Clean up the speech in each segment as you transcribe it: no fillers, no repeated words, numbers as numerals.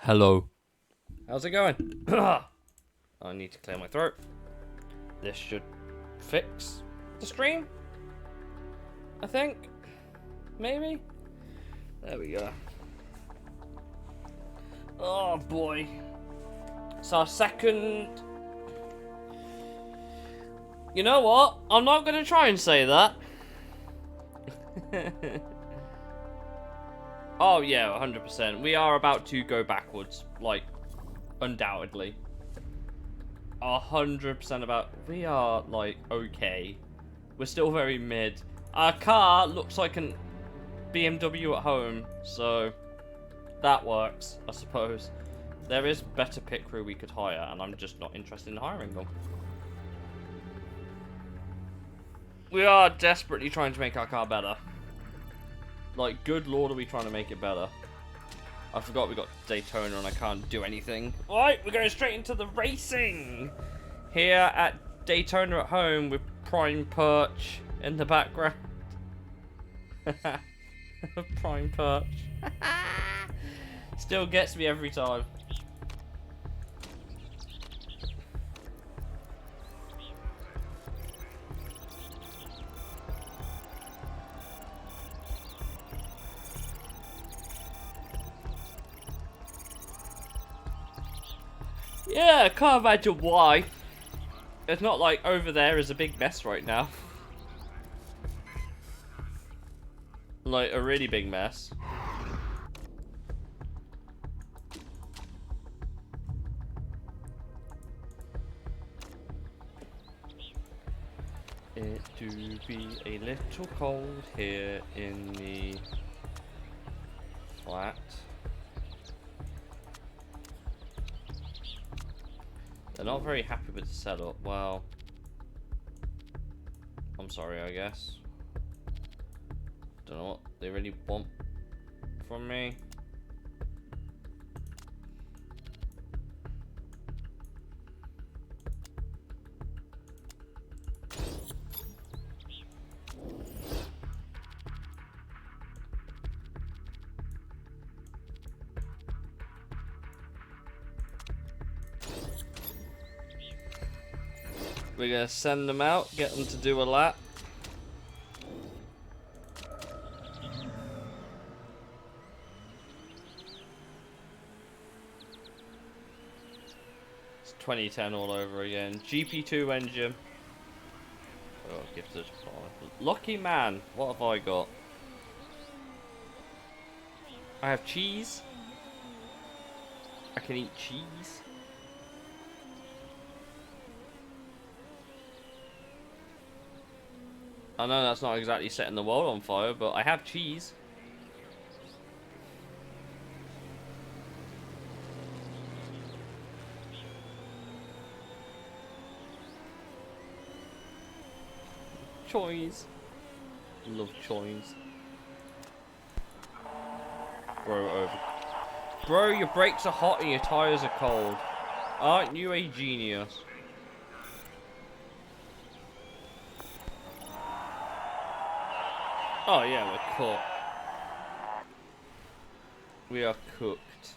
Hello. How's it going? I need to clear my throat. This should fix the stream, I think. Maybe? There we go. Oh boy. It's our second... You know what? I'm not going to try and say that. Oh yeah, 100%. We are about to go backwards. Like, undoubtedly. 100% about... We are, like, okay. We're still very mid. Our car looks like an BMW at home, so that works, I suppose. There is better pit crew we could hire, and I'm just not interested in hiring them. We are desperately trying to make our car better. Like, good lord, are we trying to make it better? I forgot we got Daytona and I can't do anything. Alright, we're going straight into the racing! Here at Daytona at home with Prime Perch in the background. Prime Perch. Still gets me every time. Yeah, I can't imagine why. It's not like over there is a big mess right now. Like, a really big mess. It do be a little cold here in the flat. They're not very happy with the setup. Well, I'm sorry, I guess. Don't know what they really want from me. We're gonna send them out, get them to do a lap. It's 2010 all over again. GP2 engine. Oh, gifted. Lucky man, what have I got? I have cheese. I can eat cheese. I know that's not exactly setting the world on fire, but I have cheese. Choice. Love choice. Bro, over. Bro, your brakes are hot and your tires are cold. Aren't you a genius? Oh yeah, we're cooked. We are cooked.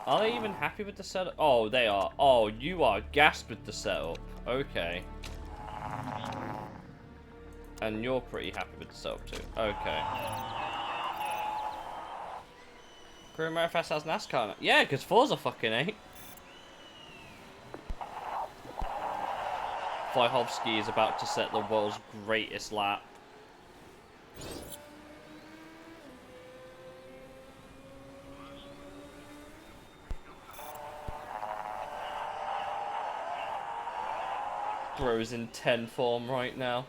Are they even happy with the setup? Oh, they are. Oh, you are gassed with the setup. Okay. And you're pretty happy with the setup too. Okay. Career Marifest has NASCAR now. Yeah, because Forza fucking ain't. Vyhovsky is about to set the world's greatest lap. Bro's in 10 form right now.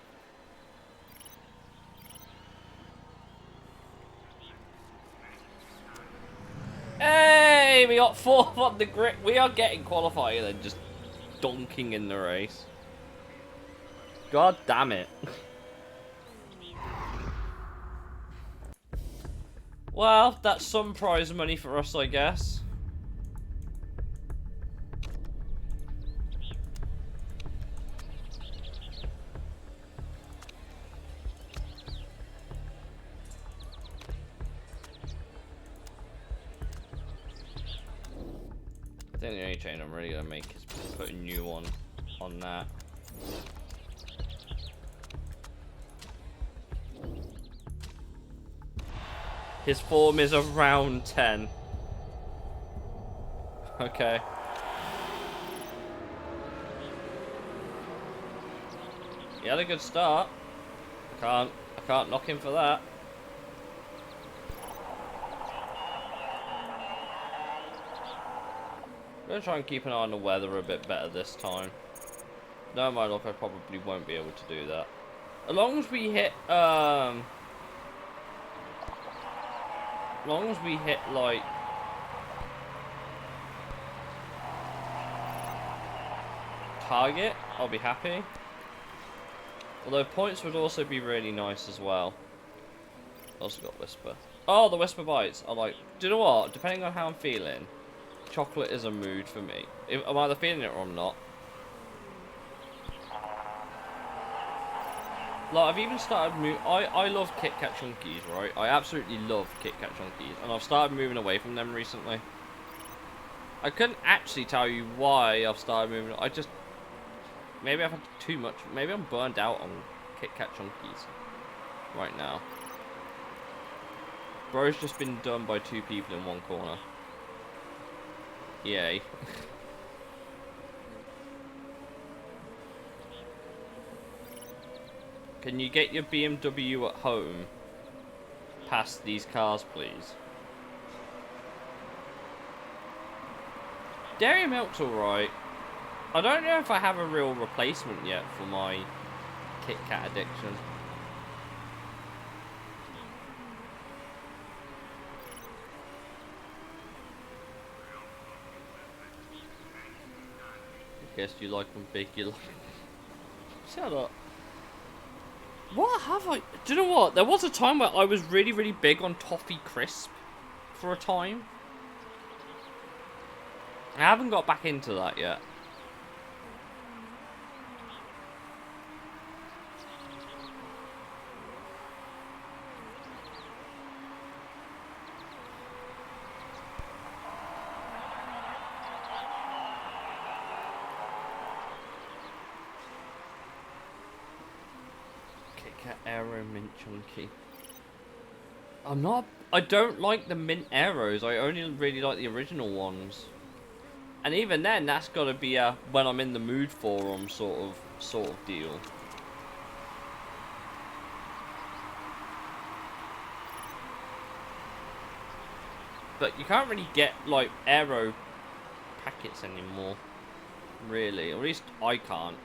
Hey, we got 4th on the grid. We are getting qualified and just donking in the race. God damn it. Well, that's some prize money for us, I guess. I think the only change I'm really gonna make is put a new one on that. His form is around 10. Okay. He had a good start. I can't knock him for that. I'm gonna try and keep an eye on the weather a bit better this time. No, my luck, I probably won't be able to do that. As long as we hit, like target, I'll be happy. Although points would also be really nice as well. Also got Whisper. Oh, the Whisper bites. I like. Do you know what? Depending on how I'm feeling, chocolate is a mood for me. I'm either feeling it or I'm not. Like, I've even started I love Kit Kat Chunkies, right? I absolutely love Kit Kat Chunkies, and I've started moving away from them recently. I couldn't actually tell you why I've started moving. I just, maybe I've had too much. Maybe I'm burned out on Kit Kat Chunkies right now. Bro's just been done by 2 people in one corner. Yay. Can you get your BMW at home past these cars, please? Dairy Milk's alright. I don't know if I have a real replacement yet for my Kit Kat addiction. I guess you like them big, you like... Shut up. What have I... Do you know what? There was a time where I was really, really big on Toffee Crisp for a time. I haven't got back into that yet. Aero mint chunky. I don't like the mint arrows. I only really like the original ones. And even then, that's got to be a when I'm in the mood for them sort of deal. But you can't really get like aero packets anymore, really. Or at least I can't.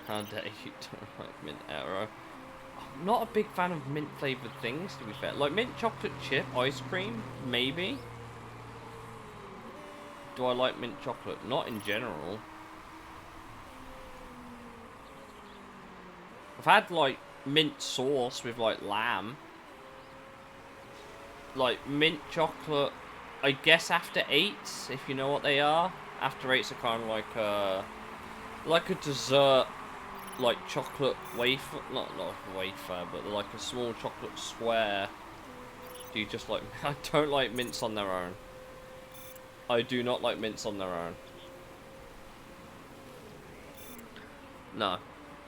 How dare you don't like mint arrow? I'm not a big fan of mint flavoured things, to be fair. Like mint chocolate chip ice cream, maybe. Do I like mint chocolate? Not in general. I've had like mint sauce with like lamb. Like mint chocolate, I guess after 8s, if you know what they are. After 8s are kind of like a dessert. Like chocolate wafer, not a wafer, but like a small chocolate square. Do you just like? I don't like mints on their own. I do not like mints on their own. No,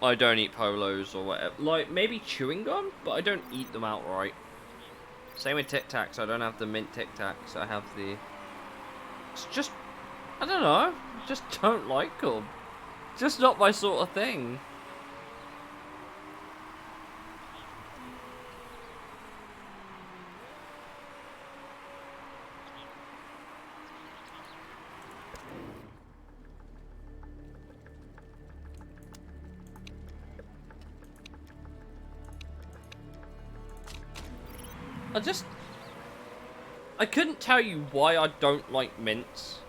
I don't eat polos or whatever. Like maybe chewing gum, but I don't eat them outright. Same with Tic Tacs. I don't have the mint Tic Tacs. I have the. It's just, I don't know. I just don't like them. Just not my sort of thing. I couldn't tell you why I don't like mints.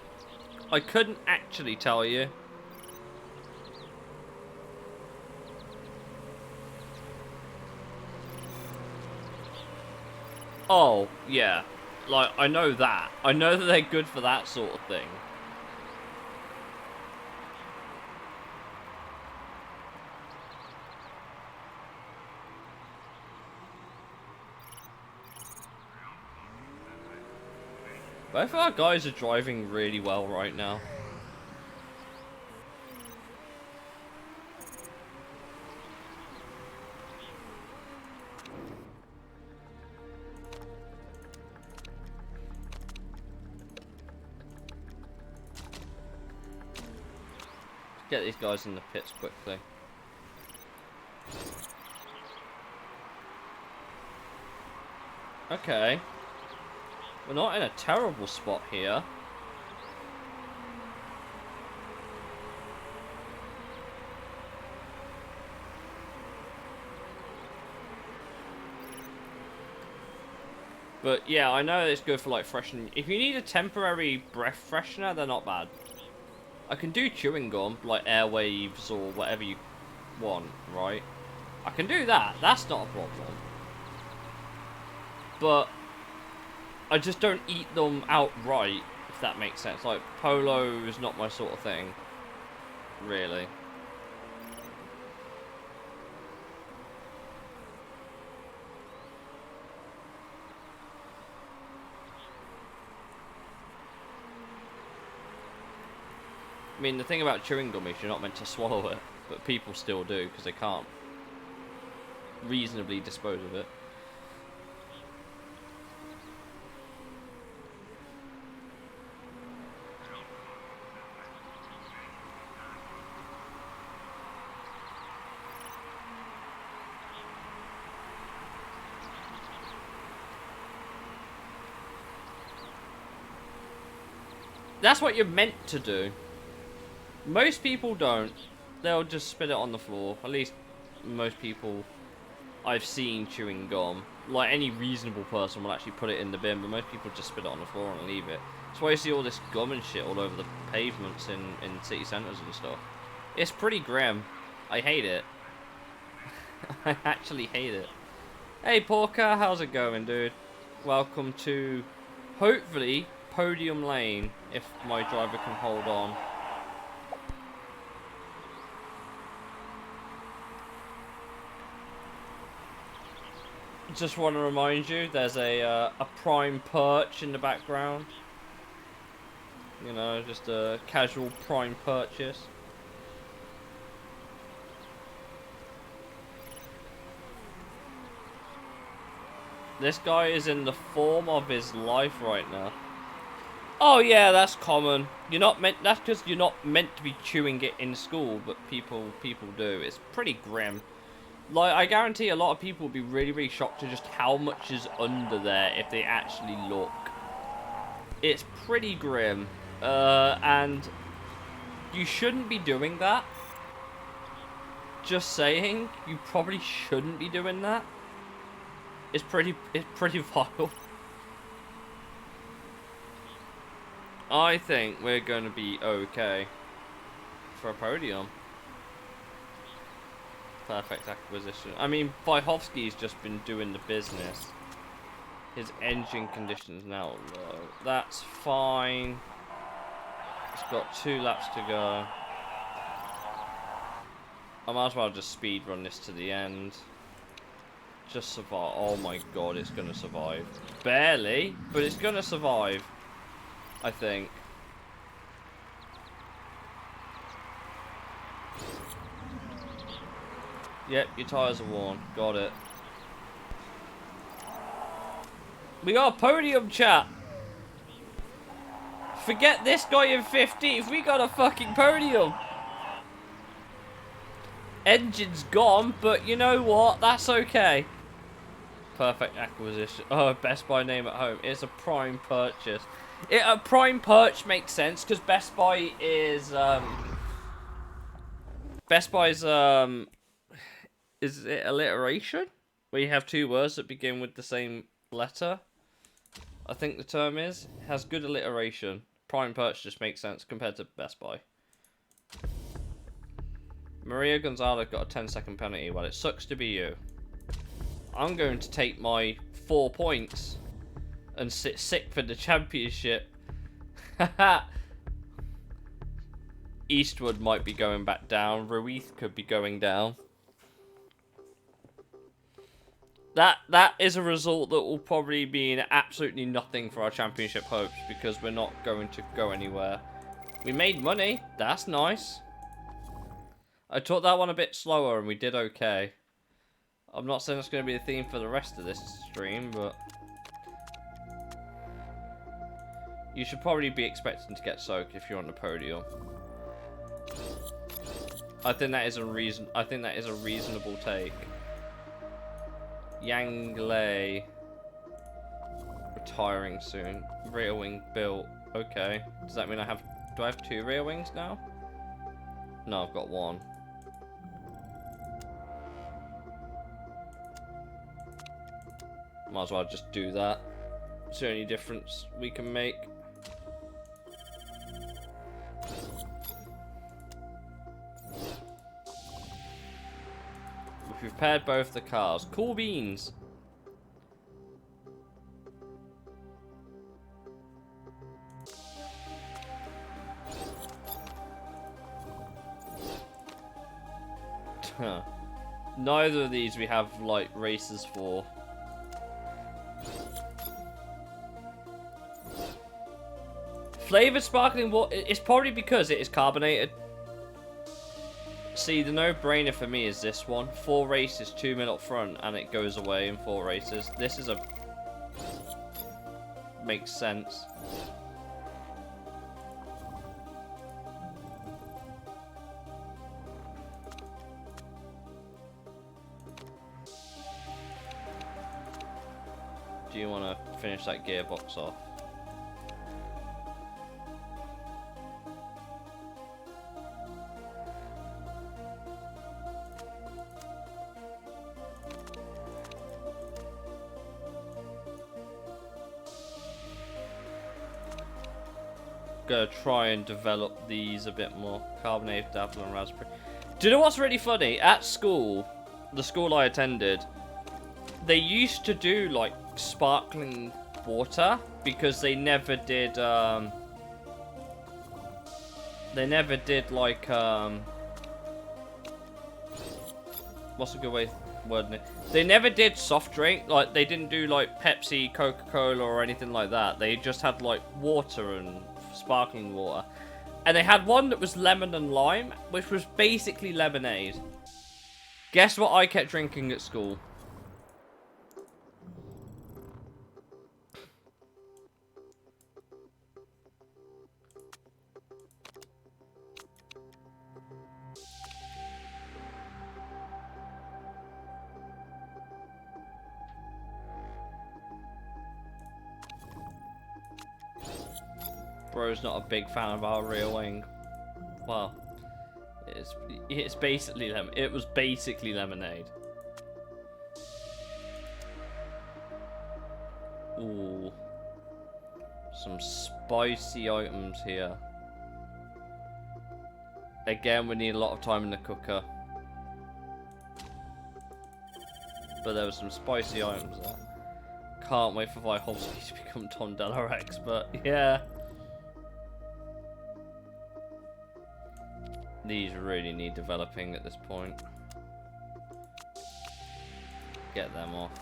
I couldn't actually tell you. Oh, yeah. Like, I know that. I know that they're good for that sort of thing. Both of our guys are driving really well right now. Get these guys in the pits quickly. Okay. We're not in a terrible spot here. But yeah, I know it's good for like freshening. If you need a temporary breath freshener, they're not bad. I can do chewing gum, like airwaves or whatever you want, right? I can do that. That's not a problem. But I just don't eat them outright, if that makes sense. Like, polo is not my sort of thing, really. I mean, the thing about chewing gum is you're not meant to swallow it, but people still do because they can't reasonably dispose of it. That's what you're meant to do. Most people don't. They'll just spit it on the floor. At least most people I've seen chewing gum. Like, any reasonable person will actually put it in the bin, but most people just spit it on the floor and leave it. That's why you see all this gum and shit all over the pavements in city centres and stuff. It's pretty grim. I hate it. I actually hate it. Hey Porker, how's it going, dude? Welcome to, hopefully, Podium Lane, if my driver can hold on. Just want to remind you, there's a prime perch in the background. You know, just a casual prime purchase. This guy is in the form of his life right now. Oh yeah, that's common. You're not meant. That's because you're not meant to be chewing it in school, but people do. It's pretty grim. Like, I guarantee a lot of people would be really, really shocked to just how much is under there if they actually look. It's pretty grim. And you shouldn't be doing that. Just saying, you probably shouldn't be doing that. It's pretty vile. I think we're going to be okay for a podium. Perfect acquisition. I mean, Vyhovsky's just been doing the business. His engine condition's now low. That's fine. It's got 2 laps to go. I might as well just speed run this to the end. Just survive. Oh my god, it's gonna survive. Barely, but it's gonna survive. I think. Yep, your tyres are worn. Got it. We got a podium, chat. Forget this guy in 15th. We got a fucking podium. Engine's gone, but you know what? That's okay. Perfect acquisition. Oh, Best Buy name at home. It's a prime purchase. A prime perch makes sense because Best Buy is Best Buy's is it alliteration? Where you have 2 words that begin with the same letter. I think the term is. It has good alliteration. Prime perch just makes sense compared to Best Buy. Maria Gonzalez got a 10-second penalty. Well, it sucks to be you. I'm going to take my 4 points and sit sick for the championship. Eastwood might be going back down. Ruiz could be going down. That is a result that will probably mean absolutely nothing for our championship hopes, because we're not going to go anywhere. We made money. That's nice. I took that one a bit slower and we did okay. I'm not saying that's going to be the theme for the rest of this stream, but you should probably be expecting to get soaked if you're on the podium. I think that is a reasonable take. Yang Lei retiring soon. Rear wing built. Okay. Does that mean do I have 2 rear wings now? No, I've got 1. Might as well just do that. It's the only difference we can make. We've repaired both the cars. Cool beans. Neither of these we have, like, races for. Flavored sparkling water, it's probably because it is carbonated. See, the no-brainer for me is this one. 4 races, 2 mil up front, and it goes away in 4 races. This is makes sense. Do you want to finish that gearbox off? Gonna try and develop these a bit more. Carbonated apple and raspberry. Do you know what's really funny? At school, the school I attended, they used to do like sparkling water because they never did like what's a good way of wording it? They never did soft drink, like they didn't do like Pepsi, Coca-Cola or anything like that. They just had like water and sparkling water. And they had one that was lemon and lime, which was basically lemonade. Guess what I kept drinking at school? Bro's not a big fan of our rear wing. Well, it's basically it was basically lemonade. Ooh, some spicy items here. Again, we need a lot of time in the cooker. But there were some spicy items there. Can't wait for Vyhovsky to become Tom Delarex, but yeah. These really need developing at this point. Get them off.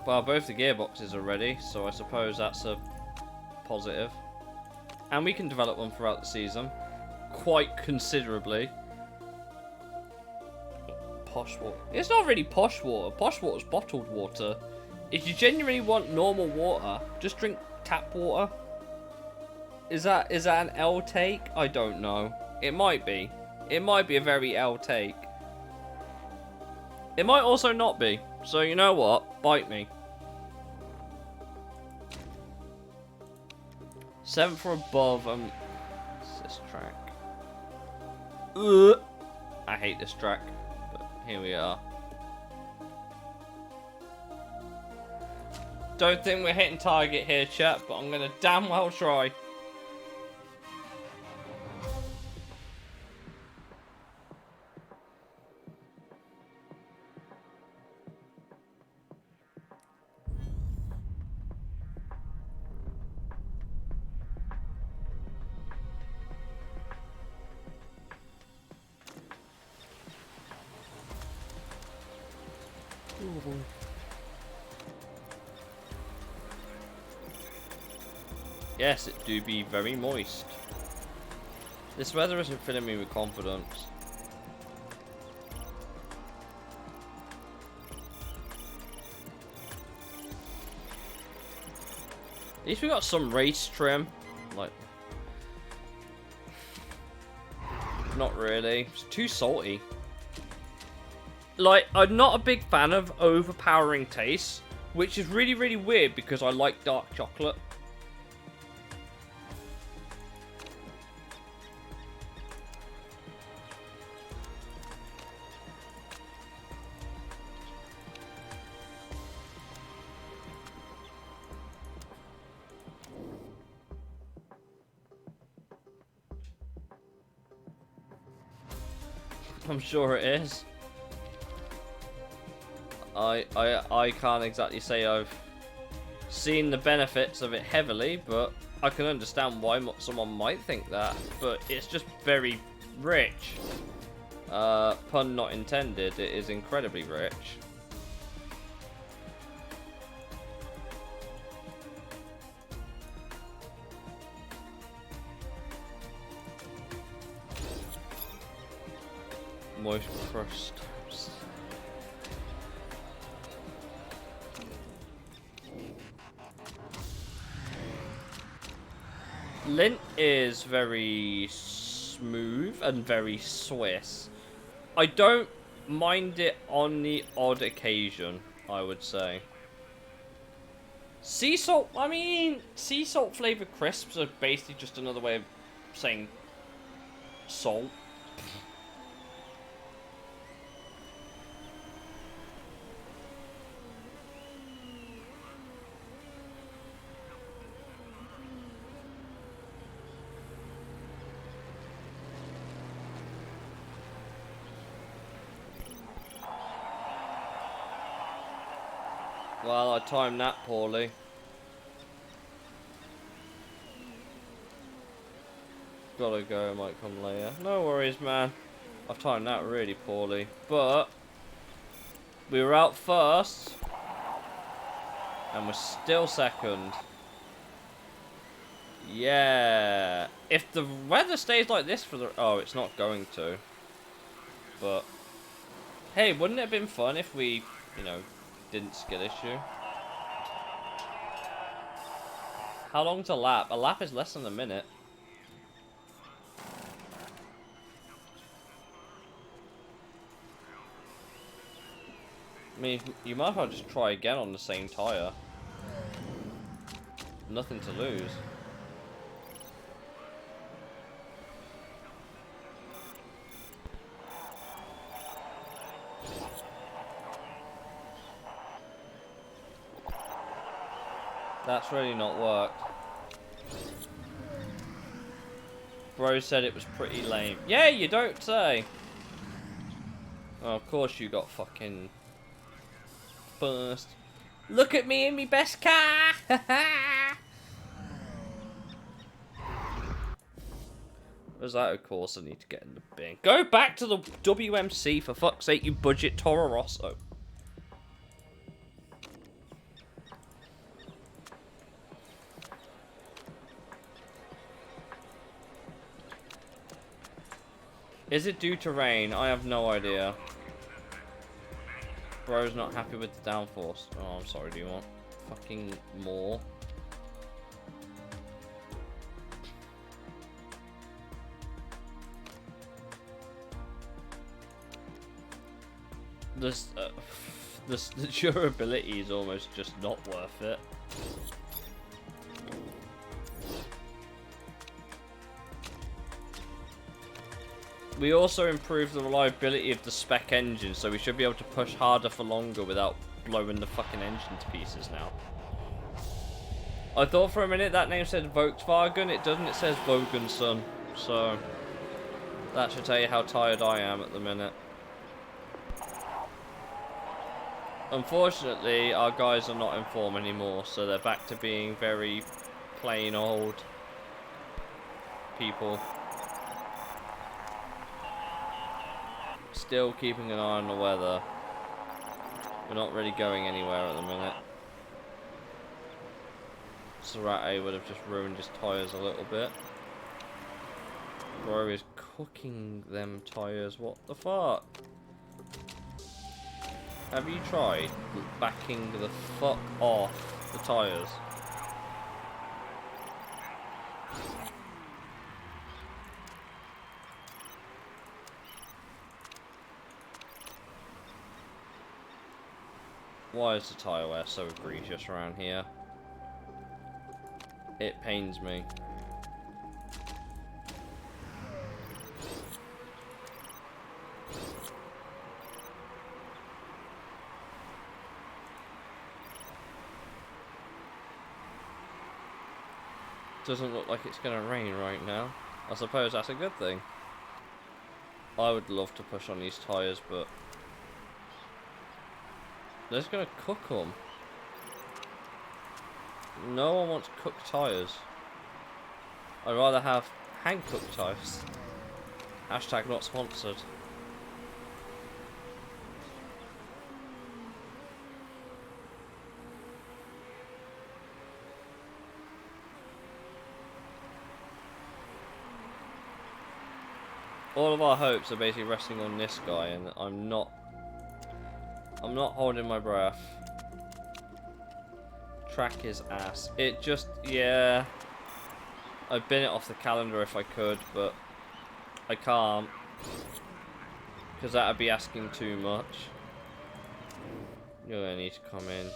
Well, both the gearboxes are ready, so I suppose that's a positive. And we can develop them throughout the season. Quite considerably. Posh water. It's not really posh water. Posh water's bottled water. If you genuinely want normal water, just drink tap water. Is that an L take? I don't know. It might be. It might be a very L take. It might also not be. So you know what? Bite me. 7th or above. What's this track? I hate this track. Here we are. Don't think we're hitting target here, chat, but I'm gonna damn well try. Yes, it do be very moist. This weather isn't filling me with confidence. At least we got some race trim. Like, not really. It's too salty. Like, I'm not a big fan of overpowering taste, which is really, really weird because I like dark chocolate. I'm sure it is. I can't exactly say I've seen the benefits of it heavily, but I can understand why someone might think that. But it's just very rich. Pun not intended. It is incredibly rich. Moist crust. Lint is very smooth and very Swiss. I don't mind it on the odd occasion, I would say. Sea salt, I mean, sea salt flavored crisps are basically just another way of saying salt. Well, I timed that poorly. Gotta go, might come later. No worries, man. I've timed that really poorly. But we were out first. And we're still second. Yeah. If the weather stays like this for the... Oh, it's not going to. But... Hey, wouldn't it have been fun if we, you know, didn't skill issue? How long's a lap? A lap is less than a minute. I mean, you might as well just try again on the same tyre. Nothing to lose. That's really not worked. Bro said it was pretty lame. Yeah, you don't say. Oh, of course you got fucking first. Look at me in my best car! Was that? Of course I need to get in the bin. Go back to the WMC for fuck's sake, you budget Toro Rosso. Is it due to rain? I have no idea. Bro's not happy with the downforce. Oh, I'm sorry, do you want fucking more? The durability is almost just not worth it. We also improved the reliability of the spec engine, so we should be able to push harder for longer without blowing the fucking engine to pieces now. I thought for a minute that name said Volkswagen. It doesn't, it says Vogenson. So, that should tell you how tired I am at the minute. Unfortunately, our guys are not in form anymore, so they're back to being very plain old people. Still keeping an eye on the weather. We're not really going anywhere at the minute. Sarate would have just ruined his tyres a little bit. Bro is cooking them tyres. What the fuck? Have you tried backing the fuck off the tyres? Why is the tyre wear so egregious around here? It pains me. Doesn't look like it's gonna rain right now. I suppose that's a good thing. I would love to push on these tyres, but they're just gonna cook them. No one wants cooked tyres. I'd rather have hand-cooked tyres. Hashtag not sponsored. All of our hopes are basically resting on this guy, and I'm not holding my breath. Track is ass. It just, yeah. I'd bin it off the calendar if I could, but I can't. Because that would be asking too much. You're going to need to come in.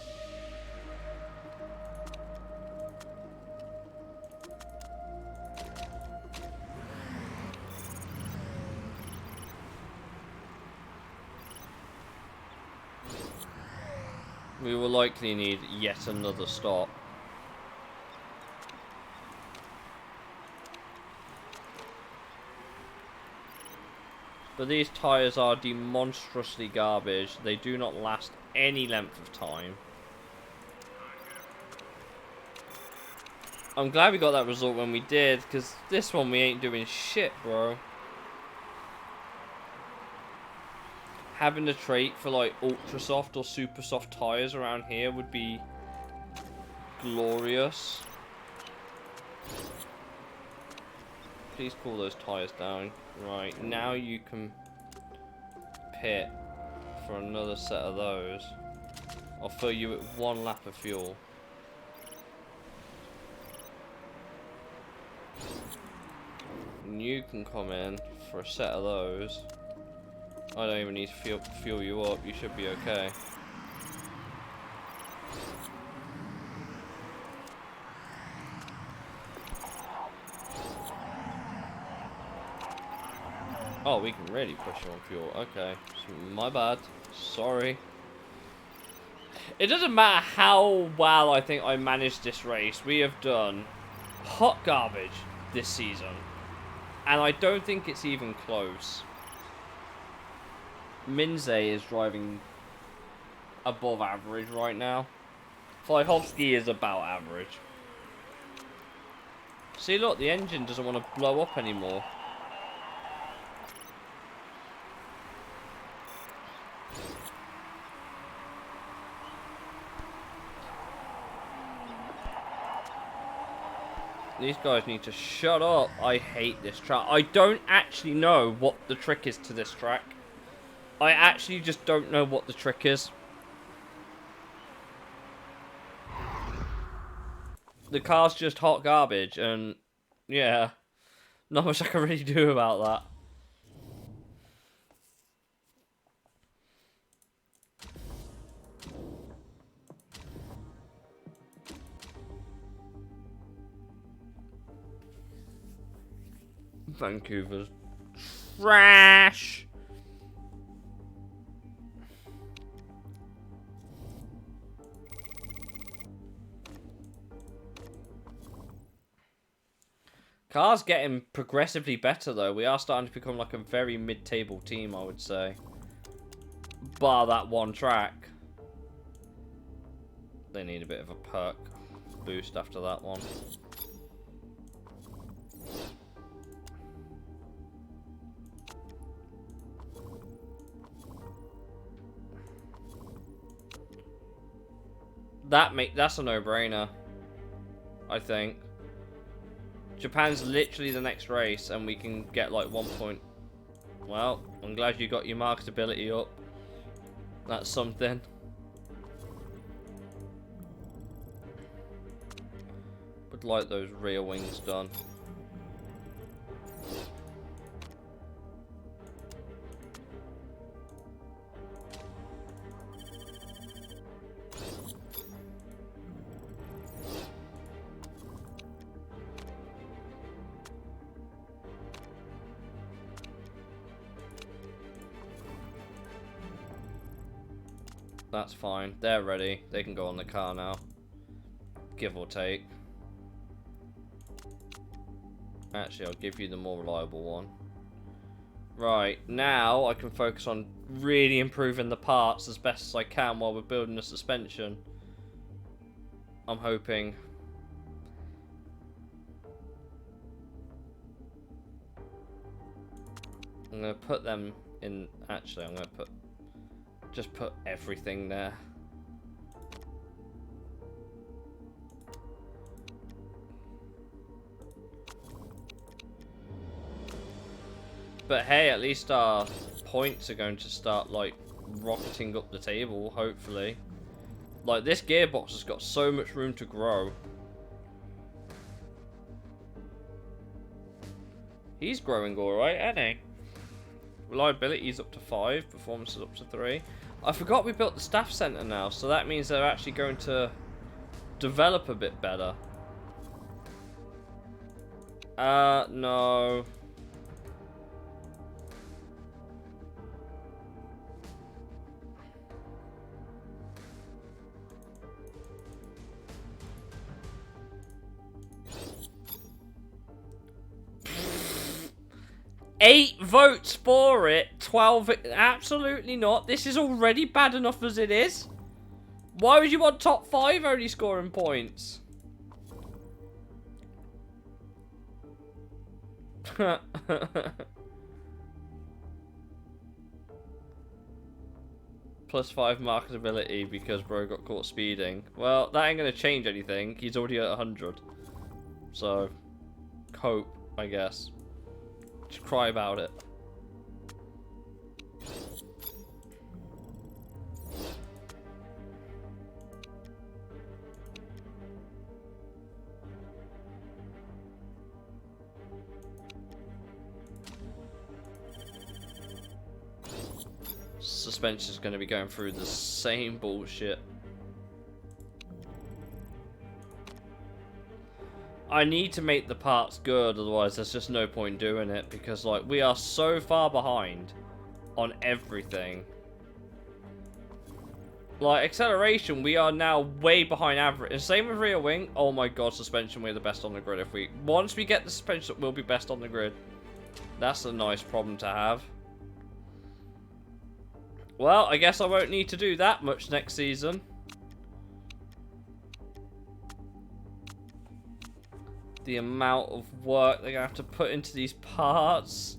We will likely need yet another stop. But these tyres are demonstrously garbage. They do not last any length of time. I'm glad we got that result when we did, because this one we ain't doing shit, bro. Having a trait for like ultra soft or super soft tyres around here would be glorious. Please cool those tyres down. Right, now you can pit for another set of those. I'll fill you with 1 lap of fuel. And you can come in for a set of those. I don't even need to fuel you up, you should be okay. Oh, we can really push you on fuel. Okay, my bad. Sorry. It doesn't matter how well I think I managed this race. We have done hot garbage this season. And I don't think it's even close. Minze is driving above average right now. Flyhovsky is about average. See, look, the engine doesn't want to blow up anymore. These guys need to shut up. I hate this track. I don't actually know what the trick is to this track. I actually just don't know what the trick is. The car's just hot garbage, and yeah, not much I can really do about that. Vancouver's trash. Car's getting progressively better, though. We are starting to become like a very mid-table team, I would say. Bar that one track. They need a bit of a perk boost after that one. That's a no-brainer, I think. Japan's literally the next race, and we can get like 1 point. Well, I'm glad you got your marketability up. That's something. Would like those rear wings done. That's fine. They're ready. They can go on the car now. Give or take. Actually, I'll give you the more reliable one. Right, now I can focus on really improving the parts as best as I can while we're building the suspension. I'm hoping. I'm going to put them in... Actually, I'm going to just put everything there. But hey, at least our points are going to start, like, rocketing up the table, hopefully. Like, this gearbox has got so much room to grow. He's growing alright, isn't he? Reliability is up to 5, performance is up to 3. I forgot we built the staff center now, so that means they're actually going to develop a bit better. No. Eight votes for it, 12. Absolutely not. This is already bad enough as it is. Why would you want top 5 only scoring points? Plus 5 marketability because bro got caught speeding. Well, that ain't gonna change anything. He's already at 100. So, cope, I guess. Just cry about it. Suspension's going to be going through the same bullshit. I need to make the parts good, otherwise there's just no point doing it, because like we are so far behind on everything. Like acceleration, we are now way behind average. And same with rear wing. Oh my god, suspension, we're the best on the grid. Once we get the suspension, we'll be best on the grid. That's a nice problem to have. Well, I guess I won't need to do that much next season. The amount of work they're going to have to put into these parts.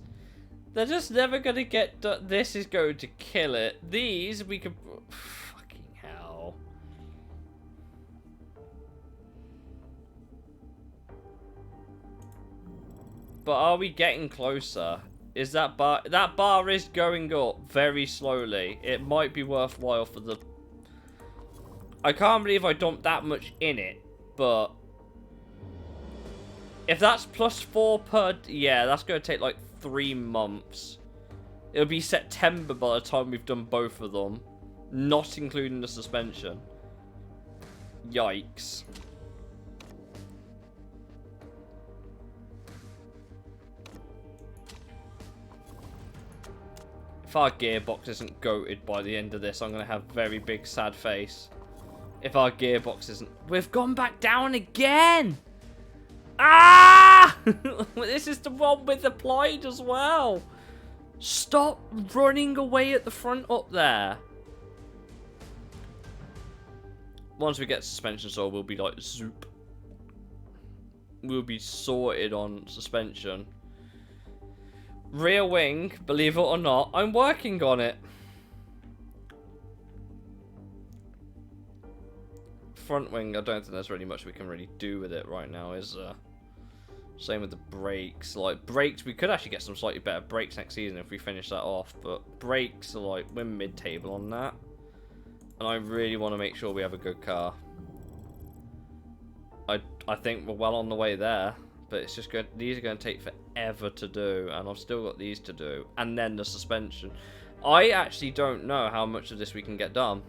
They're just never going to get done. This is going to kill it. These, we could... Fucking hell. But are we getting closer? Is that bar... That bar is going up very slowly. It might be worthwhile for the... I can't believe I dumped that much in it, but... If that's plus 4 per... Yeah, that's going to take like 3 months. It'll be September by the time we've done both of them. Not including the suspension. Yikes. If our gearbox isn't goated by the end of this, I'm going to have a very big sad face. If our gearbox isn't... We've gone back down again! Ah! This is the one with applied as well. Stop running away at the front up there. Once we get suspension sorted, we'll be like zoop. We'll be sorted on suspension. Rear wing, believe it or not, I'm working on it. front wing, I don't think there's really much we can really do with it right now, is there? Same with the brakes. Like, brakes, we could actually get some slightly better brakes next season if we finish that off, but brakes are like, we're mid-table on that. And I really want to make sure we have a good car. I think we're well on the way there, but it's just good. These are going to take forever to do, and I've still got these to do. And then the suspension. I actually don't know how much of this we can get done.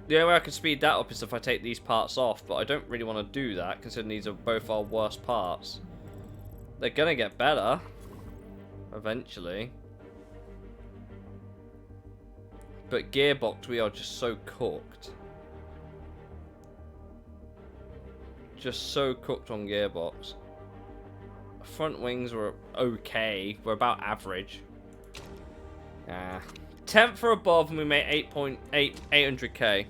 The only way I can speed that up is if I take these parts off, but I don't really want to do that, considering these are both our worst parts. They're going to get better, eventually. But gearbox, we are just so cooked. Just so cooked on gearbox. Front wings were okay. We're about average. 10th or above, and we made 800k.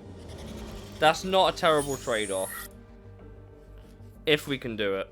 That's not a terrible trade-off. If we can do it.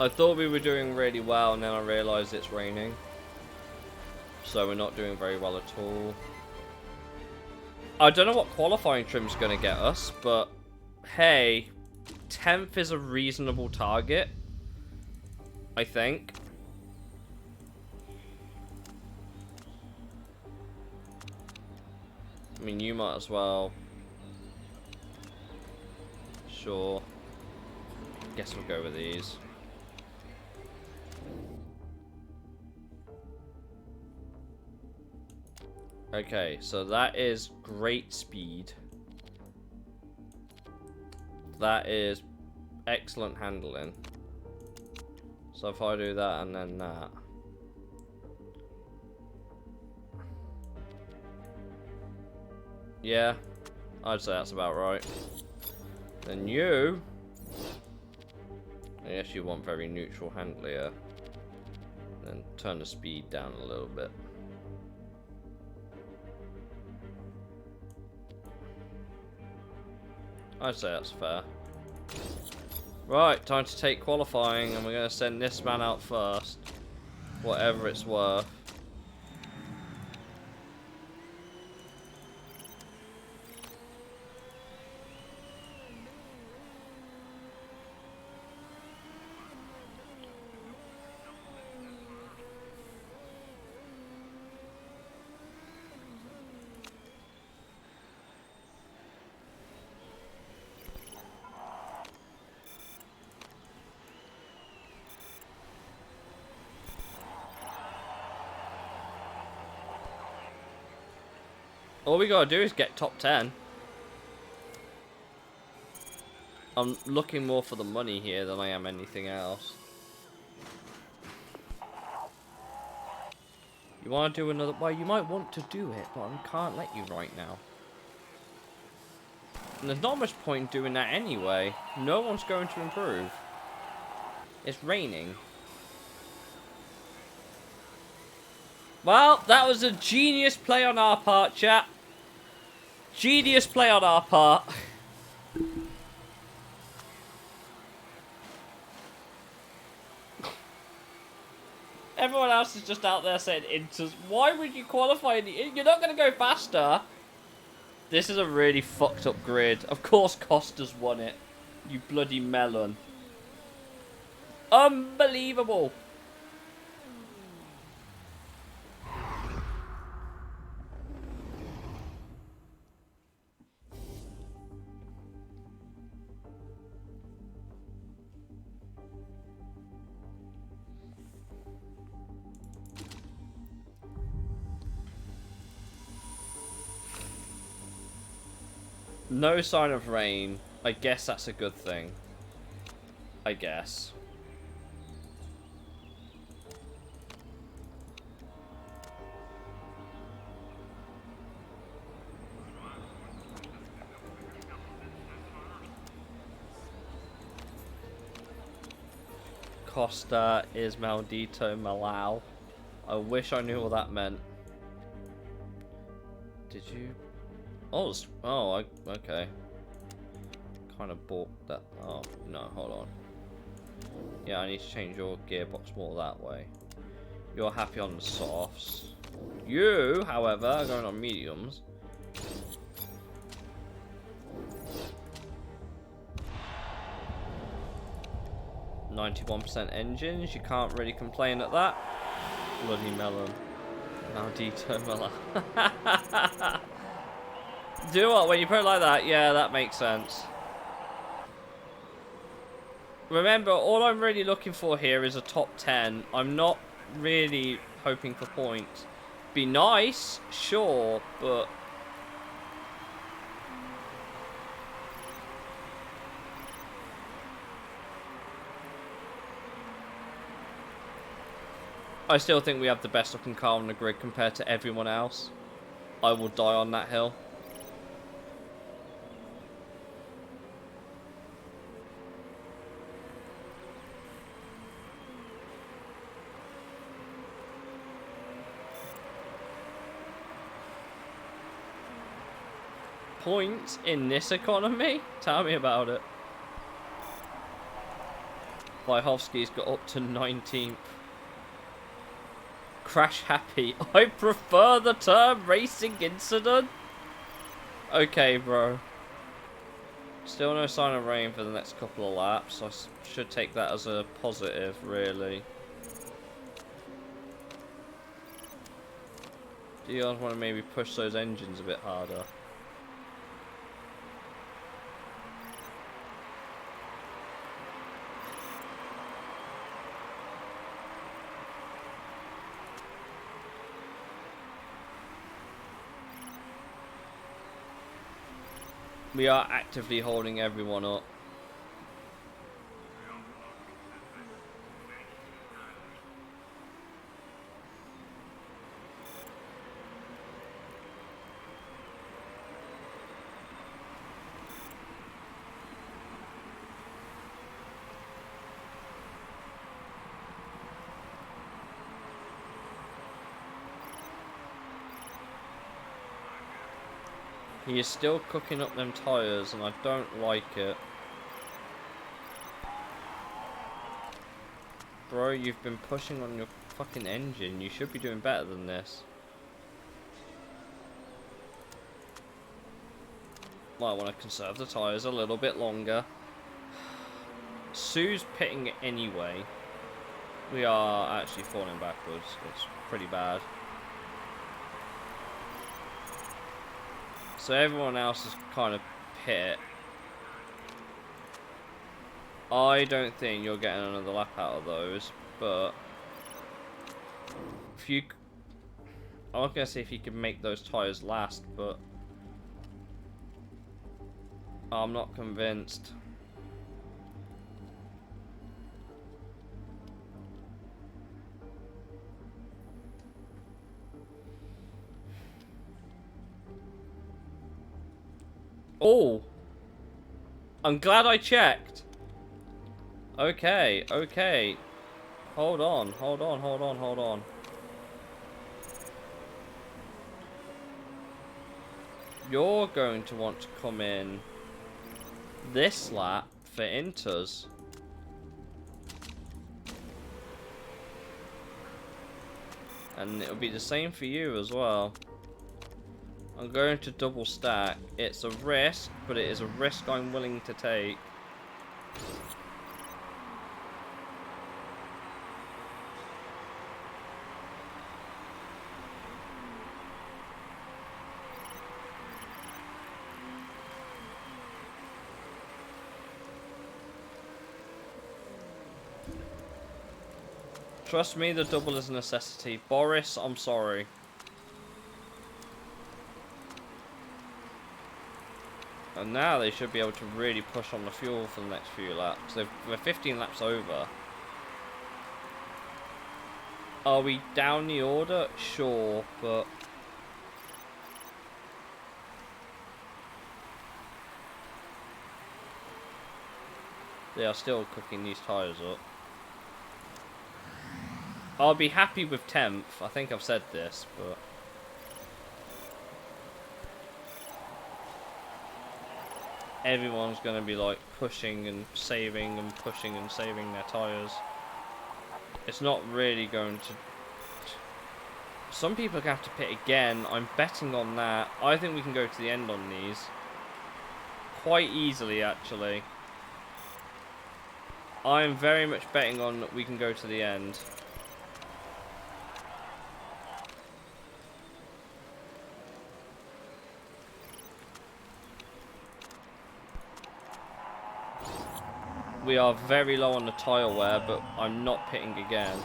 I thought we were doing really well, and then I realised it's raining. So we're not doing very well at all. I don't know what qualifying trim's going to get us, but hey, 10th is a reasonable target, I think. I mean, you might as well. Sure. Guess we'll go with these. Okay, so that is great speed. That is excellent handling. So if I do that and then that. Yeah, I'd say that's about right. Then you... I guess you want very neutral handling here. Then turn the speed down a little bit. I'd say that's fair. Right, time to take qualifying, and we're going to send this man out first. Whatever it's worth. All we gotta do is get top 10. I'm looking more for the money here than I am anything else. You want to do another? Well, you might want to do it, but I can't let you right now. And there's not much point doing that anyway. No one's going to improve. It's raining. Well, that was a genius play on our part, chat. Genius play on our part. Everyone else is just out there saying inters. Why would you qualify? You're not going to go faster. This is a really fucked up grid. Of course Costa's won it. You bloody melon. Unbelievable. No sign of rain. I guess that's a good thing. I guess. Costa is Maldito Malal. I wish I knew what that meant. Did you? Oh, okay. Kind of bought that. Oh, no, hold on. Yeah, I need to change your gearbox more that way. You're happy on the softs. You, however, are going on mediums. %91 engines. You can't really complain at that. Bloody melon. Maldito melon. Do you know what? When you put it like that, yeah, that makes sense. Remember, all I'm really looking for here is a top 10. I'm not really hoping for points. Be nice, sure, but... I still think we have the best looking car on the grid compared to everyone else. I will die on that hill. Points in this economy? Tell me about it. Wojciechowski's got up to 19th. Crash happy. I prefer the term racing incident. Okay, bro. Still no sign of rain for the next couple of laps. I should take that as a positive, really. Do you guys want to maybe push those engines a bit harder? We are actively holding everyone up. He is still cooking up them tyres, and I don't like it. Bro, you've been pushing on your fucking engine. You should be doing better than this. Might want to conserve the tyres a little bit longer. Sue's pitting anyway. We are actually falling backwards. It's pretty bad. So everyone else is kind of pit. I don't think you're getting another lap out of those, but if you, I was gonna say if you could make those tyres last, but I'm not convinced. Oh, I'm glad I checked. Okay, okay. Hold on, hold on, hold on, hold on. You're going to want to come in this lap for inters. And it'll be the same for you as well. I'm going to double stack. It's a risk, but it is a risk I'm willing to take. Trust me, the double is a necessity. Boris, I'm sorry. And now they should be able to really push on the fuel for the next few laps. They're 15 laps over. Are we down the order? Sure, but... they are still cooking these tyres up. I'll be happy with 10th. I think I've said this, but... everyone's going to be, like, pushing and saving their tyres. It's not really going to... some people have to pit again. I'm betting on that. I think we can go to the end on these. Quite easily, actually. I'm very much betting on that we can go to the end. We are very low on the tyre wear, but I'm not pitting again.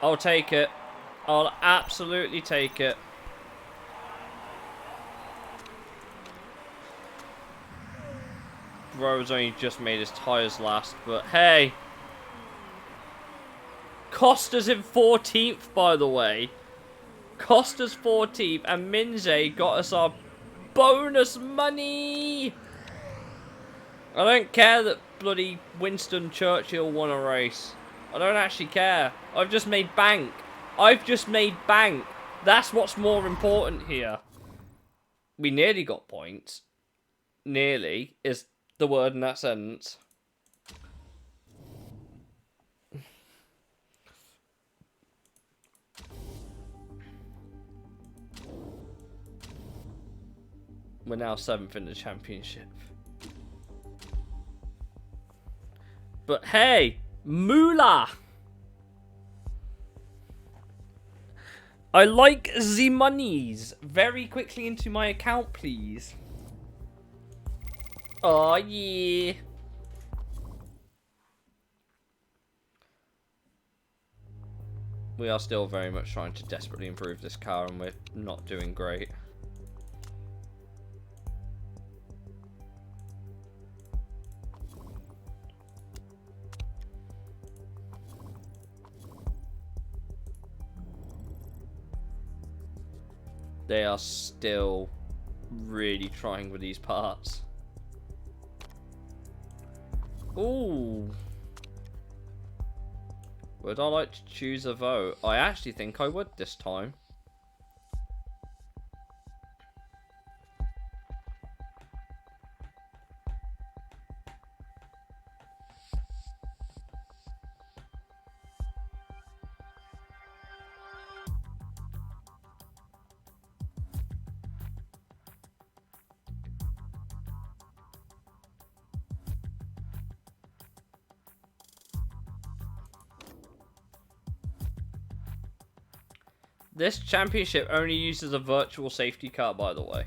I'll take it. I'll absolutely take it. Bro's only just made his tyres last, but hey. Costa's in 14th, by the way. Costa's 14th, and Minze got us our bonus money. I don't care that bloody Winston Churchill won a race. I don't actually care. I've just made bank. I've just made bank. That's what's more important here. We nearly got points. Nearly is the word in that sentence. We're now 7th in the championship. But hey, moolah! I like the monies. Very quickly into my account, please. Oh yeah. We are still very much trying to desperately improve this car, and we're not doing great. They are still really trying with these parts. Ooh. Would I like to choose a vote? I actually think I would this time. This championship only uses a virtual safety car, by the way.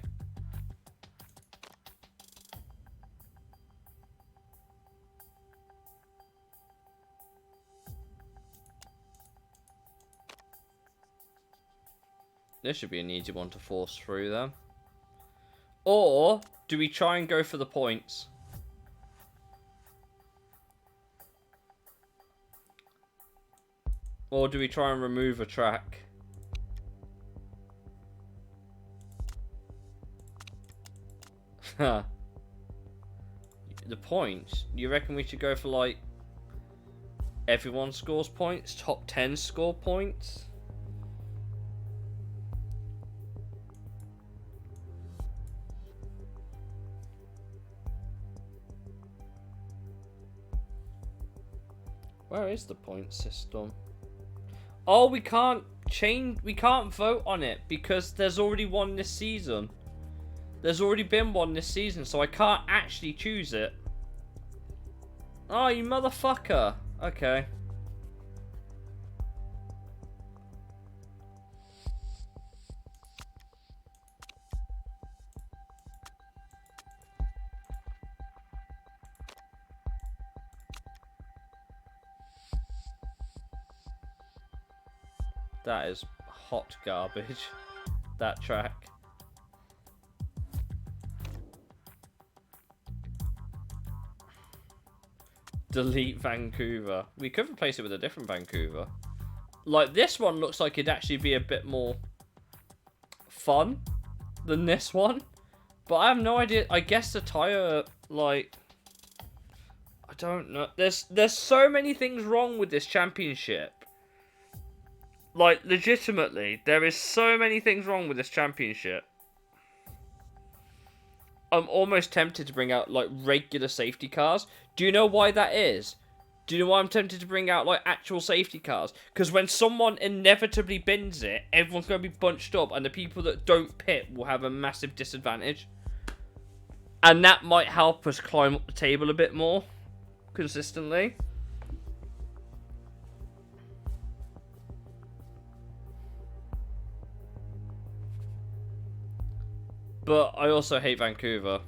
This should be an easy one to force through then. Or do we try and go for the points? Or do we try and remove a track? The points? You reckon we should go for, like, everyone scores points? Top 10 score points? Where is the point system? Oh, we can't change, we can't vote on it because there's already one this season. There's already been one this season, so I can't actually choose it. Oh, you motherfucker. Okay. That is hot garbage. That track. Delete Vancouver. We could replace it with a different Vancouver. Like, this one looks like it'd actually be a bit more fun than this one. But I have no idea. I guess the tyre, Like, I don't know. There's so many things wrong with this championship. Like, legitimately, there is so many things wrong with this championship. I'm almost tempted to bring out, like, regular safety cars. Do you know why that is? Do you know why I'm tempted to bring out, like, actual safety cars? Because when someone inevitably bins it, everyone's going to be bunched up, and the people that don't pit will have a massive disadvantage. And that might help us climb up the table a bit more consistently. But I also hate Vancouver.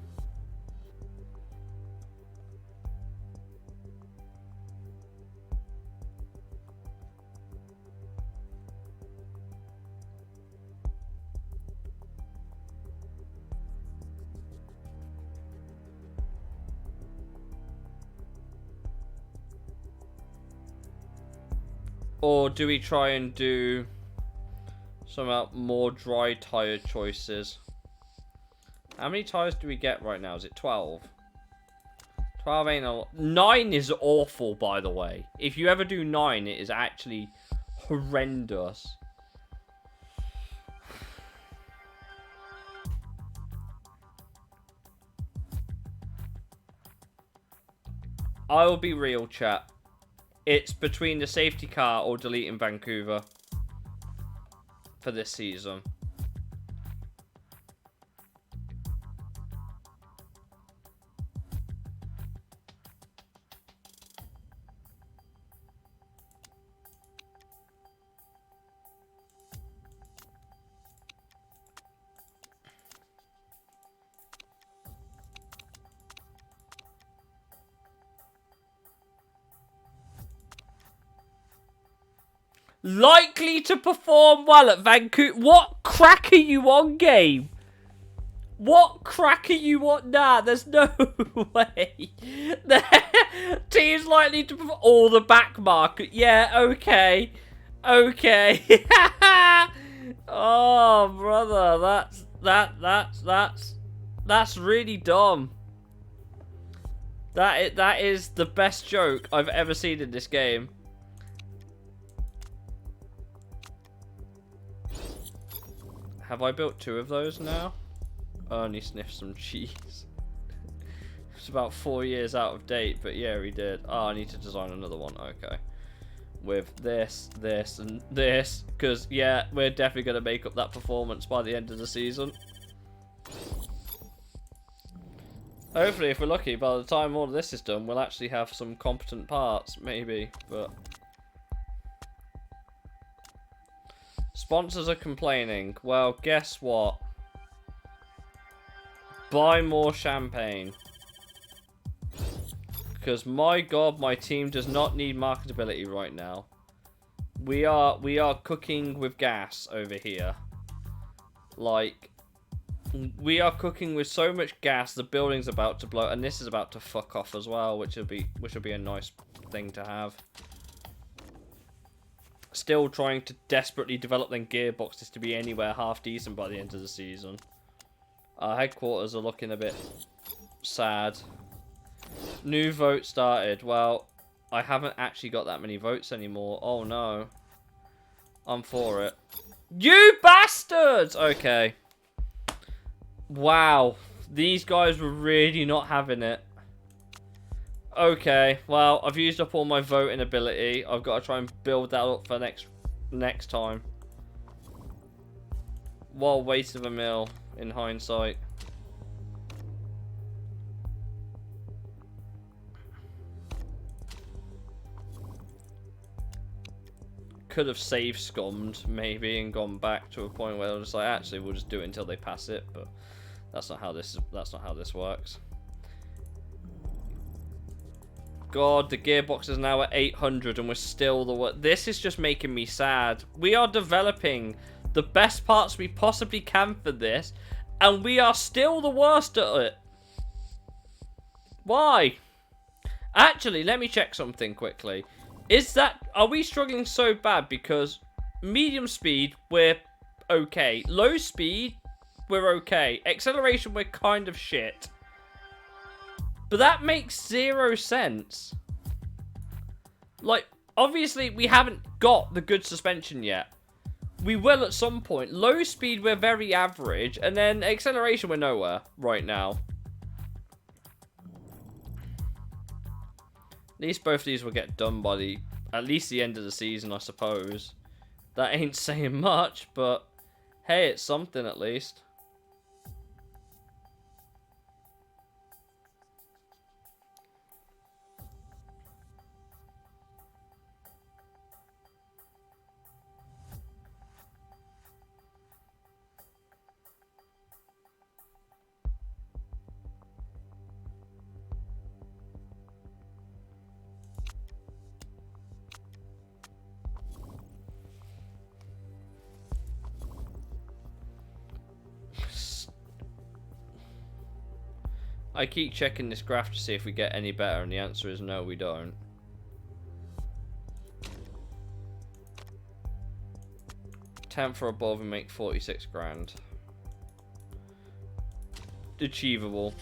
Or do we try and do some more dry tyre choices? How many tyres do we get right now? Is it 12? 12 ain't a lot. 9 is awful, by the way. If you ever do 9, it is actually horrendous. I will be real, chat. It's between the safety car or deleting Vancouver for this season. Likely to perform well at Vancouver. What crack are you on, game? What crack are you on? Nah, there's no way. The team's likely to perform. All the back market. Yeah, okay. Okay. Oh, brother, that's really dumb. That is the best joke I've ever seen in this game. Have I built 2 of those now? I only sniffed some cheese. It's about 4 years out of date, but yeah, we did. Oh, I need to design another one. Okay. With this, this, and this. Because, yeah, we're definitely going to make up that performance by the end of the season. Hopefully, if we're lucky, by the time all of this is done, we'll actually have some competent parts. Maybe, but... Sponsors are complaining. Well, guess what? Buy more champagne. Because, my god, my team does not need marketability right now. We are cooking with gas over here. Like, we are cooking with so much gas, the building's about to blow, and this is about to fuck off as well, which will be a nice thing to have. Still trying to desperately develop them gearboxes to be anywhere half decent by the end of the season. Our headquarters are looking a bit sad. New vote started. Well, I haven't actually got that many votes anymore. Oh no. I'm for it. You bastards! Okay. Wow. These guys were really not having it. Okay, well, I've used up all my voting ability. I've got to try and build that up for next time. What a waste of a mill, in hindsight. Could have save scummed, maybe, and gone back to a point where I was like, actually, we'll just do it until they pass it, but that's not how this works. God, the gearbox is now at 800 and we're still the worst. This is just making me sad. We are developing the best parts we possibly can for this, and we are still the worst at it. Why? Actually, let me check something quickly. Are we struggling so bad because medium speed, we're okay. Low speed, we're okay. Acceleration, we're kind of shit. But that makes 0 sense. Like, obviously, we haven't got the good suspension yet. We will at some point. Low speed, we're very average. And then acceleration, we're nowhere right now. At least both of these will get done by at least the end of the season, I suppose. That ain't saying much, but hey, it's something at least. I keep checking this graph to see if we get any better, and the answer is no, we don't. Tenth or above and make 46 grand. Achievable.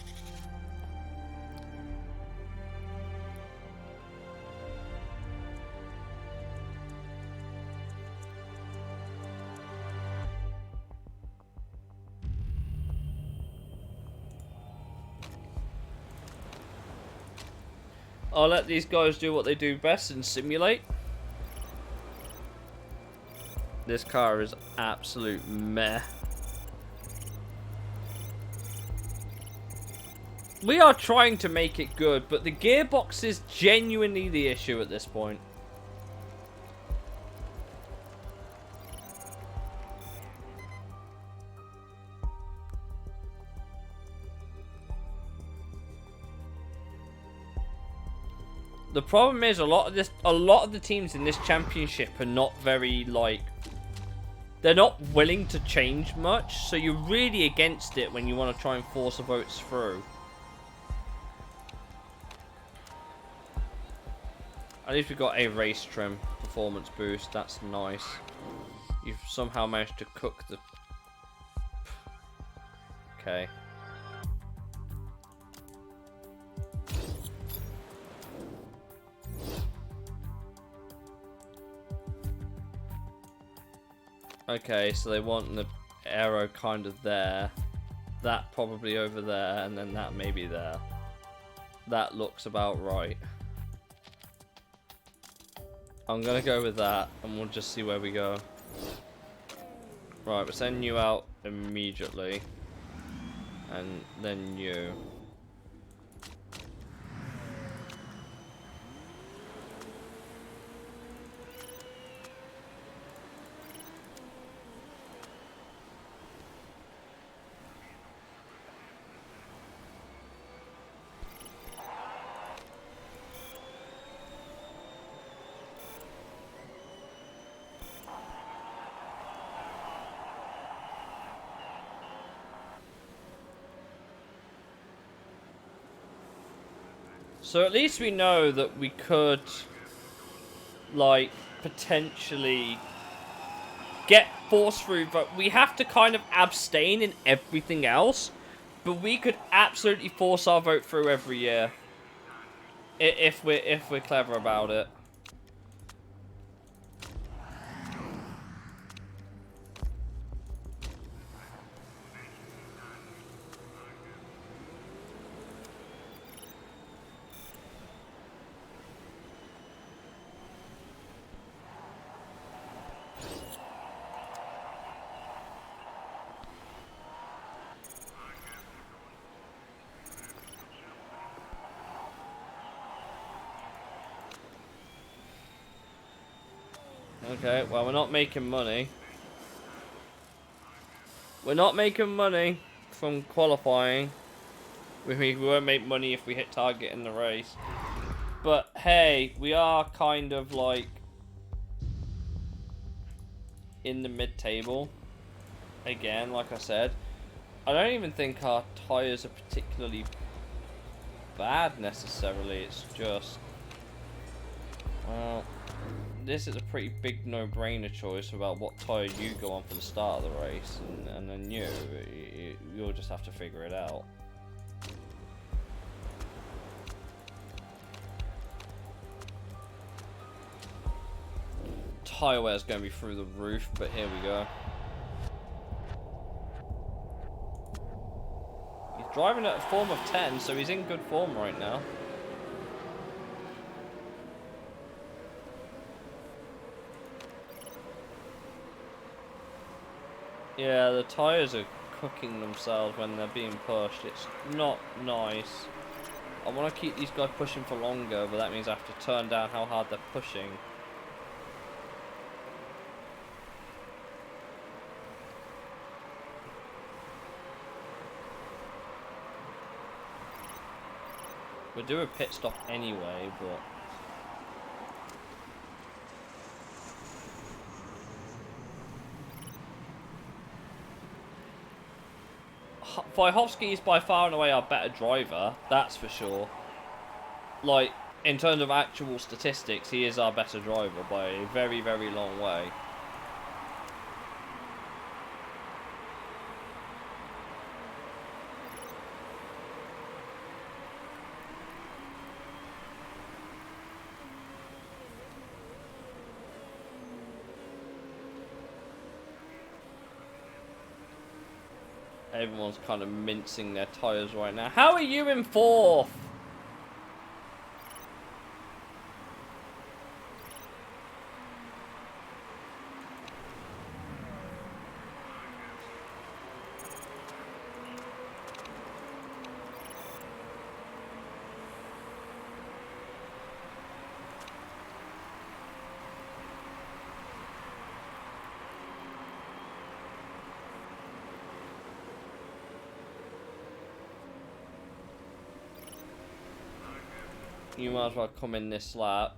I'll let these guys do what they do best and simulate. This car is absolute meh. We are trying to make it good, but the gearbox is genuinely the issue at this point. The problem is a lot of the teams in this championship are not very, like, they're not willing to change much, so you're really against it when you want to try and force the votes through. At least we got a race trim performance boost. That's nice. You've somehow managed to cook the... Okay. Okay, so they want the arrow kind of there. That probably over there, and then that maybe there. That looks about right. I'm gonna go with that, and we'll just see where we go. Right, we're sending you out immediately. And then you. So at least we know that we could, like, potentially get forced through, but we have to kind of abstain in everything else. But we could absolutely force our vote through every year, if we're clever about it. Okay, well, we're not making money. We're not making money from qualifying. We won't make money if we hit target in the race. But, hey, we are kind of, like, in the mid-table. Again, like I said. I don't even think our tyres are particularly bad, necessarily. It's just... well... this is a pretty big no-brainer choice about what tyre you go on for the start of the race, and then you'll just have to figure it out. tyre wear is going to be through the roof, but here we go. He's driving at a form of 10, so he's in good form right now. Yeah, the tyres are cooking themselves when they're being pushed. It's not nice. I want to keep these guys pushing for longer, but that means I have to turn down how hard they're pushing. We'll do a pit stop anyway, but... Wojciechowski is by far and away our better driver, that's for sure. Like, in terms of actual statistics, he is our better driver by a very, very long way. Everyone's kind of mincing their tyres right now. How are you in 4th? You might as well come in this lap.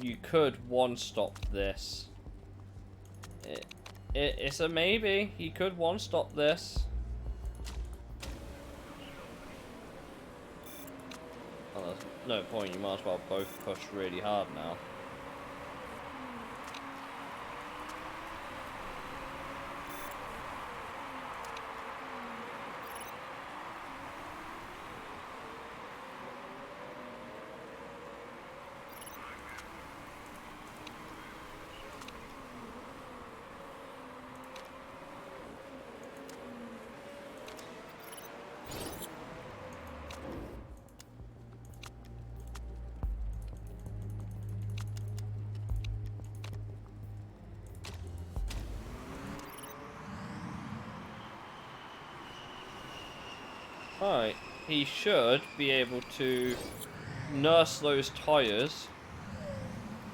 You could one-stop this. It's a maybe. You could one-stop this. Oh, there's no point. You might as well both push really hard now. Right, he should be able to nurse those tyres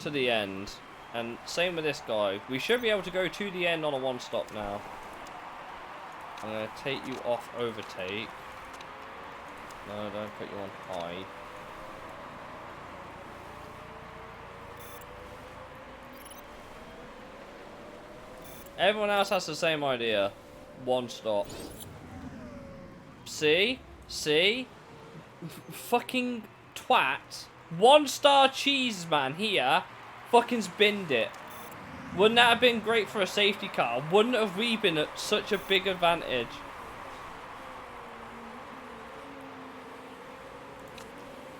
to the end. And same with this guy. We should be able to go to the end on a one-stop now. I'm going to take you off overtake. No, don't put you on high. Everyone else has the same idea. One stop. See? See? Fucking twat. 1-star cheese man here fucking binned it. Wouldn't that have been great for a safety car? Wouldn't have we been at such a big advantage?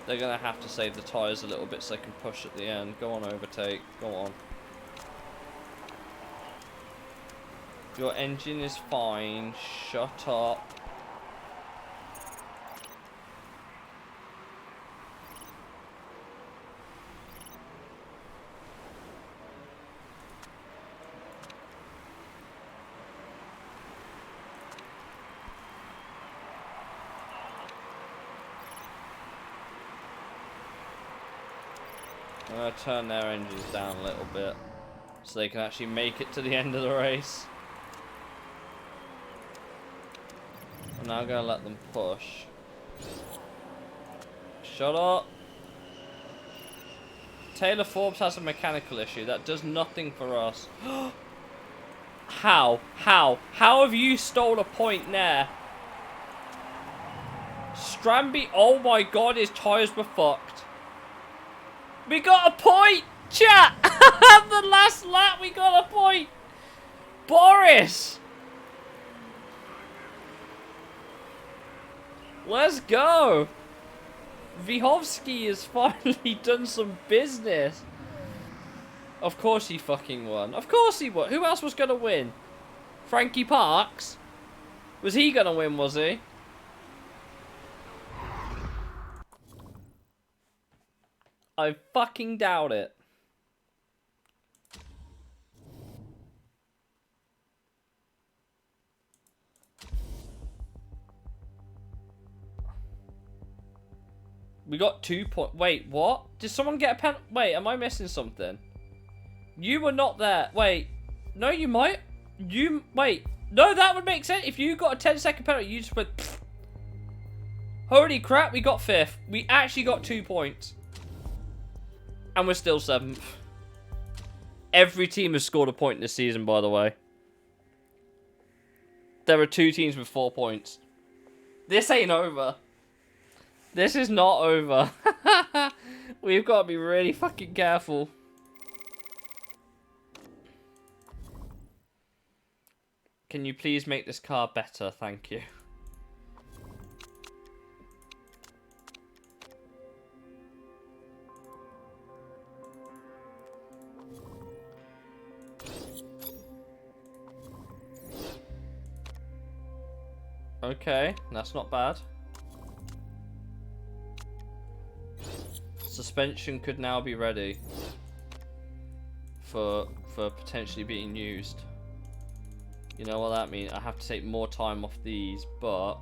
They're going to have to save the tyres a little bit so they can push at the end. Go on, overtake. Go on. Your engine is fine. Shut up. I'm going to turn their engines down a little bit so they can actually make it to the end of the race. I'm now going to let them push. Shut up. Taylor Forbes has a mechanical issue. That does nothing for us. How? How? How have you stole a point there? Stramby, oh my god, his tyres were fucked. We got a point! Chat! The last lap, we got a point! Boris! Let's go! Wojciechowski has finally done some business. Of course he fucking won. Of course he won. Who else was going to win? Frankie Parks? Was he going to win, was he? I fucking doubt it. We got 2 points. Wait, what? Did someone get a pen? Wait, am I missing something? You were not there. Wait. No, you might. Wait. No, that would make sense. If you got a 10-second penalty, you just went... Pfft. Holy crap, we got 5th. We actually got 2 points. And we're still 7th. Every team has scored a point this season, by the way. There are 2 teams with 4 points. This ain't over. This is not over. We've got to be really fucking careful. Can you please make this car better? Thank you. Okay, that's not bad. Suspension could now be ready for potentially being used. You know what that means? I have to take more time off these, but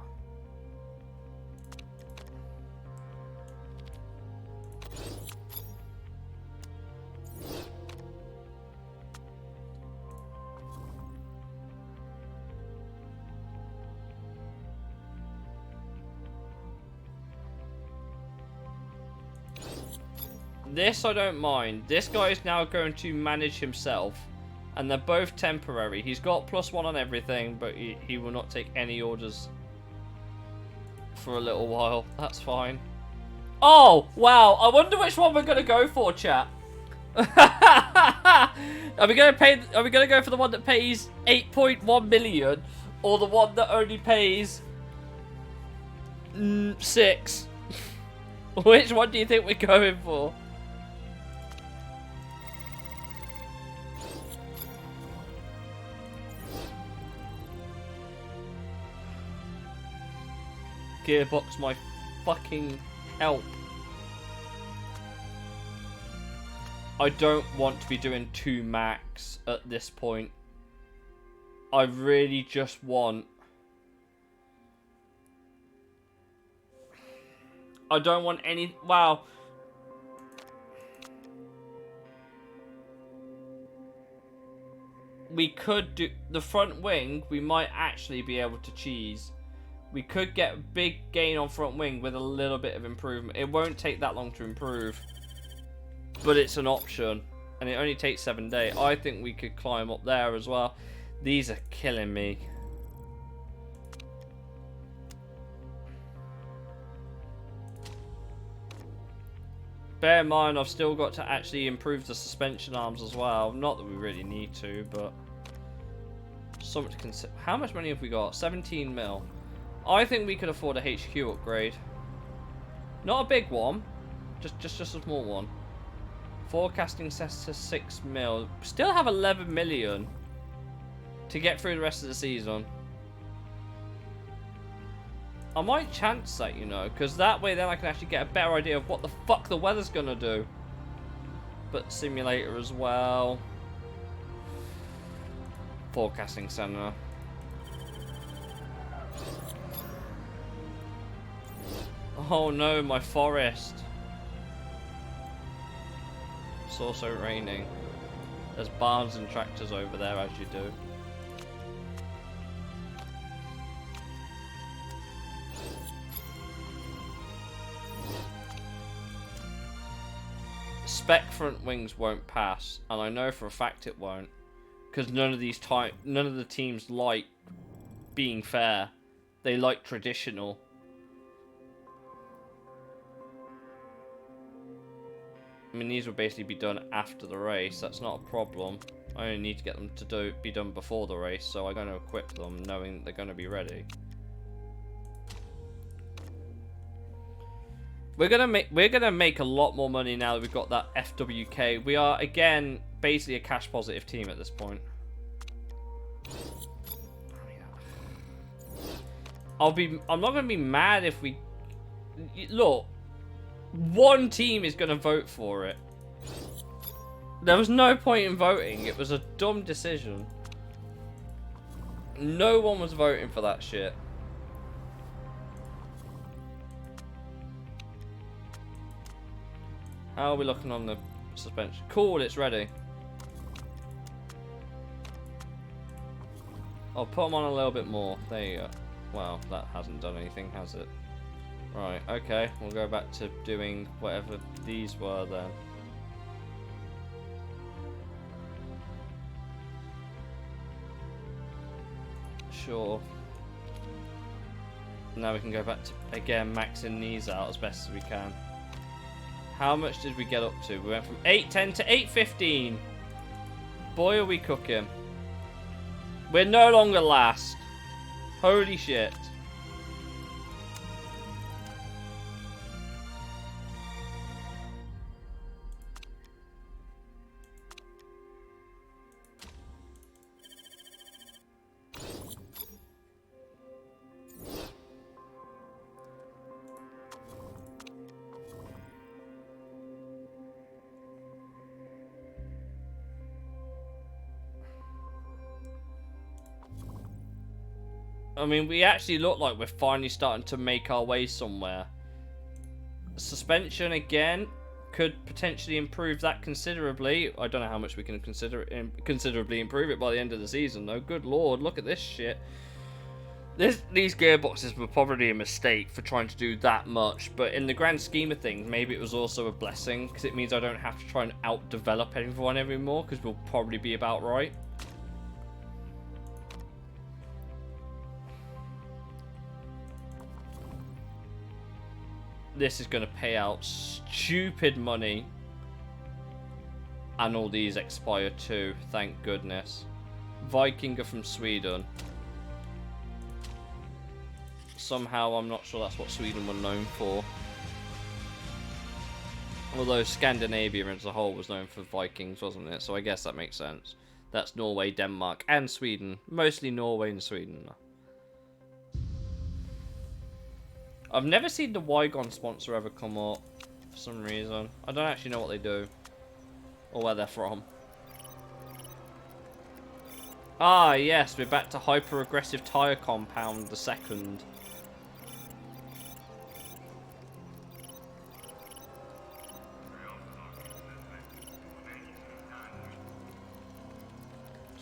this I don't mind. This guy is now going to manage himself. And they're both temporary. He's got +1 on everything, but he will not take any orders for a little while. That's fine. Oh, wow. I wonder which one we're going to go for, chat. Are we going to go for the one that pays 8.1 million or the one that only pays 6? Which one do you think we're going for? Gearbox, my fucking help. I don't want to be doing 2 max at this point. I really just want... I don't want any... Wow. We could do... The front wing, we might actually be able to cheese. We could get a big gain on front wing with a little bit of improvement. It won't take that long to improve. But it's an option. And it only takes 7 days. I think we could climb up there as well. These are killing me. Bear in mind, I've still got to actually improve the suspension arms as well. Not that we really need to, but... something to consider. How much money have we got? 17 mil. I think we could afford a HQ upgrade. Not a big one. Just a small one. Forecasting sets to 6 mil. Still have 11 million to get through the rest of the season. I might chance that, you know, because that way then I can actually get a better idea of what the fuck the weather's gonna do. But simulator as well. Forecasting center. Oh no, my forest. It's also raining. There's barns and tractors over there, as you do. Spec front wings won't pass, and I know for a fact it won't, because none of the teams like being fair. They like traditional. I mean, these will basically be done after the race. That's not a problem. I only need to get them to be done before the race, so I'm going to equip them knowing they're going to be ready. We're gonna make a lot more money now that we've got that FWK. We are again basically a cash positive team at this point. I'm not gonna be mad if we look. One team is gonna vote for it. There was no point in voting. It was a dumb decision. No one was voting for that shit. How are we looking on the suspension? Cool, it's ready. I'll put them on a little bit more. There you go. Well, that hasn't done anything, has it? Right, okay. We'll go back to doing whatever these were then. Sure. Now we can go back to, again, maxing these out as best as we can. How much did we get up to? We went from 810 to 815. Boy, are we cooking. We're no longer last. Holy shit. I mean, we actually look like we're finally starting to make our way somewhere. Suspension, again, could potentially improve that considerably. I don't know how much we can considerably improve it by the end of the season, though. Good lord, look at this shit. These gearboxes were probably a mistake for trying to do that much, but in the grand scheme of things, maybe it was also a blessing, because it means I don't have to try and out-develop everyone anymore, because we'll probably be about right. This is going to pay out stupid money. And all these expire too, thank goodness. Vikinger from Sweden. Somehow I'm not sure that's what Sweden were known for. Although Scandinavia as a whole was known for Vikings, wasn't it? So I guess that makes sense. That's Norway, Denmark, and Sweden. Mostly Norway and Sweden. I've never seen the Wygon sponsor ever come up for some reason. I don't actually know what they do or where they're from. Ah, yes, we're back to Hyper Aggressive Tire Compound the second.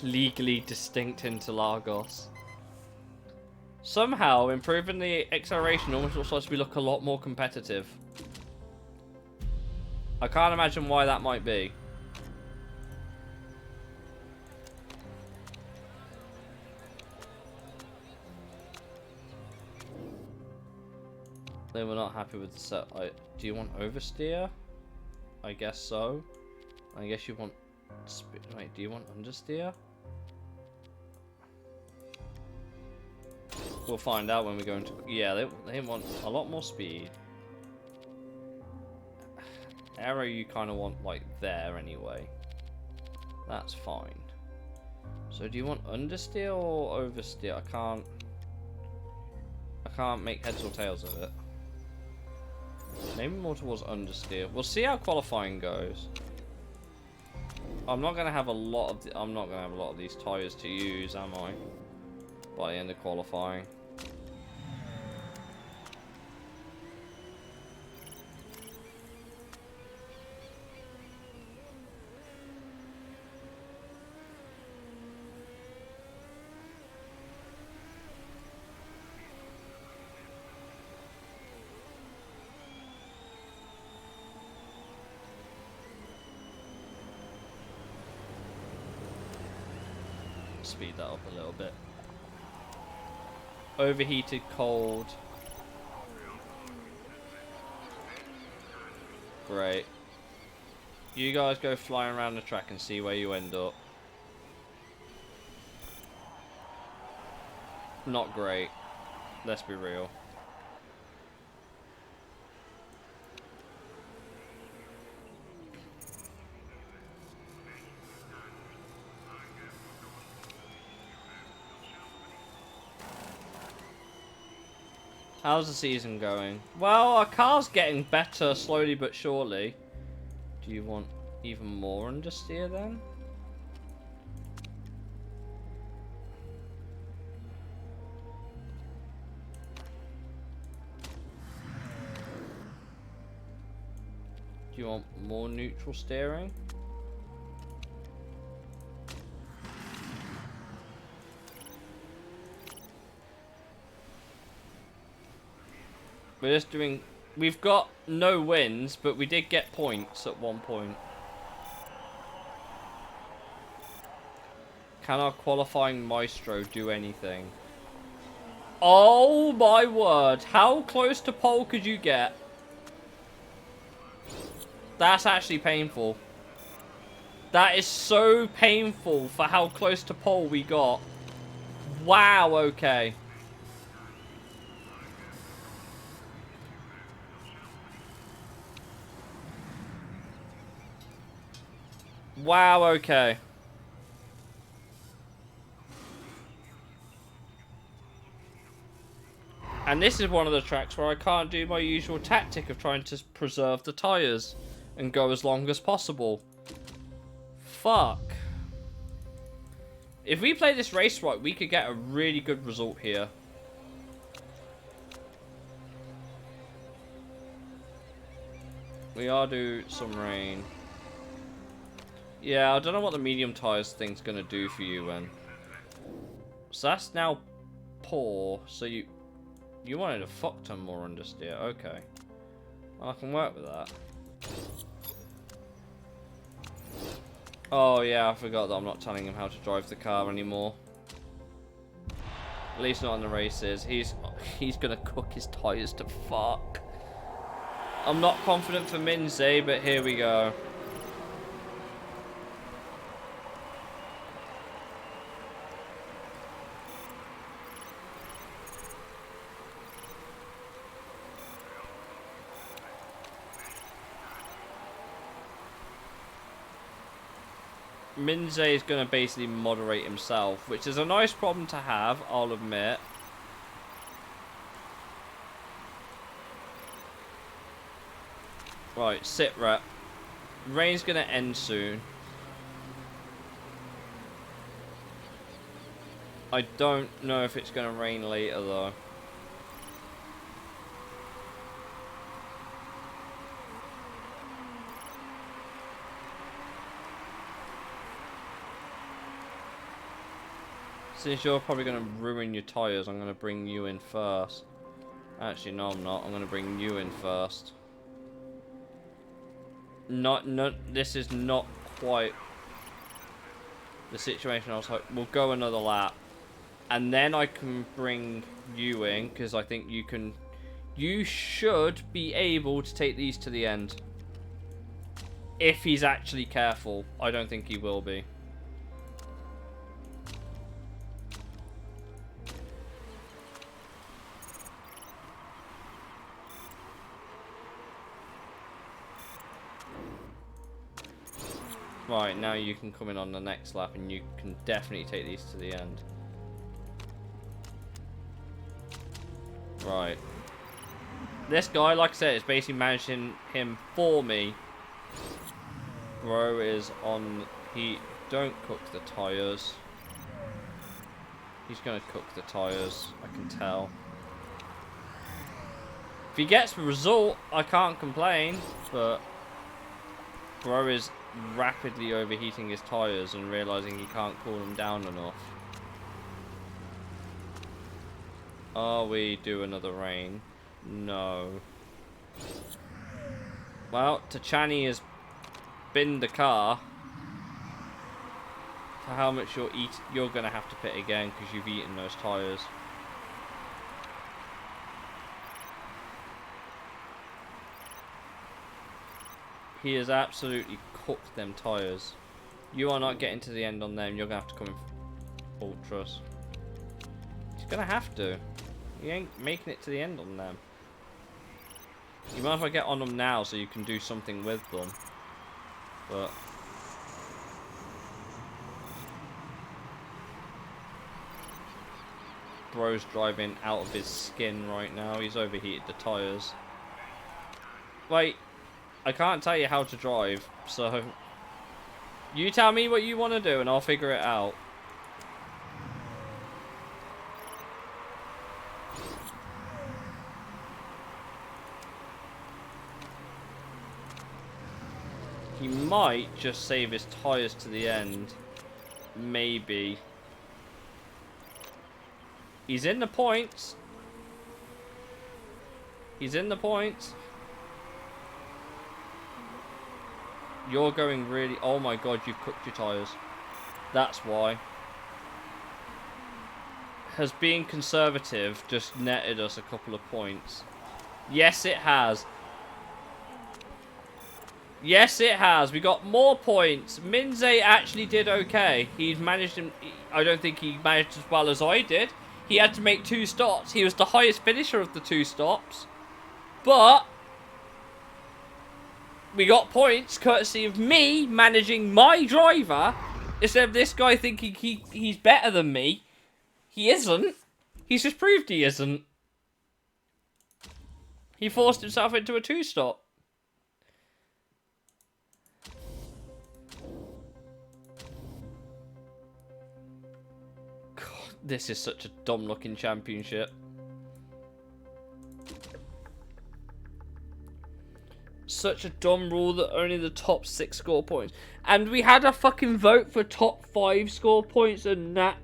Legally distinct Interlagos. Somehow, improving the acceleration almost looks like we look a lot more competitive. I can't imagine why that might be. They were not happy with the set. Do you want oversteer? I guess so. I guess you want... Wait, do you want understeer? We'll find out when we go into... Yeah, they want a lot more speed. Aero you kind of want, like, there anyway. That's fine. So do you want understeer or oversteer? I can't make heads or tails of it. Maybe more towards understeer. We'll see how qualifying goes. I'm not gonna have a lot of these tires to use, am I? By the end of qualifying. Speed that up a little bit. Overheated, cold. Great. You guys go flying around the track and see where you end up. Not great. Let's be real. How's the season going? Well, our car's getting better slowly but surely. Do you want even more understeer then? Do you want more neutral steering? We're just doing... We've got no wins, but we did get points at one point. Can our qualifying maestro do anything? Oh my word. How close to pole could you get? That's actually painful. That is so painful for how close to pole we got. Wow, okay. Wow, okay. And this is one of the tracks where I can't do my usual tactic of trying to preserve the tyres and go as long as possible. Fuck. If we play this race right, we could get a really good result here. We are due some rain. Yeah, I don't know what the medium tyres thing's gonna do for you, when. So that's now poor. So you wanted a fuck ton more understeer. Okay, well, I can work with that. Oh yeah, I forgot that I'm not telling him how to drive the car anymore. At least not in the races. He's gonna cook his tyres to fuck. I'm not confident for Minze, but here we go. Minze is going to basically moderate himself, which is a nice problem to have, I'll admit. Right, sit rep. Rain's going to end soon. I don't know if it's going to rain later, though. Since you're probably going to ruin your tyres, I'm going to bring you in first. Actually, no, I'm not. I'm going to bring you in first. This is not quite the situation I was hoping. We'll go another lap. And then I can bring you in, because I think you can... You should be able to take these to the end. If he's actually careful. I don't think he will be. Right, now you can come in on the next lap and you can definitely take these to the end. Right. This guy, like I said, is basically managing him for me. Bro is on... Don't cook the tyres. He's going to cook the tyres, I can tell. If he gets the result, I can't complain, but... Bro is rapidly overheating his tyres and realising he can't cool them down enough. Are we due another rain? No. Well, Tachani has binned the car for how much you're going to have to pit again because you've eaten those tyres. He has absolutely cooked them tyres. You are not getting to the end on them. You're going to have to come in ultras. He's going to have to. He ain't making it to the end on them. You might as well get on them now so you can do something with them. But... bro's driving out of his skin right now. He's overheated the tyres. Wait, I can't tell you how to drive, so you tell me what you want to do and I'll figure it out. He might just save his tyres to the end. Maybe. He's in the points. He's in the points. You're going really... Oh my god, you've cooked your tyres. That's why. Has being conservative just netted us a couple of points? Yes, it has. Yes, it has. We got more points. Minze actually did okay. He's managed... I don't think he managed as well as I did. He had to make 2 stops. He was the highest finisher of the 2 stops. But we got points courtesy of me managing my driver instead of this guy thinking he's better than me. He isn't. He's just proved he isn't. He forced himself into a 2-stop. God, this is such a dumb looking championship. Such a dumb rule that only the top 6 score points. And we had a fucking vote for top 5 score points and that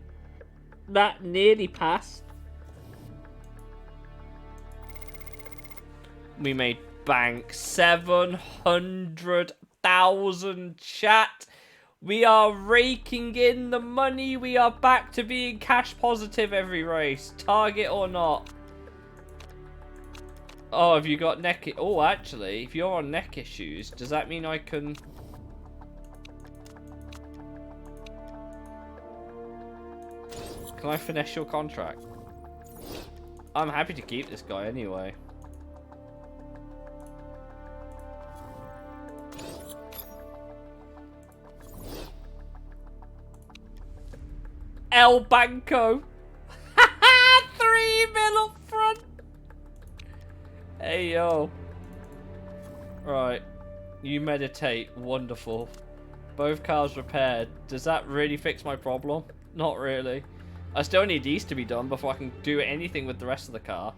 nearly passed. We made bank. 700,000 chat. We are raking in the money. We are back to being cash positive every race. Target or not. Oh, have you got neck... Oh, actually, if you're on neck issues, does that mean I can... Can I finesse your contract? I'm happy to keep this guy anyway. El Banco. 3 mil up front. Hey, yo. Right. You meditate. Wonderful. Both cars repaired. Does that really fix my problem? Not really. I still need these to be done before I can do anything with the rest of the car.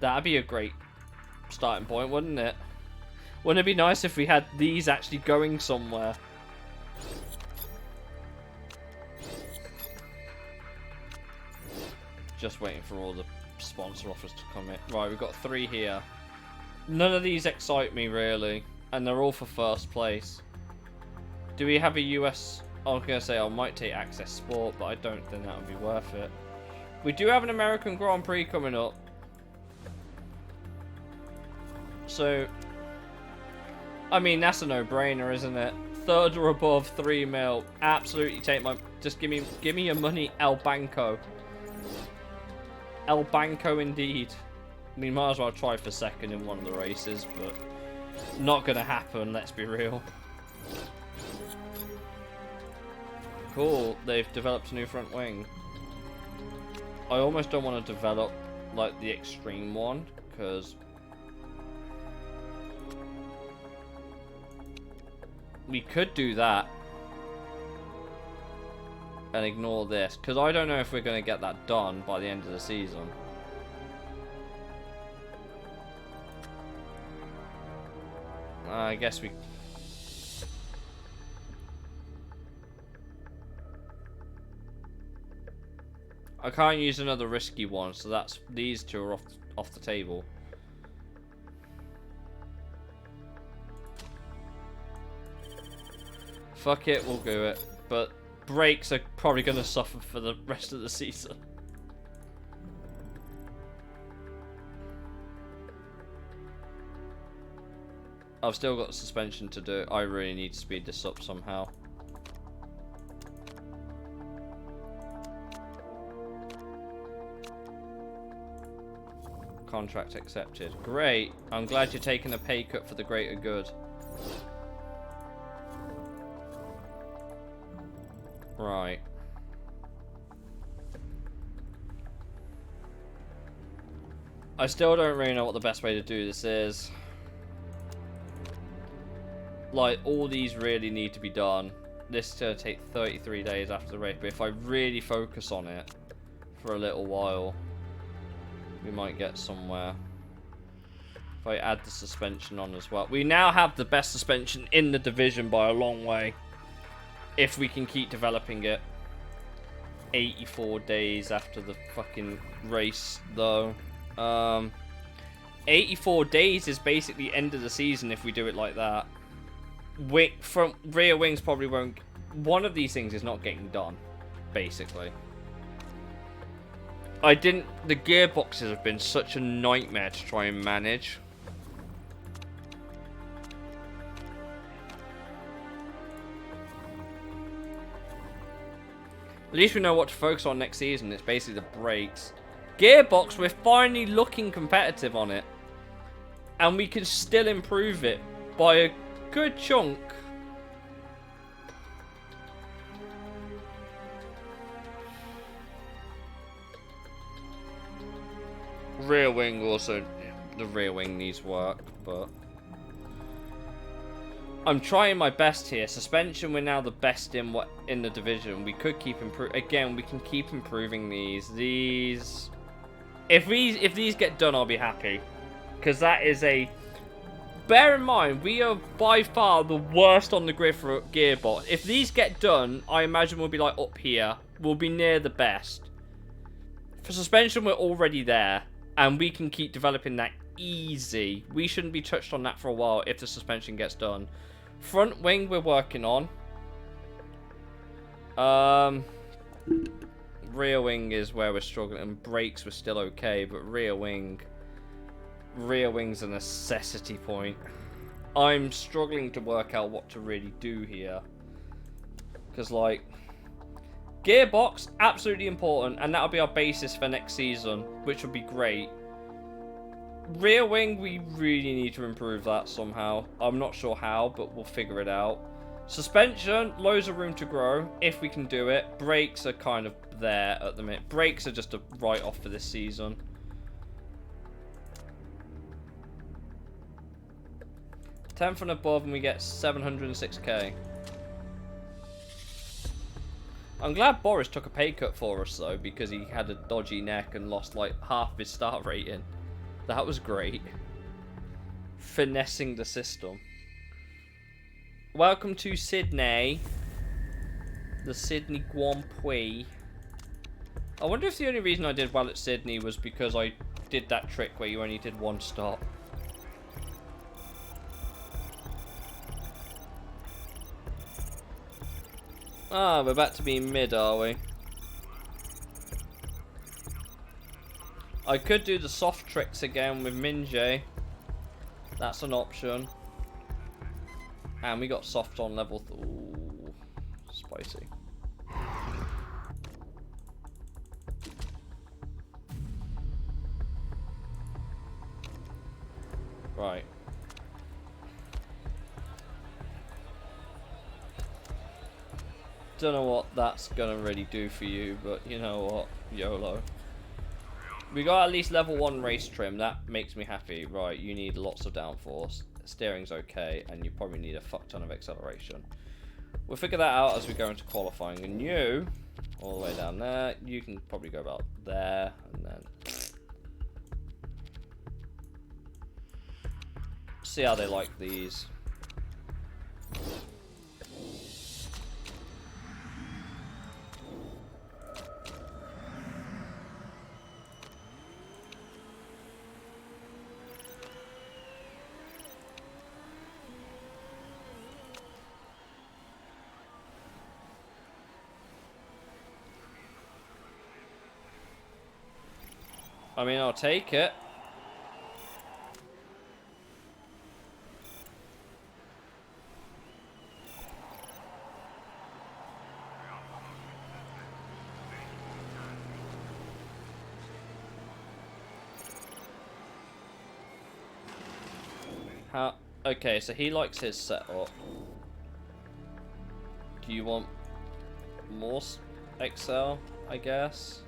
That'd be a great starting point, wouldn't it? Wouldn't it be nice if we had these actually going somewhere? Just waiting for all the sponsor offers to come in. Right, we've got 3 here. None of these excite me, really. And they're all for first place. Do we have a US... I was going to say I might take Access Sport, but I don't think that would be worth it. We do have an American Grand Prix coming up. So... I mean, that's a no-brainer, isn't it? 3rd or above, 3 mil. Absolutely take my... Just give me your money, El Banco. El Banco indeed. I mean, might as well try for 2nd in one of the races, but not gonna happen, let's be real. Cool, they've developed a new front wing. I almost don't want to develop, like, the extreme one, because we could do that and ignore this, because I don't know if we're going to get that done by the end of the season. I guess we... I can't use another risky one, so that's... These 2 are off the table. Fuck it, we'll do it. But brakes are probably going to suffer for the rest of the season. I've still got suspension to do. I really need to speed this up somehow. Contract accepted. Great. I'm glad you're taking a pay cut for the greater good. Right. I still don't really know what the best way to do this is. Like, all these really need to be done. This is going to take 33 days after the race, but if I really focus on it for a little while, we might get somewhere. If I add the suspension on as well. We now have the best suspension in the division by a long way. If we can keep developing it. 84 days after the fucking race, though. 84 days is basically end of the season if we do it like that. Front rear wings probably won't. One of these things is not getting done, basically. The gearboxes have been such a nightmare to try and manage. At least we know what to focus on next season. It's basically the brakes. Gearbox, we're finally looking competitive on it. And we can still improve it by a good chunk. Rear wing also, the rear wing needs work, but I'm trying my best here. Suspension, we're now the best in the division. We could keep again. We can keep improving these. If these get done, I'll be happy, because that is a. Bear in mind, we are by far the worst on the grid for gearbox. If these get done, I imagine we'll be like up here. We'll be near the best. For suspension, we're already there, and we can keep developing that easy. We shouldn't be touched on that for a while if the suspension gets done. Front wing, we're working on. Rear wing is where we're struggling, and brakes were still okay, but rear wing's a necessity point. I'm struggling to work out what to really do here, because like gearbox, absolutely important, and that'll be our basis for next season, which would be great. Rear wing, we really need to improve that somehow. I'm not sure how, but we'll figure it out. Suspension, loads of room to grow, if we can do it. Brakes are kind of there at the minute. Brakes are just a write-off for this season. 10th and above, and we get 706k. I'm glad Boris took a pay cut for us, though, because he had a dodgy neck and lost, like, half his star rating. That was great. Finessing the system. Welcome to Sydney. The Sydney Grand Prix. I wonder if the only reason I did well at Sydney was because I did that trick where you only did one stop. Ah, we're back to being mid, are we? I could do the soft tricks again with Minjay. That's an option. And we got soft on level. Ooh, spicy. Right. Don't know what that's gonna really do for you, but you know what? YOLO. We got at least level 1 race trim. That makes me happy. Right, you need lots of downforce. Steering's okay, and you probably need a fuck ton of acceleration. We'll figure that out as we go into qualifying. And you, all the way down there, you can probably go about there, and then see how they like these. I mean, I'll take it. How? Okay, so he likes his setup. Do you want more Excel, I guess?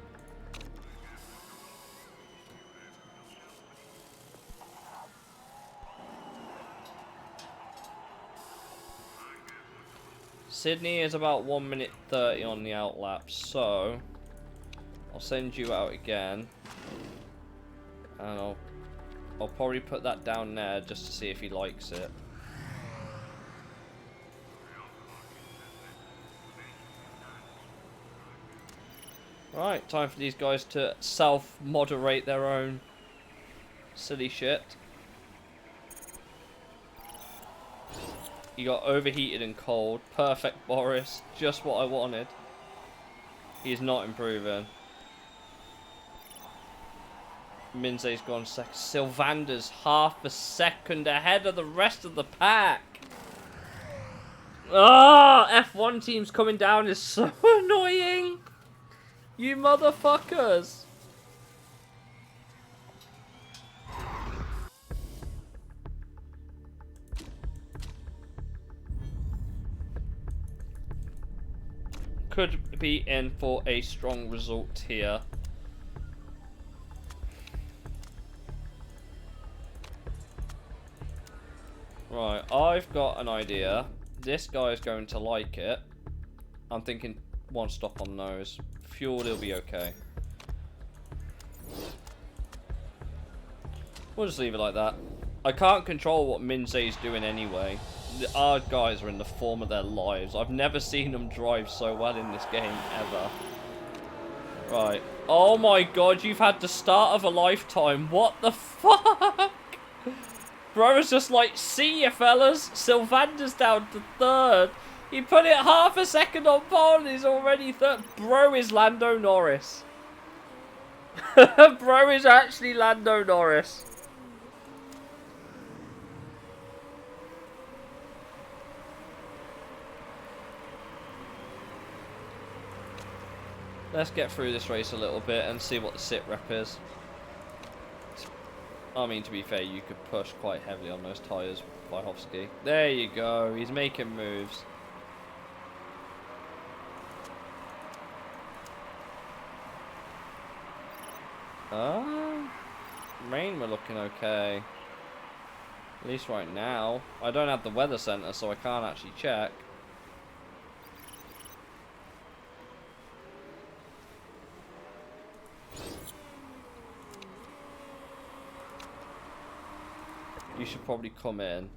Sydney is about 1 minute 30 on the outlap, so I'll send you out again, and I'll probably put that down there just to see if he likes it. Right, time for these guys to self-moderate their own silly shit. You got overheated and cold. Perfect, Boris. Just what I wanted. He's not improving. Minze's gone second. Sylvander's half a second ahead of the rest of the pack. Ah, F1 teams coming down is so annoying. You motherfuckers. Could be in for a strong result here. Right, I've got an idea. This guy is going to like it. I'm thinking one stop on nose. Fuel, he'll be okay. We'll just leave it like that. I can't control what Minze's doing anyway. Our guys are in the form of their lives. I've never seen them drive so well in this game, ever. Right. Oh my god, you've had the start of a lifetime. What the fuck? Bro is just like, see ya, fellas. Sylvander's down to third. He put it half a second on pole and he's already third. Bro is Lando Norris. Bro is actually Lando Norris. Let's get through this race a little bit and see what the sit rep is. I mean, to be fair, you could push quite heavily on those tyres, Vyhovsky. There you go. He's making moves. Rain, we're looking okay. At least right now. I don't have the weather center, so I can't actually check. You should probably come in.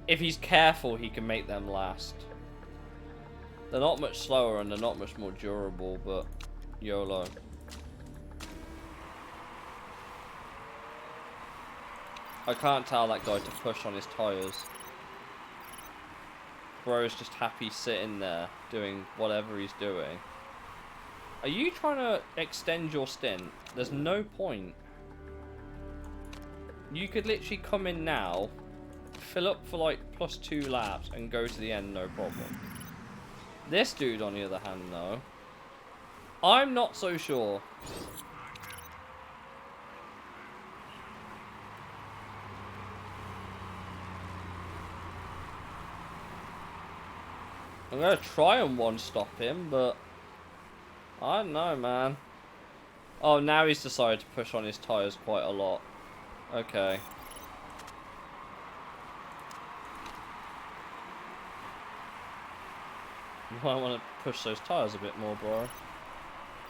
If he's careful, he can make them last. They're not much slower and they're not much more durable, but YOLO. I can't tell that guy to push on his tyres. Bro's just happy sitting there doing whatever he's doing. Are you trying to extend your stint? There's no point. You could literally come in now, fill up for like +2 laps and go to the end, no problem. This dude, on the other hand, though, I'm not so sure. I'm going to try and one-stop him, but I don't know, man. Oh, now he's decided to push on his tyres quite a lot. Okay. You might want to push those tyres a bit more, bro.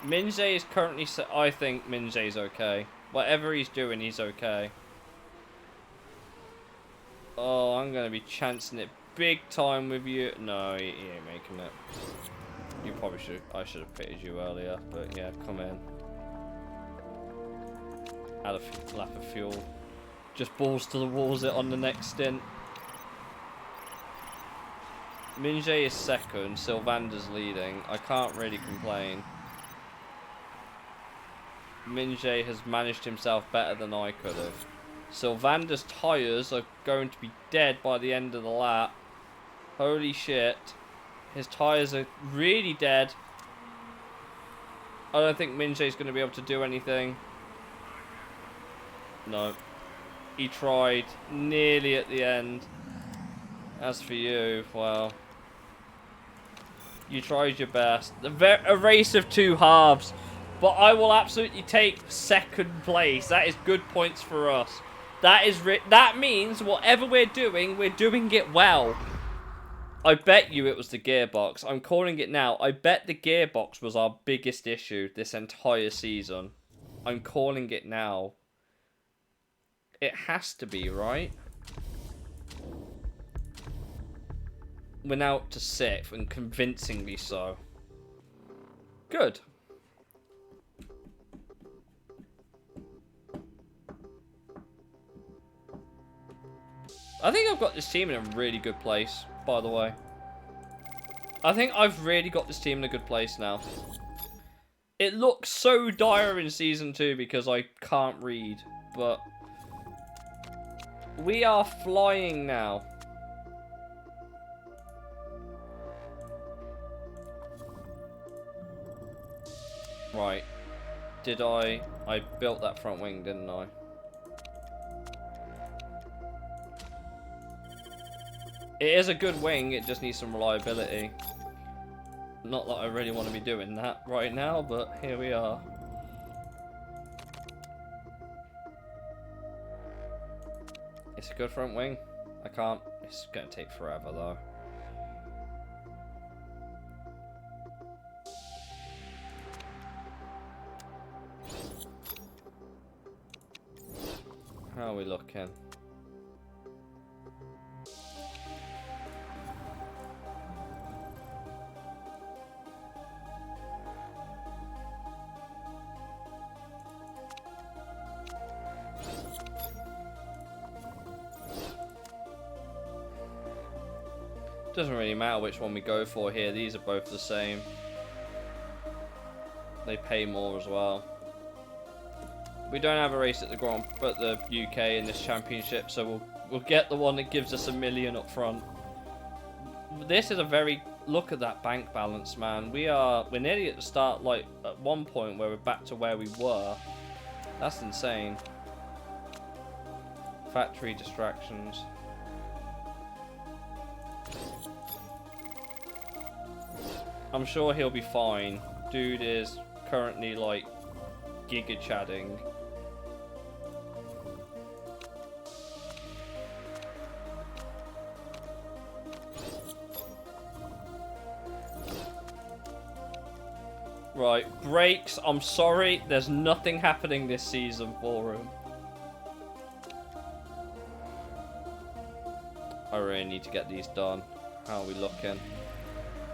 Minze is currently... I think Minze's okay. Whatever he's doing, he's okay. Oh, I'm going to be chancing it big time with you. No, he ain't making it. You probably should... I should have pitted you earlier, but yeah, come in. Add a lap of fuel. Just balls to the walls it on the next stint. Minze is second, Sylvander's leading. I can't really complain. Minze has managed himself better than I could have. Sylvander's tyres are going to be dead by the end of the lap. Holy shit. His tyres are really dead. I don't think Minze's going to be able to do anything. No. He tried nearly at the end. As for you, well, you tried your best. A race of 2 halves. But I will absolutely take second place. That is good points for us. That means whatever we're doing it well. I bet you it was the gearbox. I'm calling it now. I bet the gearbox was our biggest issue this entire season. I'm calling it now. It has to be, right? We're now up to 6th, and convincingly so. Good. I think I've got this team in a really good place, by the way. I think I've really got this team in a good place now. It looks so dire in Season 2 because I can't read, but we are flying now. Right. I built that front wing, didn't I? It is a good wing, it just needs some reliability. Not that I really want to be doing that right now, but here we are. It's a good front wing. I can't... It's going to take forever, though. How are we looking? Doesn't really matter which one we go for here. These are both the same. They pay more as well. We don't have a race at the UK in this championship, so we'll get the one that gives us $1 million up front. This is a very... Look at that bank balance, man. We're nearly at the start, like at one point where we're back to where we were. That's insane. Factory distractions. I'm sure he'll be fine. Dude is currently like giga chadding. Right, brakes, I'm sorry, there's nothing happening this season for him. I really need to get these done. How are we looking?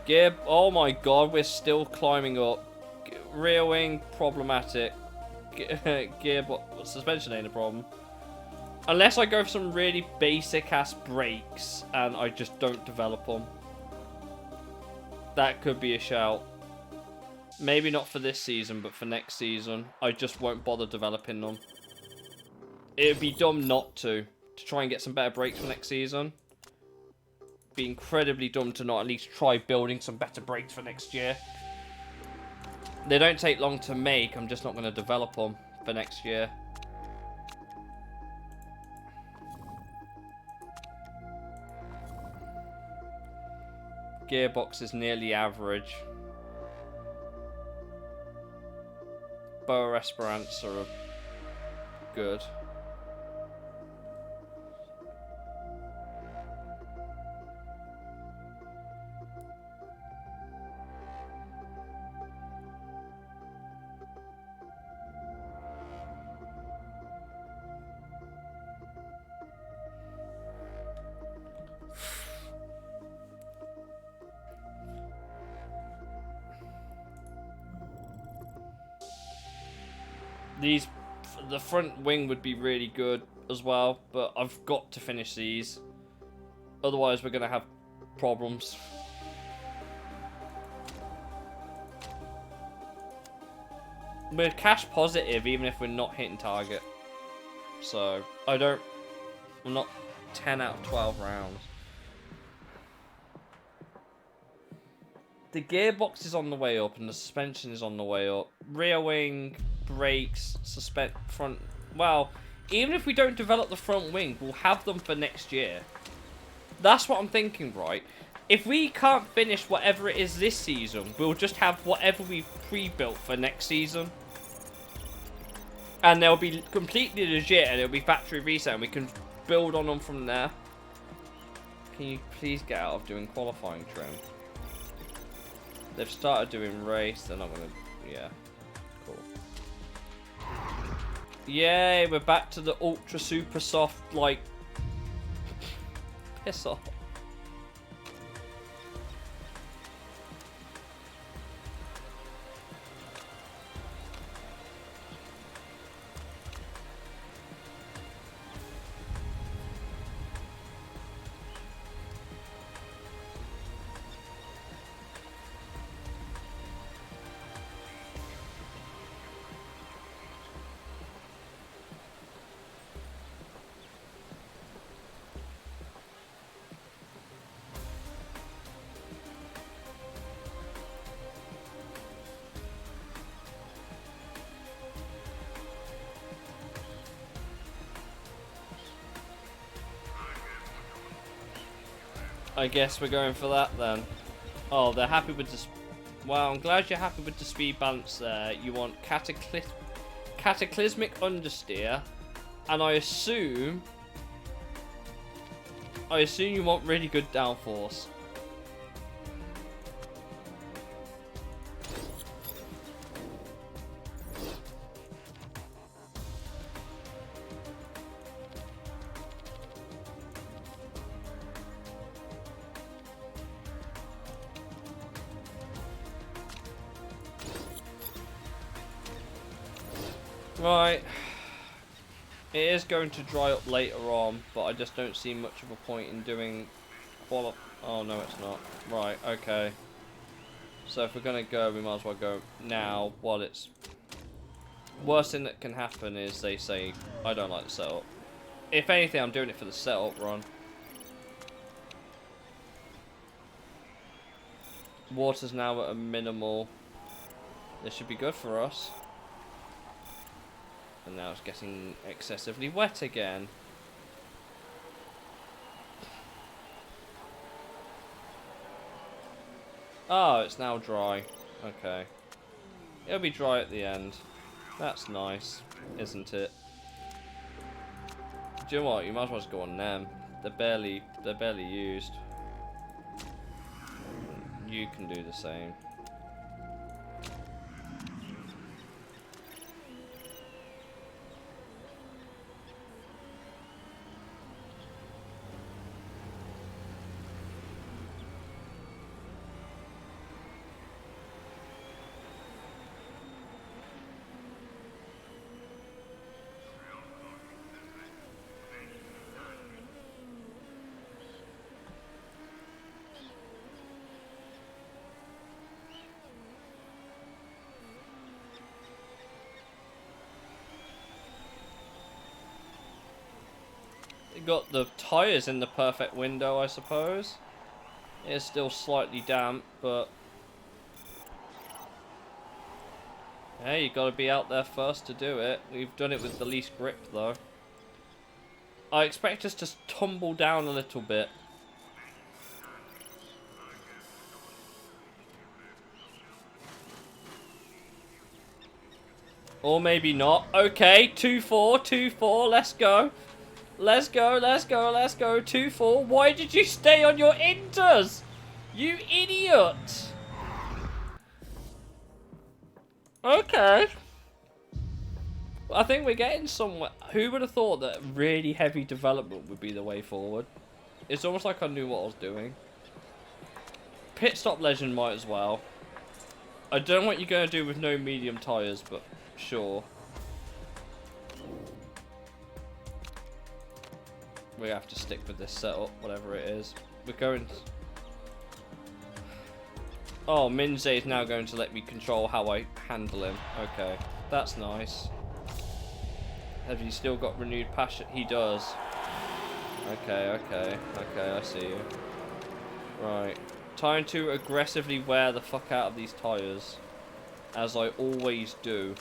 Gear, oh my god, we're still climbing up. Rear wing, problematic. Gearbox, suspension ain't a problem. Unless I go for some really basic ass brakes and I just don't develop them. That could be a shout. Maybe not for this season, but for next season, I just won't bother developing them. It would be dumb not to try and get some better brakes for next season. Be incredibly dumb to not at least try building some better brakes for next year. They don't take long to make, I'm just not going to develop them for next year. Gearbox is nearly average. Boa Esperanza are good. The front wing would be really good as well, but I've got to finish these. Otherwise, we're going to have problems. We're cash positive even if we're not hitting target. So, I'm not 10 out of 12 rounds. The gearbox is on the way up and the suspension is on the way up. Rear wing, brakes, front... Well, even if we don't develop the front wing, we'll have them for next year. That's what I'm thinking, right? If we can't finish whatever it is this season, we'll just have whatever we've pre-built for next season. And they'll be completely legit, and it'll be factory reset, and we can build on them from there. Can you please get out of doing qualifying trim? They've started doing race, they're not gonna... Yeah. Cool. Yay, we're back to the ultra super soft, like... Piss off. I guess we're going for that then. Oh, they're happy with this. Well, I'm glad you're happy with the speed balance there. You want cataclysmic understeer, and I assume you want really good downforce. Right, it is going to dry up later on, but I just don't see much of a point in doing oh no, it's not. Right, okay. So if we're gonna go, we might as well go now while it's... Worst thing that can happen is they say, I don't like the setup. If anything, I'm doing it for the setup run. Water's now at a minimal. This should be good for us. And now it's getting excessively wet again. Oh, it's now dry. Okay. It'll be dry at the end. That's nice, isn't it? Do you know what? You might as well just go on them. They're barely used. You can do the same. Got the tyres in the perfect window, I suppose. It's still slightly damp, but hey, you gotta be out there first to do it. We've done it with the least grip, though. I expect us to tumble down a little bit. Or maybe not. Okay, 2-4, 2-4, let's go. Let's go, let's go, let's go. 2-4. Why did you stay on your inters? You idiot. Okay. I think we're getting somewhere. Who would have thought that really heavy development would be the way forward? It's almost like I knew what I was doing. Pit stop legend might as well. I don't know what you're going to do with no medium tyres, but sure. We have to stick with this setup, whatever it is. We're going... Oh, Minze is now going to let me control how I handle him. Okay, that's nice. Have you still got renewed passion? He does. Okay, I see you. Right. Time to aggressively wear the fuck out of these tyres. As I always do.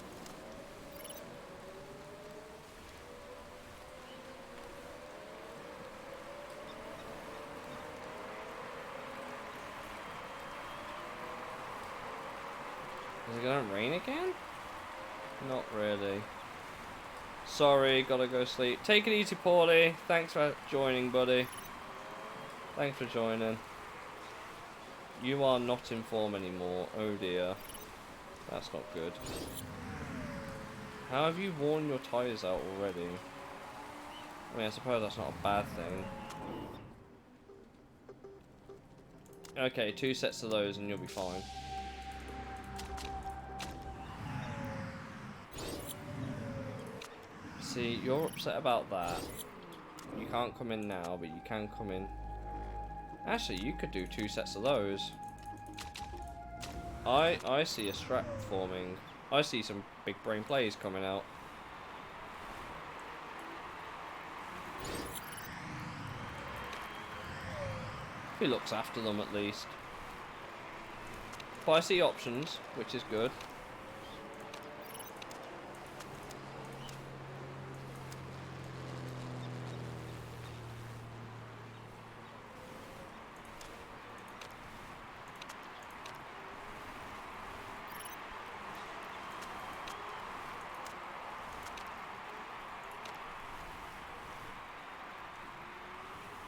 Is it gonna rain again? Not really. Sorry, gotta go sleep. Take it easy, Paulie. Thanks for joining, buddy. Thanks for joining. You are not in form anymore. Oh dear. That's not good. How have you worn your tyres out already? I mean, I suppose that's not a bad thing. Okay, 2 sets of those and you'll be fine. See, you're upset about that. You can't come in now, but you can come in. Actually, you could do 2 sets of those. I see a strat forming. I see some big brain plays coming out. He looks after them at least. But I see options, which is good.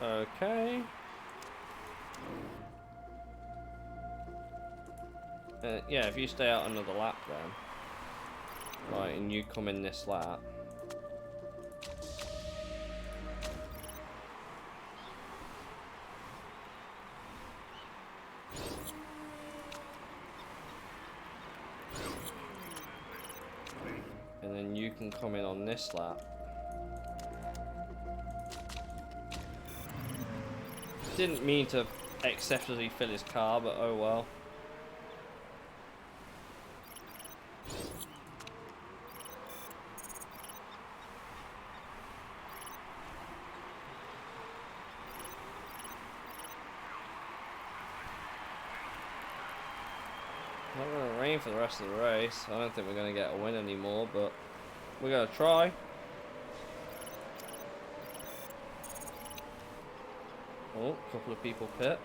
Okay. Yeah, if you stay out another lap then. Right, and you come in this lap. And then you can come in on this lap. Didn't mean to excessively fill his car, but oh well. Not going to rain for the rest of the race. I don't think we're going to get a win anymore, but we're going to try. Oh, a couple of people pit.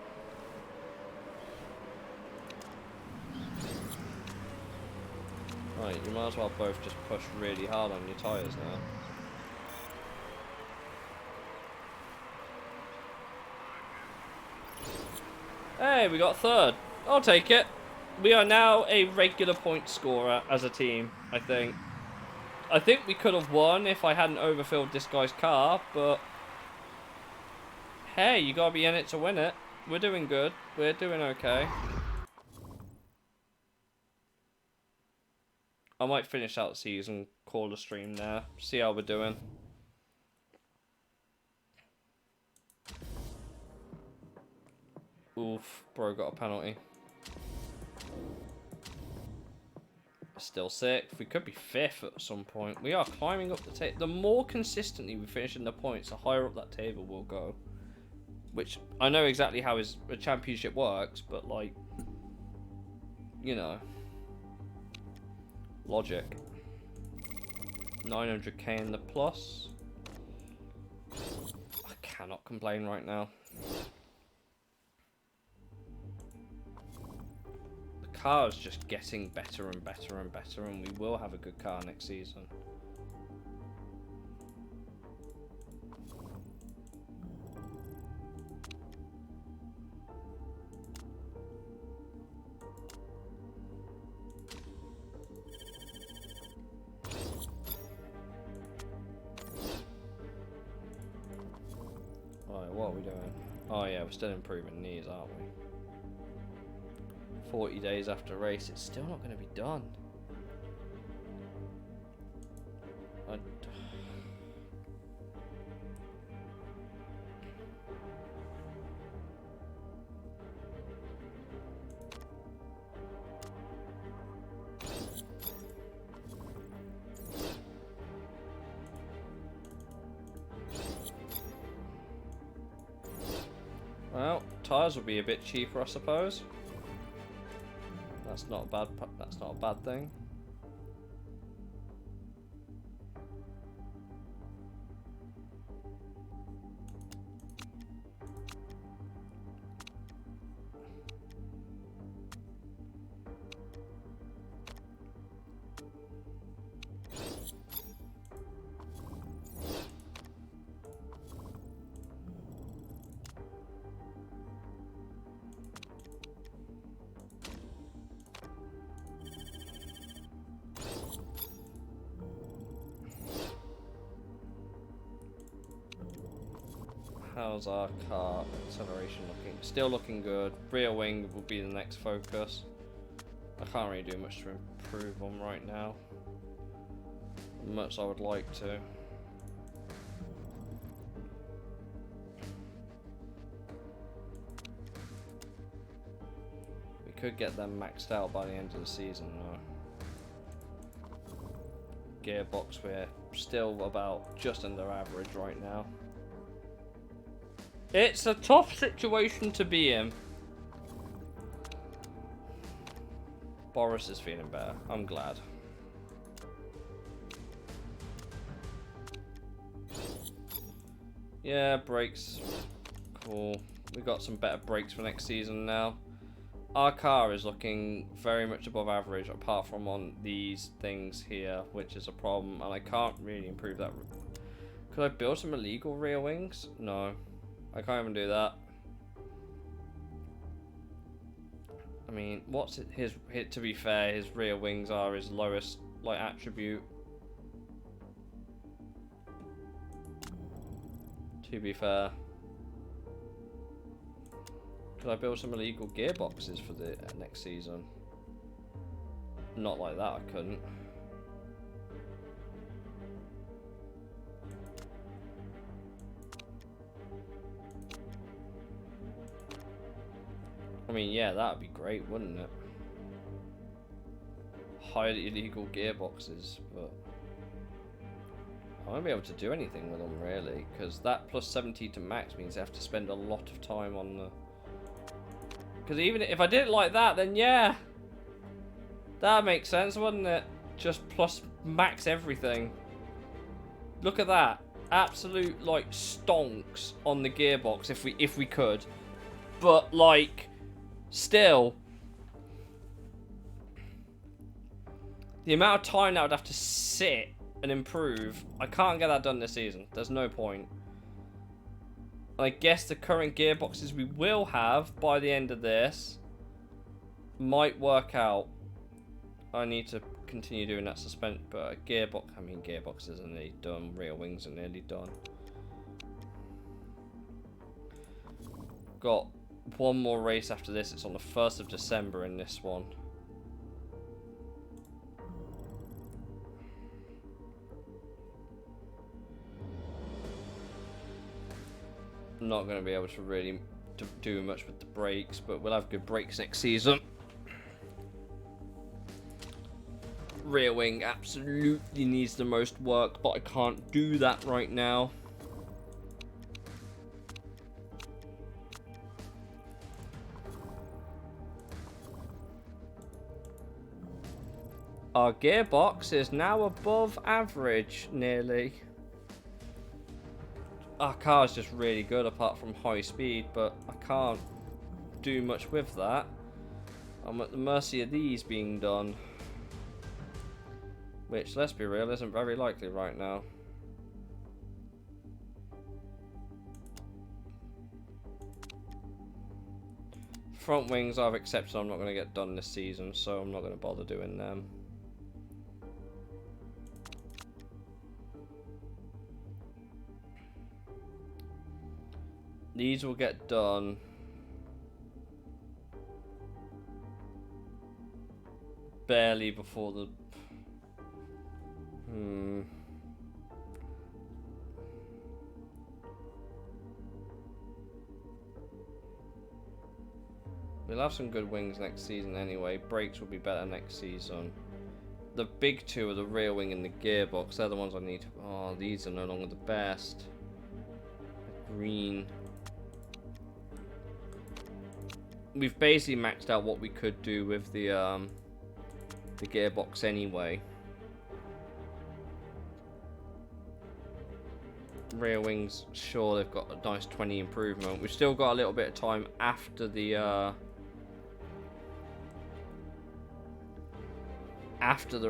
Right, you might as well both just push really hard on your tyres now. Hey, we got third. I'll take it. We are now a regular point scorer as a team, I think. I think we could have won if I hadn't overfilled this guy's car, but hey, you gotta be in it to win it. We're doing good. We're doing okay. I might finish out the season, call the stream there, see how we're doing. Oof, bro got a penalty. Still 6th. We could be 5th at some point. We are climbing up the table. The more consistently we finish in the points, the higher up that table we'll go. Which, I know exactly how a championship works, but like, you know. Logic. 900k in the plus. I cannot complain right now. The car is just getting better and better and better, and we will have a good car next season. What are we doing? Oh yeah, we're still improving these, aren't we? 40 days after race, it's still not going to be done. Well, tyres will be a bit cheaper, I suppose. That's not a bad. That's not a bad thing. How's our car acceleration looking? Still looking good. Rear wing will be the next focus. I can't really do much to improve on right now. Much as I would like to. We could get them maxed out by the end of the season though. Gearbox, we're still about just under average right now. It's a tough situation to be in. Boris is feeling better. I'm glad. Yeah, brakes. Cool. We got some better brakes for next season now. Our car is looking very much above average, apart from on these things here, which is a problem, and I can't really improve that. Could I build some illegal rear wings? No. I can't even do that. I mean, what's it, his to be fair, his rear wings are his lowest like attribute. To be fair. Could I build some illegal gearboxes for the next season? Not like that, I couldn't. I mean, yeah, that would be great, wouldn't it? Highly illegal gearboxes, but I won't be able to do anything with them, really, because that plus 70 to max means I have to spend a lot of time on the... Because even if I did it like that, then yeah, that makes sense, wouldn't it? Just plus max everything. Look at that. Absolute, like, stonks on the gearbox if we could. But, like... Still, the amount of time that I would have to sit and improve, I can't get that done this season. There's no point. I guess the current gearboxes we will have by the end of this might work out. I need to continue doing that suspension, but gearboxes are nearly done. Rear wings are nearly done. Got one more race after this. It's on the 1st of December in this one. I'm not going to be able to really do much with the brakes, but we'll have good brakes next season. Rear wing absolutely needs the most work, but I can't do that right now. Our gearbox is now above average, nearly. Our car is just really good apart from high speed, but I can't do much with that. I'm at the mercy of these being done. Which, let's be real, isn't very likely right now. Front wings I've accepted I'm not going to get done this season, so I'm not going to bother doing them. These will get done barely before the... We'll have some good wings next season anyway. Brakes will be better next season. The big two are the rear wing and the gearbox. They're the ones I need to... Oh, these are no longer the best. Green. We've basically maxed out what we could do with the gearbox anyway. Rear wings, sure, they've got a nice 20 improvement. We've still got a little bit of time after the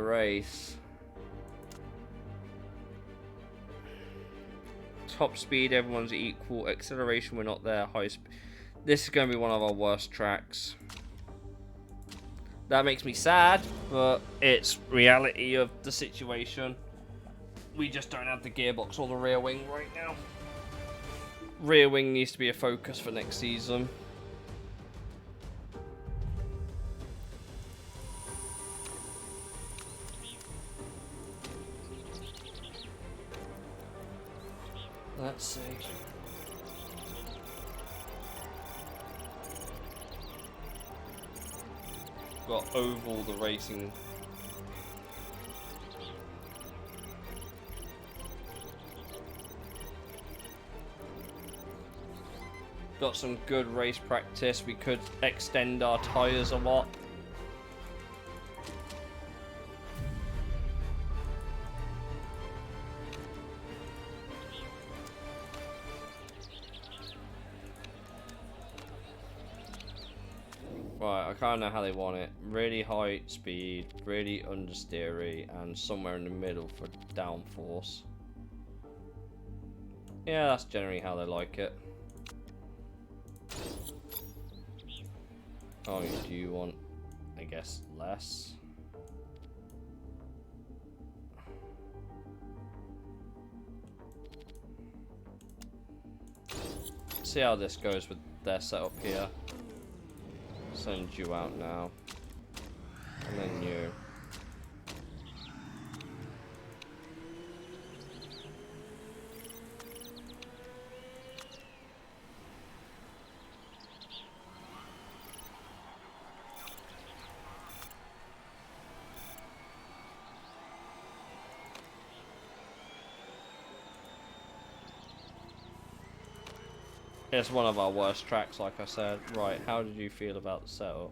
race. Top speed, everyone's equal. Acceleration, we're not there. High speed. This is going to be one of our worst tracks. That makes me sad, but it's reality of the situation. We just don't have the gearbox or the rear wing right now. Rear wing needs to be a focus for next season. Let's see. Got oval the racing. Got some good race practice. We could extend our tyres a lot. Right, I kind of know how they want it. Really high speed, really understeery, and somewhere in the middle for downforce. Yeah, that's generally how they like it. Oh, do you want, I guess, less? See how this goes with their setup here. Send you out now. And then you. It's one of our worst tracks, like I said. Right, how did you feel about the setup?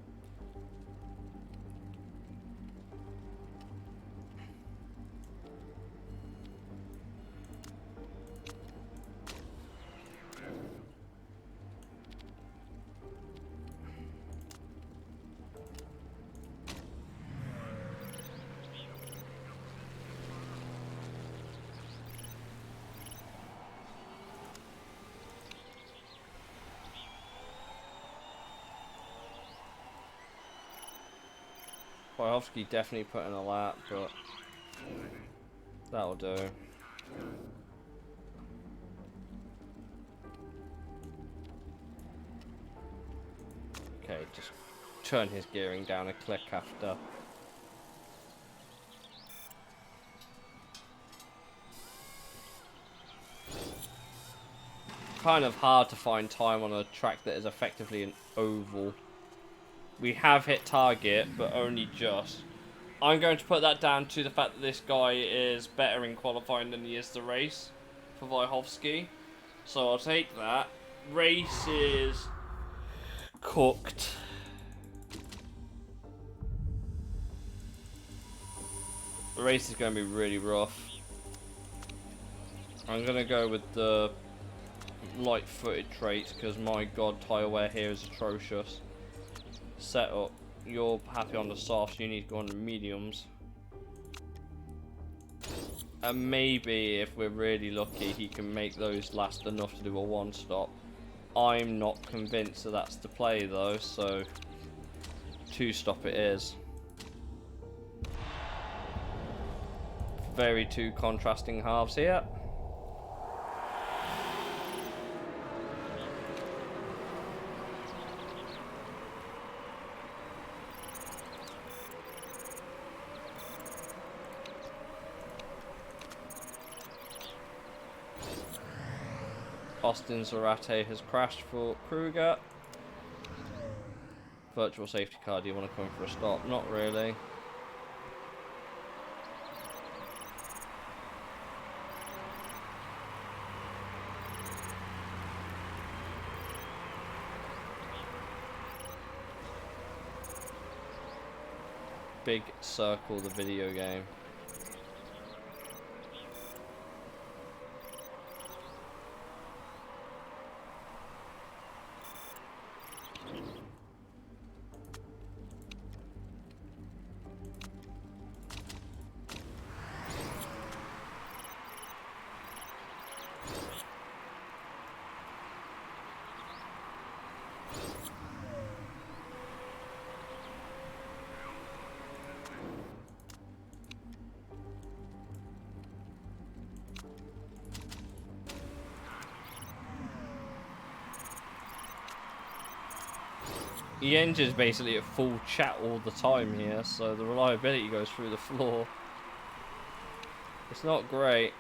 Wojciechowski definitely put in a lap, but that'll do. Okay, just turn his gearing down a click after. Kind of hard to find time on a track that is effectively an oval. We have hit target, but only just. I'm going to put that down to the fact that this guy is better in qualifying than he is the race for Wojciechowski. So I'll take that. Race is cooked. The race is going to be really rough. I'm going to go with the light-footed traits because my god, tyre wear here is atrocious. Setup. You're happy on the softs, you need to go on the mediums. And maybe if we're really lucky he can make those last enough to do a one-stop. I'm not convinced that that's the play though, so two-stop it is. Very two contrasting halves here. Austin Zarate has crashed for Kruger. Virtual safety car, do you want to come for a stop? Not really. Big Circle, the video game. The engine's basically at full chat all the time here, so the reliability goes through the floor. It's not great.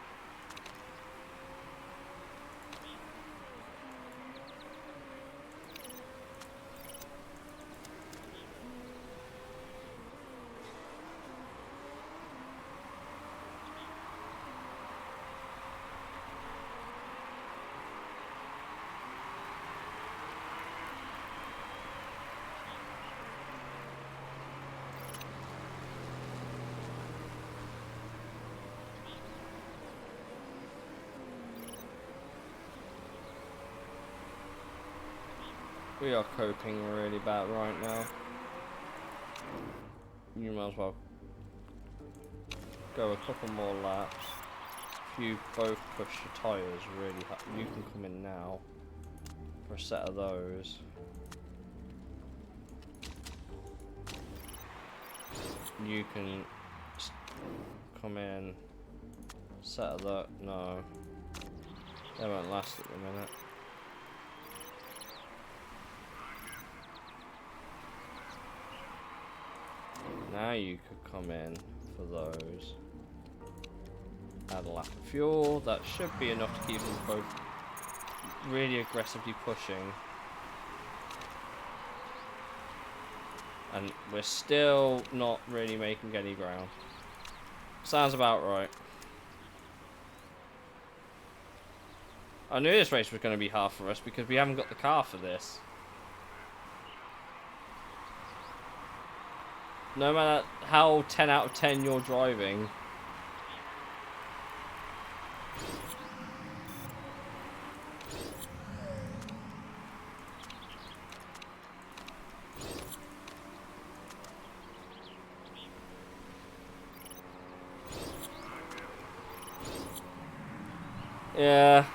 We are coping really bad right now. You might as well go a couple more laps. If you both push your tyres really hard, you can come in now for a set of those. You can come in, set of that. No, they won't last at the minute. Now you could come in for those. Add a lap of fuel. That should be enough to keep them both really aggressively pushing. And we're still not really making any ground. Sounds about right. I knew this race was going to be hard for us because we haven't got the car for this. No matter how 10 out of 10 you're driving. Yeah.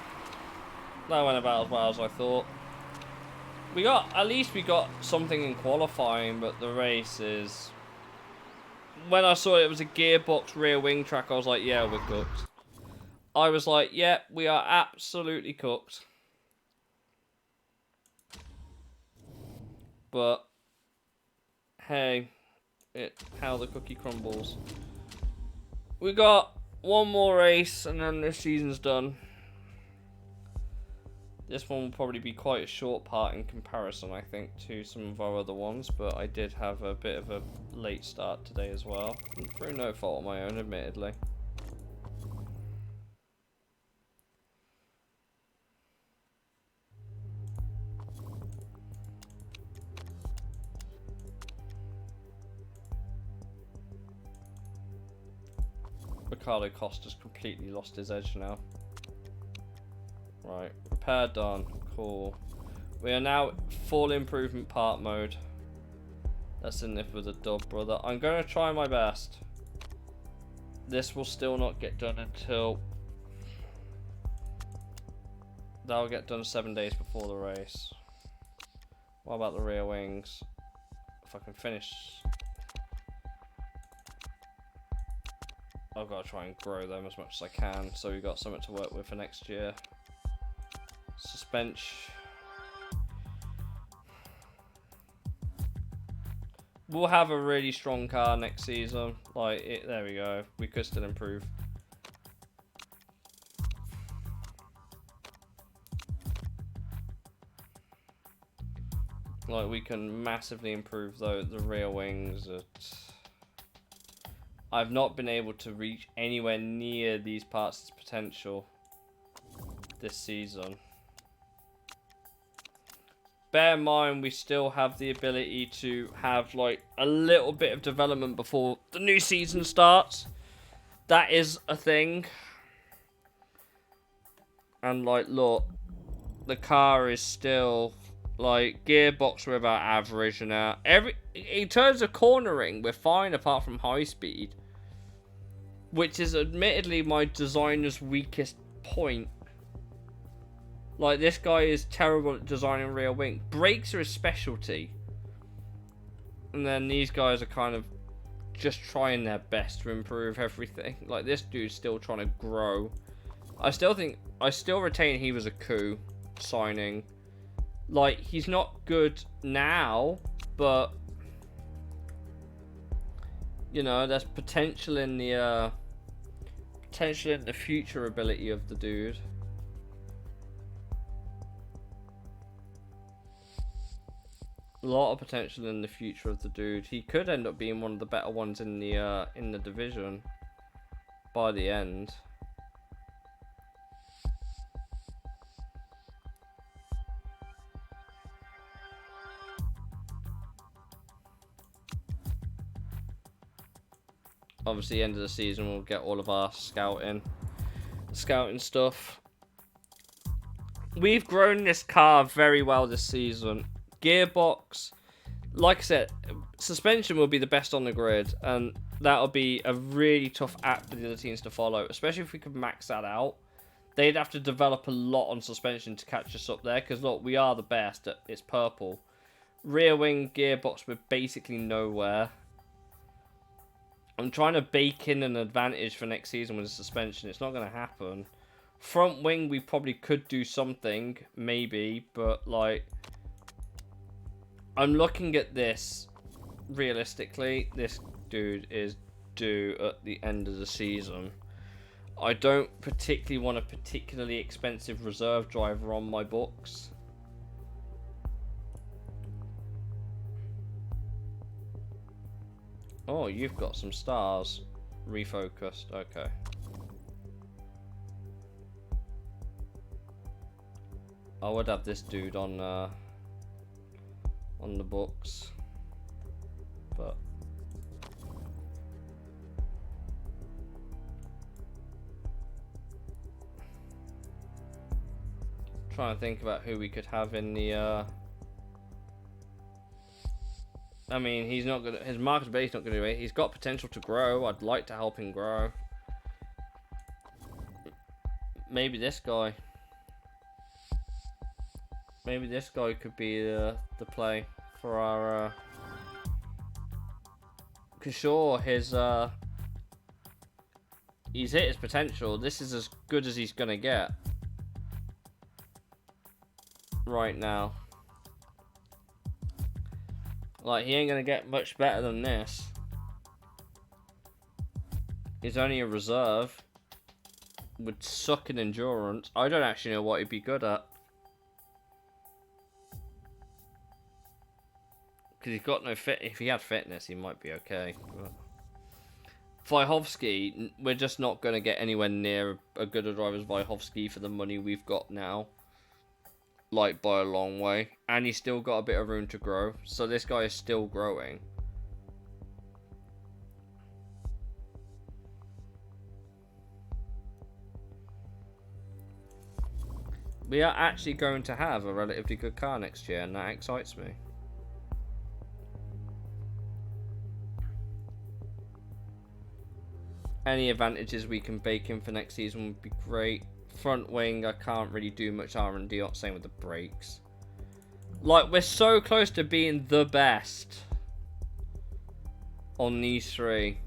That went about as well as I thought. At least we got something in qualifying, but the race is... When I saw it was a gearbox rear wing track, I was like, yeah, we're cooked. I was like, yeah, we are absolutely cooked. But, hey, how the cookie crumbles. We got one more race, and then this season's done. This one will probably be quite a short part in comparison, I think, to some of our other ones, but I did have a bit of a late start today as well. Through no fault of my own, admittedly. Ricardo Costa's completely lost his edge now. Right, repair done. Cool. We are now full improvement part mode. That's in this with a dub, brother. I'm going to try my best. This will still not get done until... That'll get done 7 days before the race. What about the rear wings? If I can finish... I've got to try and grow them as much as I can, so we've got something to work with for next year. Suspension. We'll have a really strong car next season. There we go. We could still improve. Like, we can massively improve the rear wings. I've not been able to reach anywhere near these parts' potential this season. Bear in mind, we still have the ability to have, like, a little bit of development before the new season starts. That is a thing. And, like, look, the car is still, like, gearbox we're about average now. In terms of cornering, we're fine apart from high speed. Which is admittedly my designer's weakest point. Like, this guy is terrible at designing rear wing. Brakes are his specialty. And then these guys are kind of just trying their best to improve everything. Like, this dude's still trying to grow. I still retain he was a coup signing. Like, he's not good now, but you know, there's potential in the future ability of the dude. A lot of potential in the future of the dude. He could end up being one of the better ones in the division by the end. Obviously, end of the season, we'll get all of our scouting stuff. We've grown this car very well this season. Gearbox, like I said, suspension will be the best on the grid, and that'll be a really tough act for the other teams to follow, especially if we could max that out. They'd have to develop a lot on suspension to catch us up there, because look, we are the best. It's purple. Rear wing gearbox, we're basically nowhere. I'm trying to bake in an advantage for next season with the suspension. It's not going to happen. Front wing, we probably could do something, maybe, but like, I'm looking at this realistically. This dude is due at the end of the season. I don't particularly want a particularly expensive reserve driver on my books. Oh, you've got some stars. Refocused, okay. I would have this dude on the books, but trying to think about who we could have in the I mean, he's not gonna. His marketability's not gonna do it. He's got potential to grow. I'd like to help him grow. Maybe this guy. Maybe this guy could be the play for our. Cause sure, his he's hit his potential. This is as good as he's gonna get right now. Like, he ain't gonna get much better than this. He's only a reserve. Would suck in endurance. I don't actually know what he'd be good at. Because he's got no fit. If he had fitness, he might be okay. But Vyhovsky, we're just not going to get anywhere near a good a driver as Vyhovsky for the money we've got now. Like, by a long way. And he's still got a bit of room to grow. So this guy is still growing. We are actually going to have a relatively good car next year, and that excites me. Any advantages we can bake in for next season would be great. Front wing, I can't really do much R&D on, same with the brakes. Like, we're so close to being the best on these three.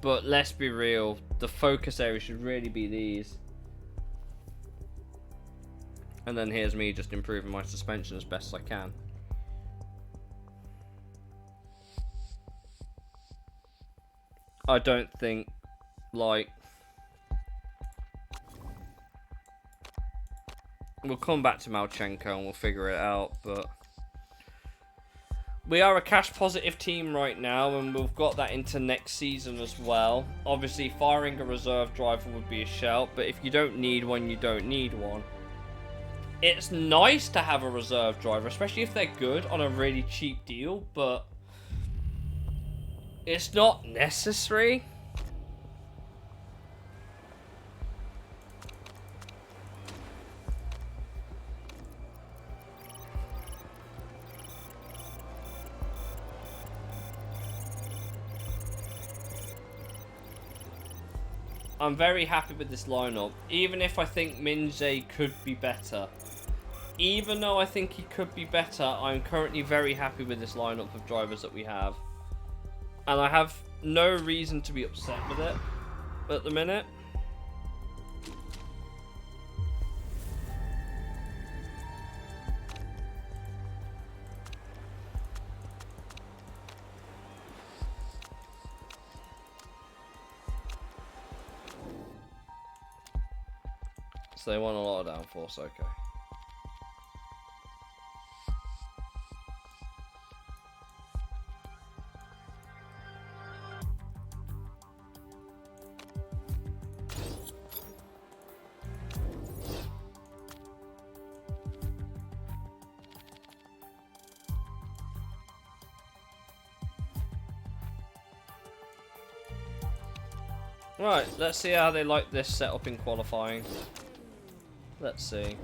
But let's be real, the focus area should really be these. And then here's me just improving my suspension as best as I can. I don't think, like, we'll come back to Malchenko and we'll figure it out, but we are a cash positive team right now, and we've got that into next season as well. Obviously, firing a reserve driver would be a shout, but if you don't need one, you don't need one. It's nice to have a reserve driver, especially if they're good on a really cheap deal, but it's not necessary. I'm very happy with this lineup, even if I think Minjay could be better. Even though I think he could be better, I'm currently very happy with this lineup of drivers that we have. And I have no reason to be upset with it at the minute. So they want a lot of downforce, okay. Right, let's see how they like this setup in qualifying. Let's see.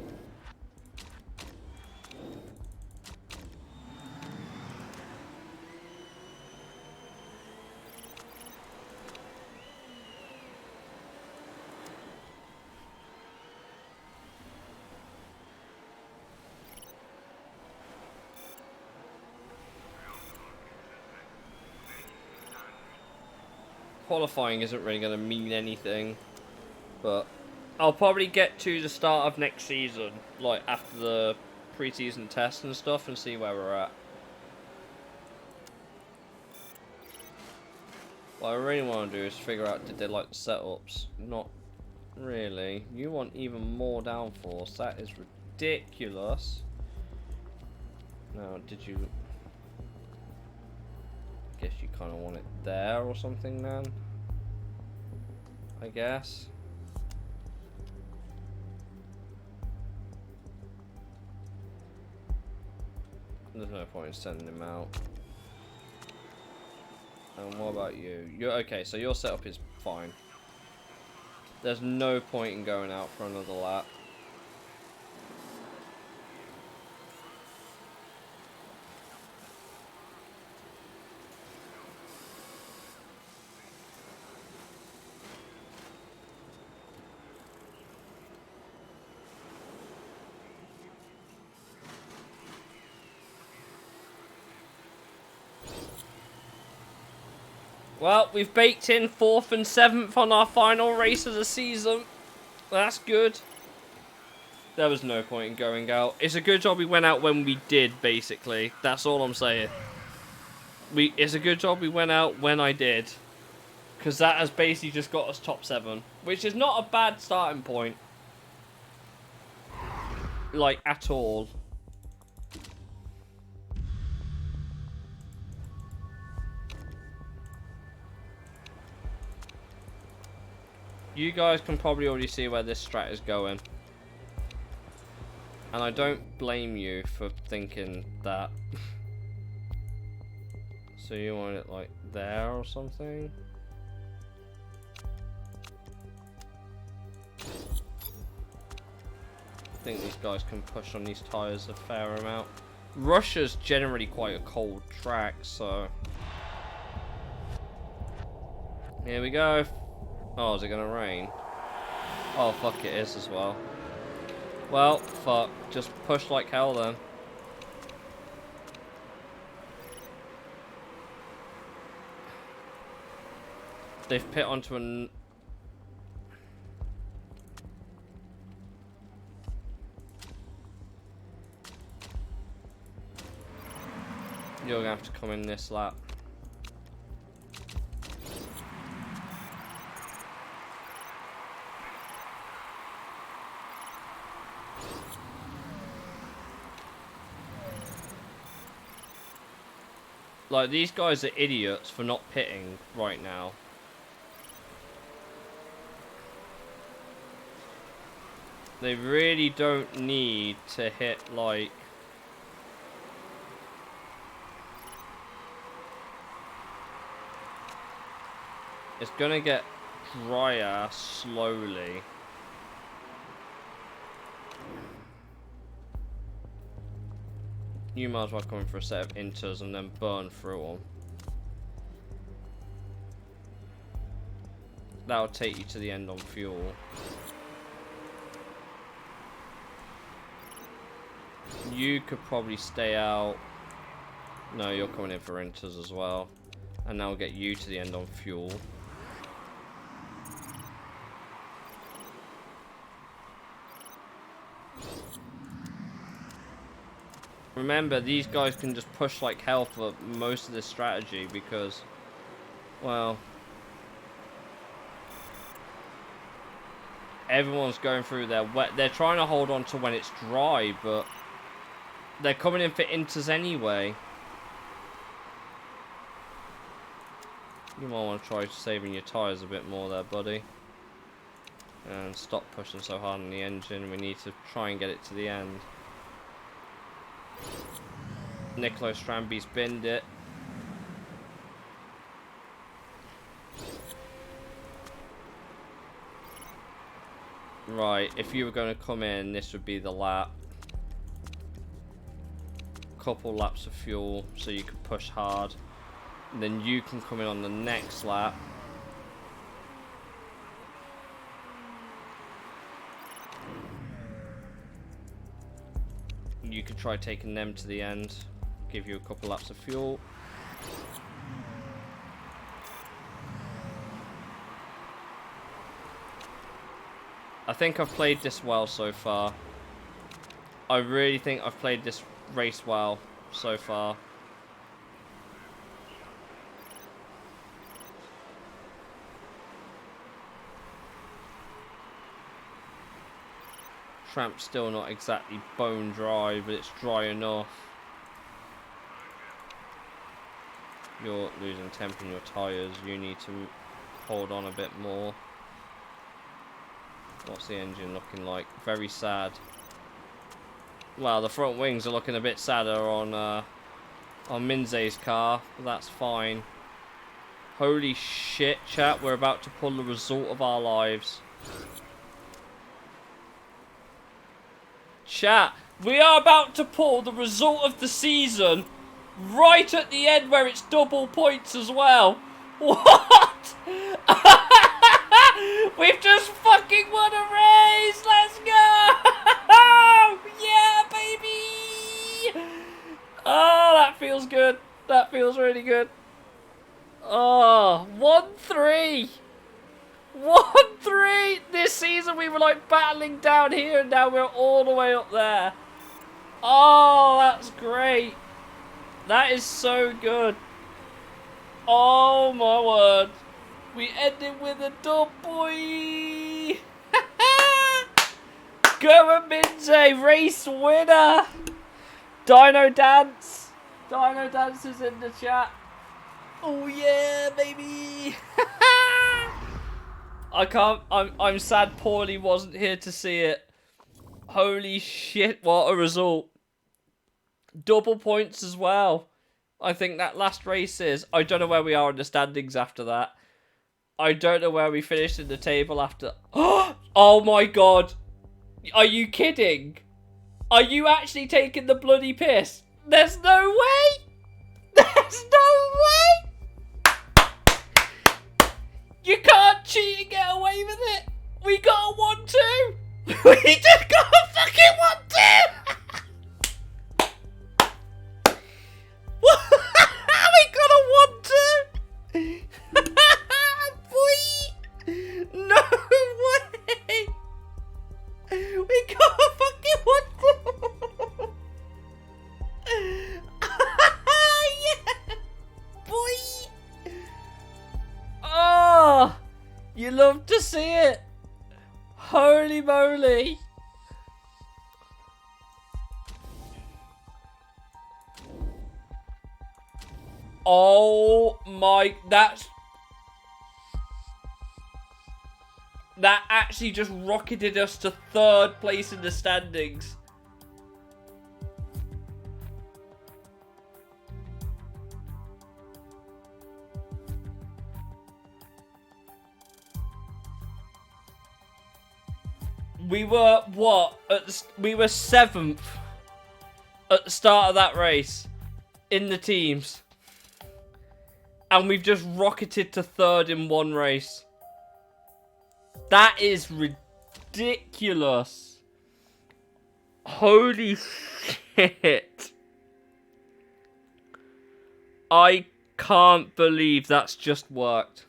Qualifying isn't really going to mean anything, but I'll probably get to the start of next season, like after the pre-season tests and stuff, and see where we're at. What I really want to do is figure out, did they like the setups? Not really. You want even more downforce. That is ridiculous. Now, did you... guess you kind of want it there or something then, I guess. There's no point in sending him out. And what about you? You're okay, so your setup is fine. There's no point in going out for another lap. Well, we've baked in 4th and 7th on our final race of the season. That's good. There was no point in going out. It's a good job we went out when we did, basically. That's all I'm saying. It's a good job we went out when I did. Because that has basically just got us top 7. Which is not a bad starting point. Like, at all. You guys can probably already see where this strat is going. And I don't blame you for thinking that. So you want it like there or something? I think these guys can push on these tyres a fair amount. Russia's generally quite a cold track, so... Here we go. Oh, is it gonna rain? Oh, fuck, it is as well. Well, fuck. Just push like hell then. They've pit onto an... You're gonna have to come in this lap. Like, these guys are idiots for not pitting right now. They really don't need to hit, like... It's gonna get drier slowly. You might as well come in for a set of inters and then burn through them. That'll take you to the end on fuel. You could probably stay out. No, you're coming in for inters as well. And that'll get you to the end on fuel. Remember, these guys can just push like hell for most of this strategy because, well, Everyone's going through their wet. They're trying to hold on to when it's dry, but they're coming in for inters anyway. You might want to try saving your tyres a bit more there, buddy. And stop pushing so hard on the engine. We need to try and get it to the end. Niccolo Strambi's binned it. Right, if you were going to come in, this would be the lap. Couple laps of fuel so you can push hard. And then you can come in on the next lap. You could try taking them to the end. Give you a couple laps of fuel. I think I've played this well so far. I really think I've played this race well so far. Tramp's still not exactly bone dry, but it's dry enough. You're losing temp in your tyres. You need to hold on a bit more. What's the engine looking like? Very sad. Well, the front wings are looking a bit sadder on Minze's car, but that's fine. Holy shit, chat, we're about to pull the result of our lives. Chat, we are about to pull the result of the season right at the end where it's double points as well. What? We've just fucking won a race! Let's go! Yeah, baby! Oh, that feels good. That feels really good. Oh, 1-3. 1-3. This season we were like battling down here and now we're all the way up there. Oh, that's great. That is so good. Oh my word. We ended with a dub, boy. Go Minze, race winner. Dino Dance. Dino Dance is in the chat. Oh yeah, baby. I'm sad Paulie wasn't here to see it. Holy shit, what a result. Double points as well. I think that last race is. I don't know where we are in the standings after that. I don't know where we finished in the table after. Oh my god. Are you kidding? Are you actually taking the bloody piss? There's no way. There's no way. You can't cheat and get away with it. We got a 1-2. We just got a fucking 1-2. We got a 1-2. Boy. No way. We got a fucking 1-2. Yeah. Boy. Oh. You love to see it. Holy moly. Oh my, that actually just rocketed us to 3rd place in the standings. We were, what? We were 7th at the start of that race in the teams. And we've just rocketed to 3rd in one race. That is ridiculous. Holy shit. I can't believe that's just worked.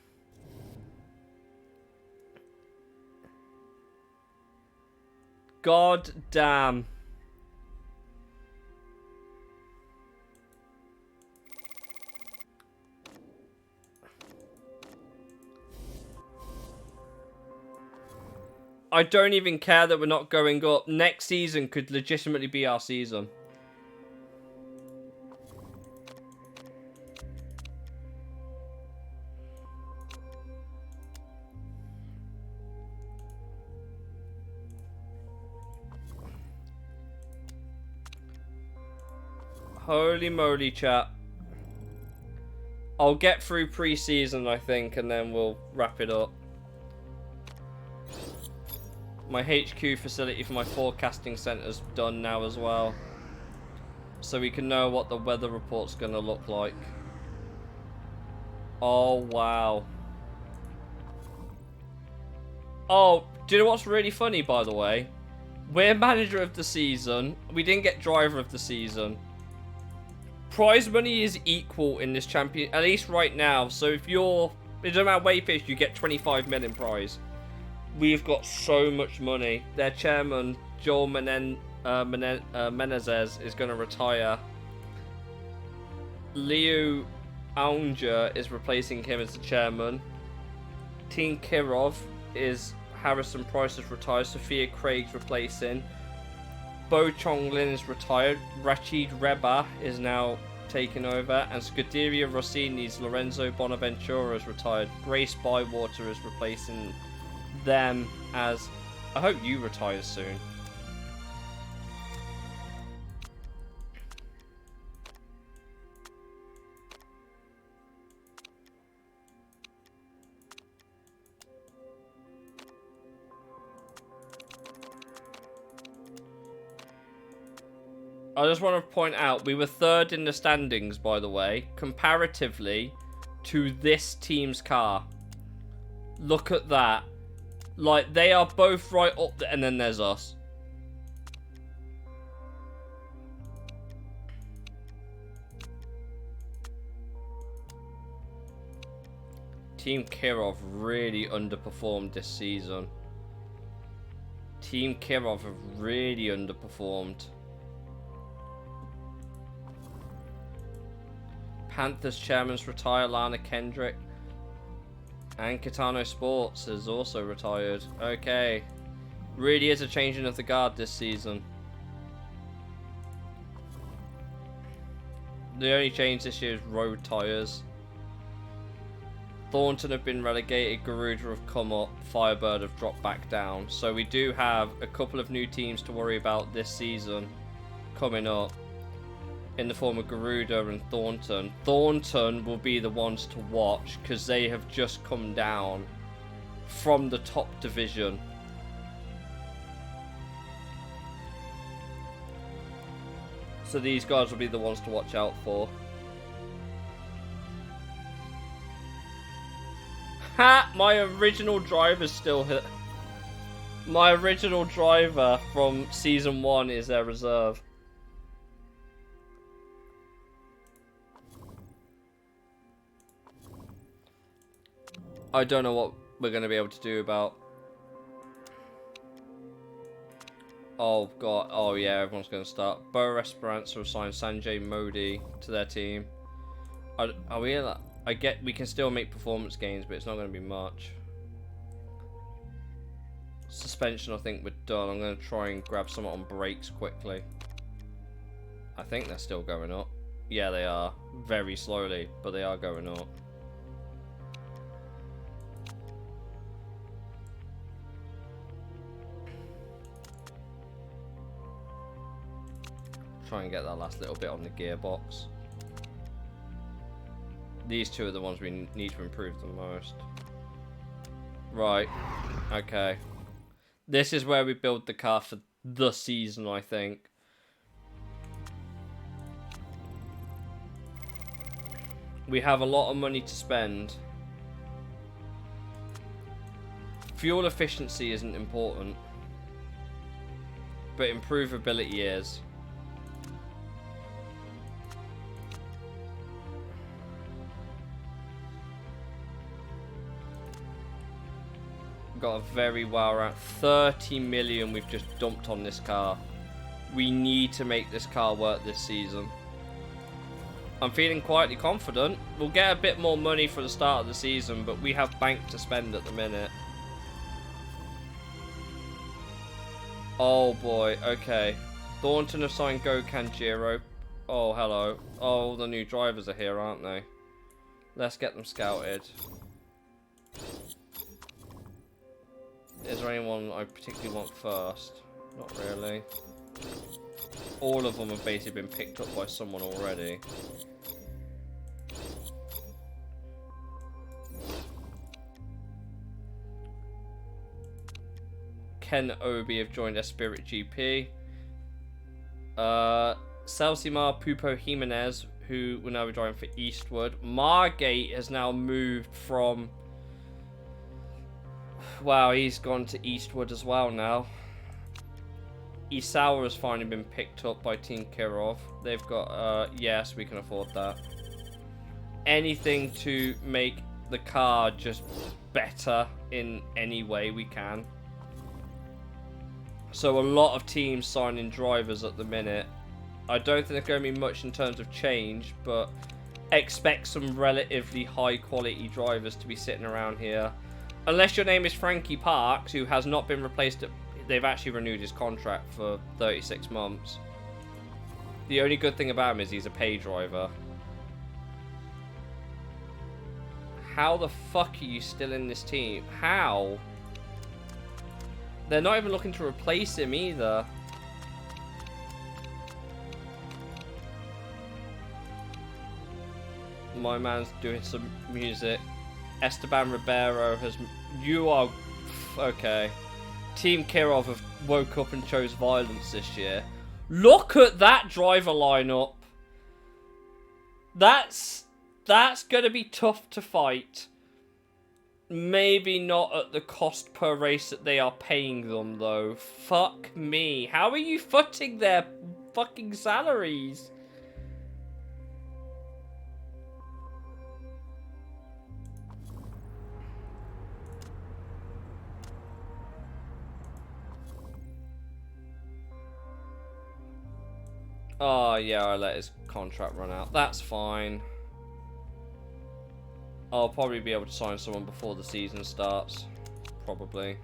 God damn. I don't even care that we're not going up. Next season could legitimately be our season. Holy moly, chat. I'll get through pre-season, I think, and then we'll wrap it up. My HQ facility for my forecasting center's done now as well. So we can know what the weather report's going to look like. Oh, wow. Oh, do you know what's really funny, by the way? We're manager of the season. We didn't get driver of the season. Prize money is equal in this champion, at least right now. So if you're, it doesn't matter where you fish, you get 25 million prize. We've got so much money. Their chairman, Joel Menezes, is going to retire. Leo Aunger is replacing him as the chairman. Team Kirov is Harrison Price is retired. Sophia Craig's replacing. Bo Chonglin is retired. Rachid Reba is now taking over. And Scuderia Rossini's Lorenzo Bonaventura is retired. Grace Bywater is replacing them as... I hope you retire soon. I just want to point out, we were third in the standings, by the way, comparatively to this team's car. Look at that. Like, they are both right up there, and then there's us. Team Kirov really underperformed this season. Team Kirov have really underperformed. Panthers chairman's retire, Lana Kendrick. And Kitano Sports is also retired. Okay. Really is a changing of the guard this season. The only change this year is road tyres. Thornton have been relegated, Garuda have come up, Firebird have dropped back down. So we do have a couple of new teams to worry about this season coming up. In the form of Garuda and Thornton. Thornton will be the ones to watch because they have just come down from the top division. So these guys will be the ones to watch out for. Ha! My original driver's still hit. My original driver from season 1 is their reserve. I don't know what we're going to be able to do about... Oh, God. Oh, yeah, everyone's going to start. Bo Esperanza have signed Sanjay Modi to their team. Are we... I get we can still make performance gains, but it's not going to be much. Suspension, I think we're done. I'm going to try and grab someone on brakes quickly. I think they're still going up. Yeah, they are. Very slowly, but they are going up. Try and get that last little bit on the gearbox. These two are the ones we need to improve the most. Right. Okay. This is where we build the car for the season, I think. We have a lot of money to spend. Fuel efficiency isn't important, but improvability is. Got a very well around 30 million we've just dumped on this car. We need to make this car work this season. I'm feeling quietly confident. We'll get a bit more money for the start of the season, but we have bank to spend at the minute. Oh boy, okay. Thornton have signed Go Kanjiro. Oh, hello. Oh, the new drivers are here, aren't they? Let's get them scouted. Is there anyone I particularly want first? Not really. All of them have basically been picked up by someone already. Ken Obi have joined Spirit GP. Celsimar Pupo Jimenez, who will now be driving for Eastwood. Margate has now moved from... Wow, he's gone to Eastwood as well now. Isawa has finally been picked up by Team Kirov. They've got, yes, we can afford that. Anything to make the car just better in any way we can. So a lot of teams signing drivers at the minute. I don't think there's going to be much in terms of change, but expect some relatively high quality drivers to be sitting around here. Unless your name is Frankie Parks, who has not been replaced. They've actually renewed his contract for 36 months. The only good thing about him is he's a pay driver. How the fuck are you still in this team? How? They're not even looking to replace him either. My man's doing some music. Esteban Ribeiro has... You are... Okay. Team Kirov have woke up and chose violence this year. Look at that driver lineup. That's going to be tough to fight. Maybe not at the cost per race that they are paying them, though. Fuck me. How are you footing their fucking salaries? Oh, yeah, I let his contract run out. That's fine. I'll probably be able to sign someone before the season starts. Probably.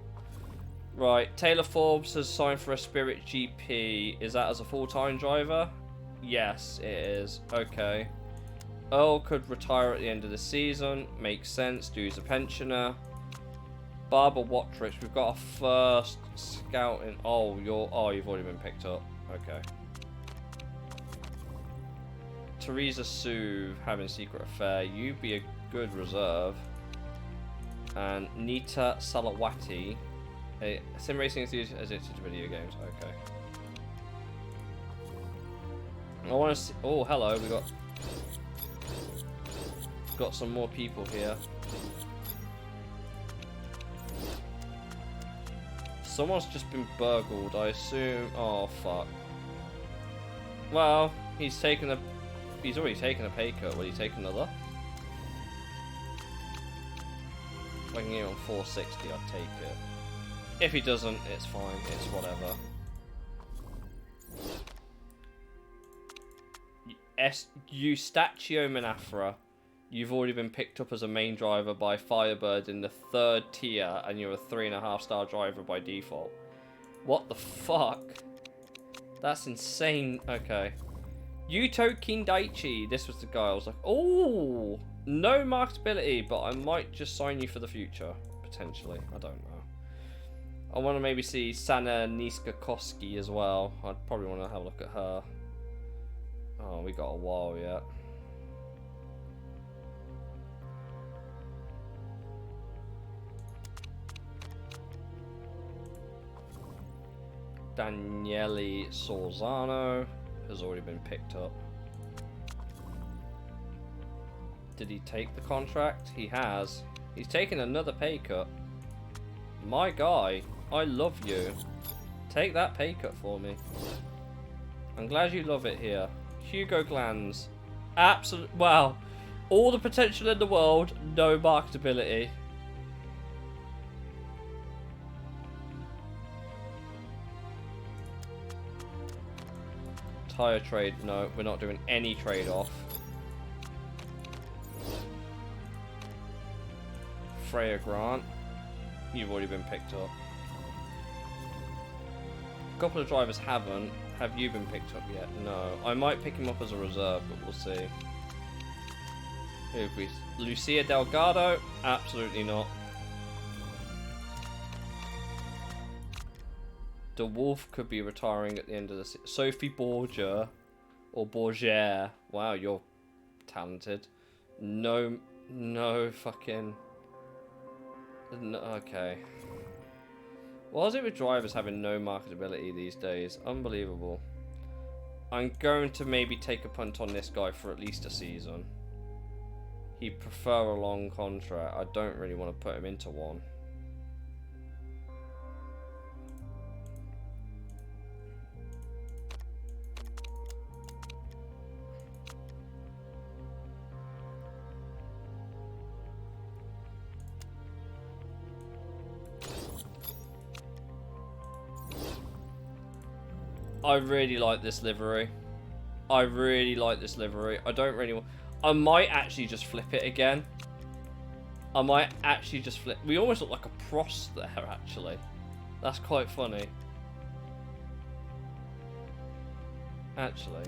Right, Taylor Forbes has signed for a Spirit GP. Is that as a full-time driver? Yes, it is. Okay. Earl could retire at the end of the season. Makes sense. Dude's a pensioner. Barbara Watrich. We've got a first scouting. Oh, you've already been picked up. Okay. Teresa Sue having secret affair. You'd be a good reserve. And Nita Salawati, a sim racing enthusiast addicted to video games. Okay. I want to see. Oh, hello. We got some more people here. Someone's just been burgled, I assume. Oh fuck. Well, he's already taken a pay cut. Will he take another? If I can get him on 460, I'd take it. If he doesn't, it's fine. It's whatever. Eustachio Manafra, you've already been picked up as a main driver by Firebird in the 3rd tier, and you're a 3.5-star driver by default. What the fuck? That's insane. Okay. Yuto Kindaichi. This was the guy I was like, oh, no marketability, but I might just sign you for the future. Potentially. I don't know. I want to maybe see Sana Niskakoski as well. I'd probably want to have a look at her. Oh, we got a while yet. Daniele Sorzano has already been picked up. Did he take the contract? He has. He's taken another pay cut. My guy, I love you. Take that pay cut for me. I'm glad you love it here. Hugo Glanz. Absolute. Wow. All the potential in the world, no marketability. Tire trade. No, we're not doing any trade-off. Freya Grant. You've already been picked up. couple of drivers haven't. Have you been picked up yet? No. I might pick him up as a reserve, but we'll see. Who have we? Lucia Delgado? Absolutely not. The Wolf could be retiring at the end of the season. Sophie Borgia. Or Borgia. Wow, you're talented. No fucking... No, okay. What is it with drivers having no marketability these days? Unbelievable. I'm going to maybe take a punt on this guy for at least a season. He'd prefer a long contract. I don't really want to put him into one. I really like this livery. I really like this livery. I don't really want... I might actually just flip it again. I might actually just flip... We almost look like a Prost there, actually. That's quite funny. Actually.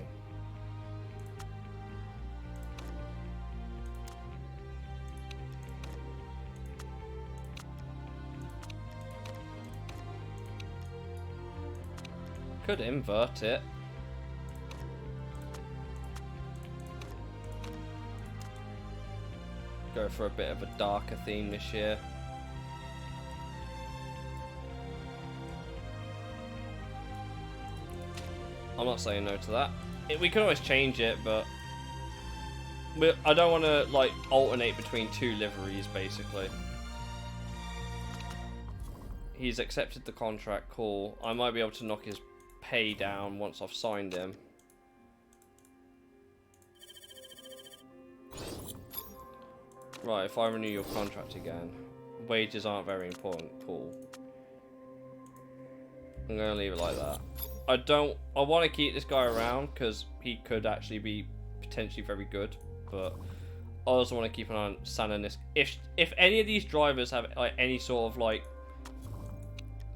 Could invert it. Go for a bit of a darker theme this year. I'm not saying no to that. We can always change it, but I don't want to like alternate between two liveries, basically. He's accepted the contract, cool. I might be able to knock his pay down once I've signed him. Right, if I renew your contract again, wages aren't very important, cool. I'm gonna leave it like that. I want to keep this guy around because he could actually be potentially very good, but I also want to keep an eye on San and this. If any of these drivers have like any sort of like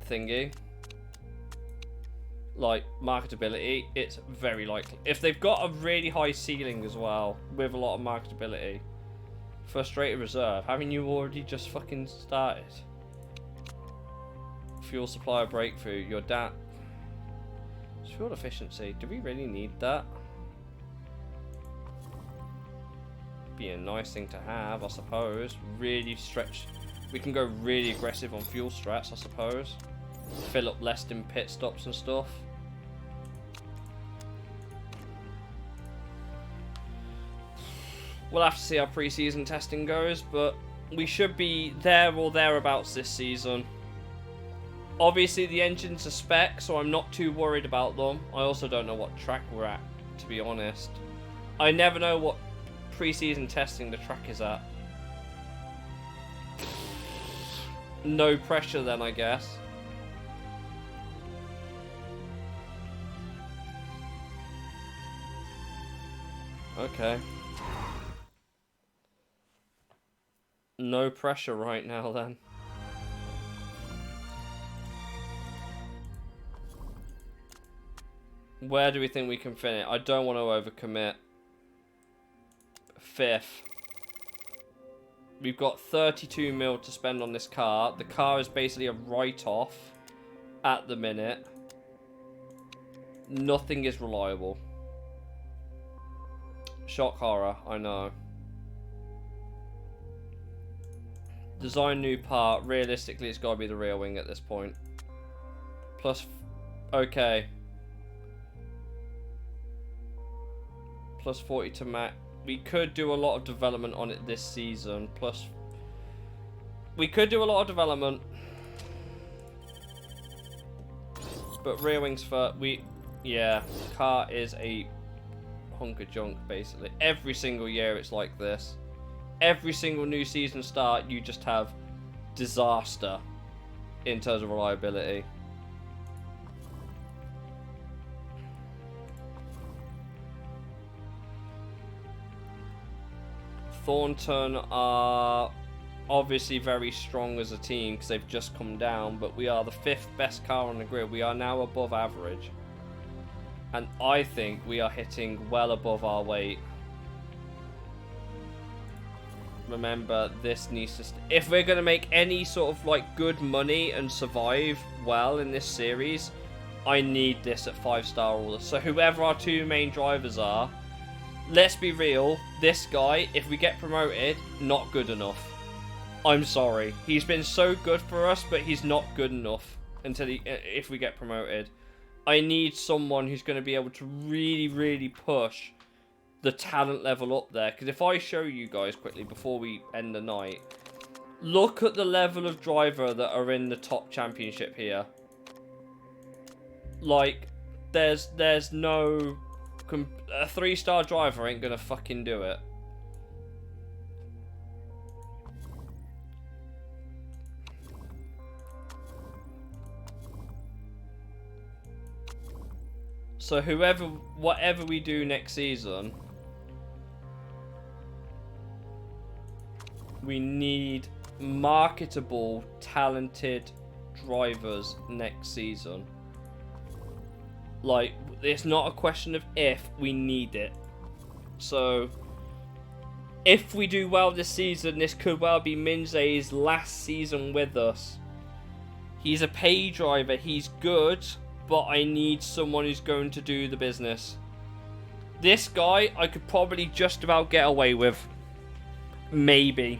thingy, like marketability, it's very likely. If they've got a really high ceiling as well with a lot of marketability, frustrated reserve, haven't you already just fucking started? Fuel supplier breakthrough, you're down. Fuel efficiency, do we really need that? Be a nice thing to have, I suppose. Really stretch. We can go really aggressive on fuel strats, I suppose. Fill up less in pit stops and stuff. We'll have to see how pre-season testing goes, but we should be there or thereabouts this season. Obviously, the engines are spec, so I'm not too worried about them. I also don't know what track we're at, to be honest. I never know what pre-season testing the track is at. No pressure then, I guess. Okay. No pressure right now then. Where do we think we can finish? I don't want to overcommit. 5th. We've got 32 mil to spend on this car. The car is basically a write-off at the minute. Nothing is reliable. Shock horror, I know. Design new part. Realistically, it's got to be the rear wing at this point. Plus, okay. Plus 40 to max. We could do a lot of development on it this season. Plus, we could do a lot of development. But rear wings for yeah, car is a hunk of junk basically. Every single year it's like this. Every single new season start, you just have disaster in terms of reliability. Thornton are obviously very strong as a team because they've just come down, but we are the 5th best car on the grid. We are now above average. And I think we are hitting well above our weight. Remember, this needs to... if we're going to make any sort of like good money and survive well in this series, I need this at 5-star order. So whoever our 2 main drivers are, let's be real, this guy, if we get promoted, not good enough. I'm sorry. He's been so good for us, but he's not good enough until if we get promoted. I need someone who's going to be able to really, really push the talent level up there. Because if I show you guys quickly before we end the night, look at the level of driver that are in the top championship here. Like, there's no... a 3-star driver ain't going to fucking do it. So whatever we do next season, we need marketable, talented drivers next season. Like, it's not a question of if, we need it. So, if we do well this season, this could well be Minze's last season with us. He's a pay driver, he's good, but I need someone who's going to do the business. This guy, I could probably just about get away with. Maybe.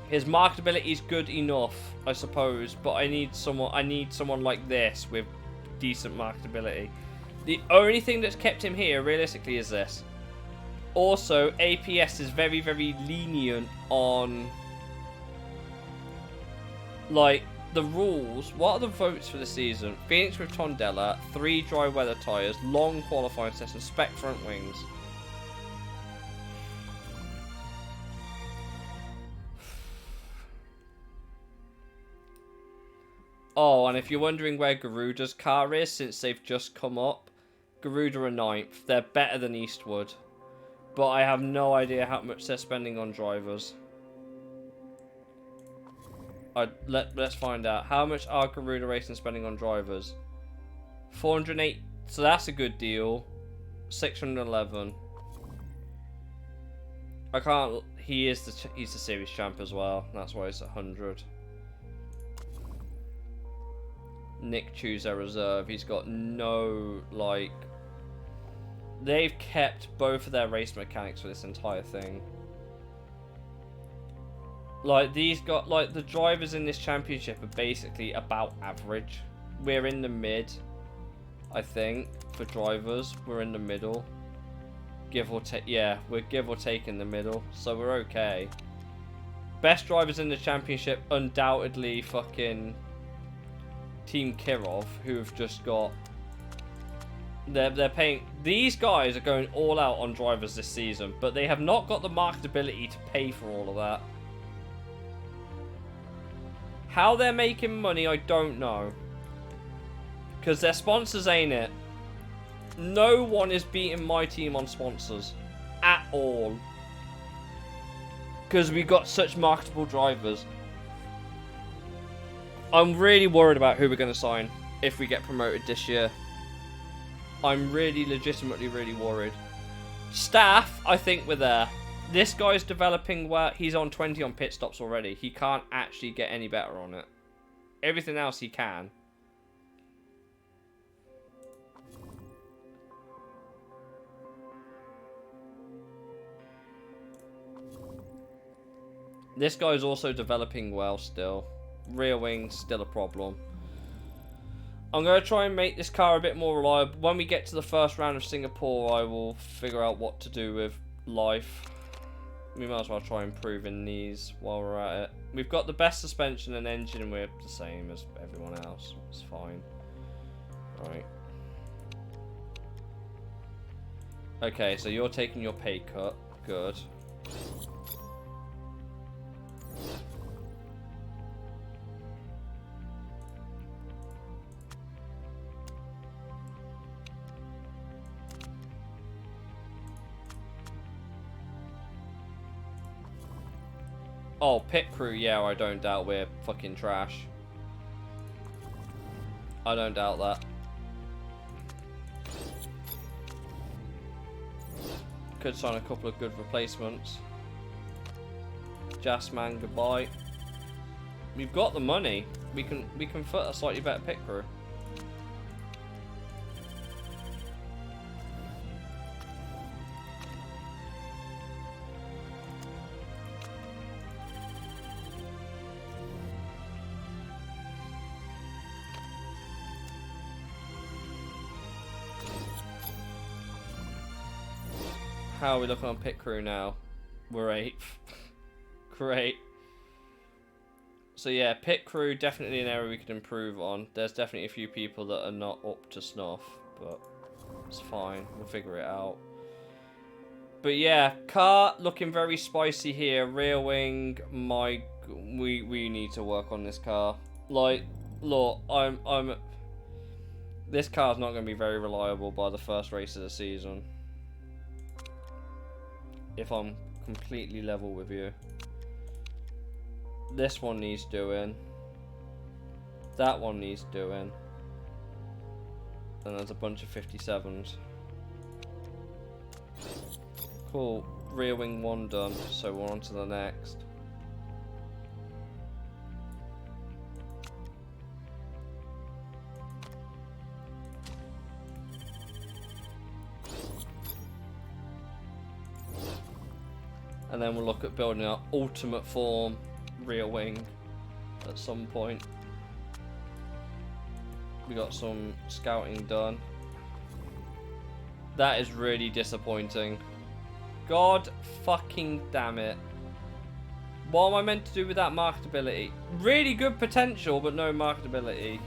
His marketability is good enough, I suppose, but I need someone like this with decent marketability. The only thing that's kept him here, realistically, is this. Also, APS is very, very lenient on, like, the rules. What are the votes for the season? Phoenix with Tondela, 3 dry weather tyres, long qualifying session, spec front wings. Oh, and if you're wondering where Garuda's car is, since they've just come up, Garuda are 9th. They're better than Eastwood. But I have no idea how much they're spending on drivers. Let's find out. How much are Garuda Racing spending on drivers? 408. So that's a good deal. 611. I can't. He's the series champ as well. That's why it's 100. Nick Chu's their reserve. He's got no, like... They've kept both of their race mechanics for this entire thing. Like, the drivers in this championship are basically about average. We're in the mid, I think, for drivers. We're in the middle. Give or take, yeah, we're give or take in the middle, so we're okay. Best drivers in the championship, undoubtedly fucking Team Kirov, who have just got... They're paying... These guys are going all out on drivers this season, but they have not got the marketability to pay for all of that. How they're making money, I don't know. Because their sponsors ain't it. No one is beating my team on sponsors. At all. Because we got such marketable drivers. I'm really worried about who we're going to sign if we get promoted this year. I'm really legitimately really worried. Staff, I think we're there. This guy's developing well. He's on 20 on pit stops already. He can't actually get any better on it. Everything else he can. This guy's also developing well still. Rear wing's still a problem. I'm going to try and make this car a bit more reliable. When we get to the first round of Singapore, I will figure out what to do with life. We might as well try improving these while we're at it. We've got the best suspension and engine, and we're the same as everyone else. It's fine. Right. Okay, so you're taking your pay cut. Good. Oh, pit crew, yeah, I don't doubt we're fucking trash. I don't doubt that. Could sign a couple of good replacements. Jazzman, goodbye. We've got the money. We can foot a slightly better pit crew. How are we looking on pit crew now? We're 8th. Great. So yeah, pit crew, definitely an area we could improve on. There's definitely a few people that are not up to snuff, but it's fine. We'll figure it out. But yeah, car looking very spicy here. Rear wing, we need to work on this car. Like, look, this car's not going to be very reliable by the first race of the season. If I'm completely level with you. This one needs doing. That one needs doing. And there's a bunch of 57s. Cool. Rear wing 1 done, so we're on to the next. And then we'll look at building our ultimate form rear wing at some point. We got some scouting done. That is really disappointing. God fucking damn it. What am I meant to do with that marketability? Really good potential, but no marketability.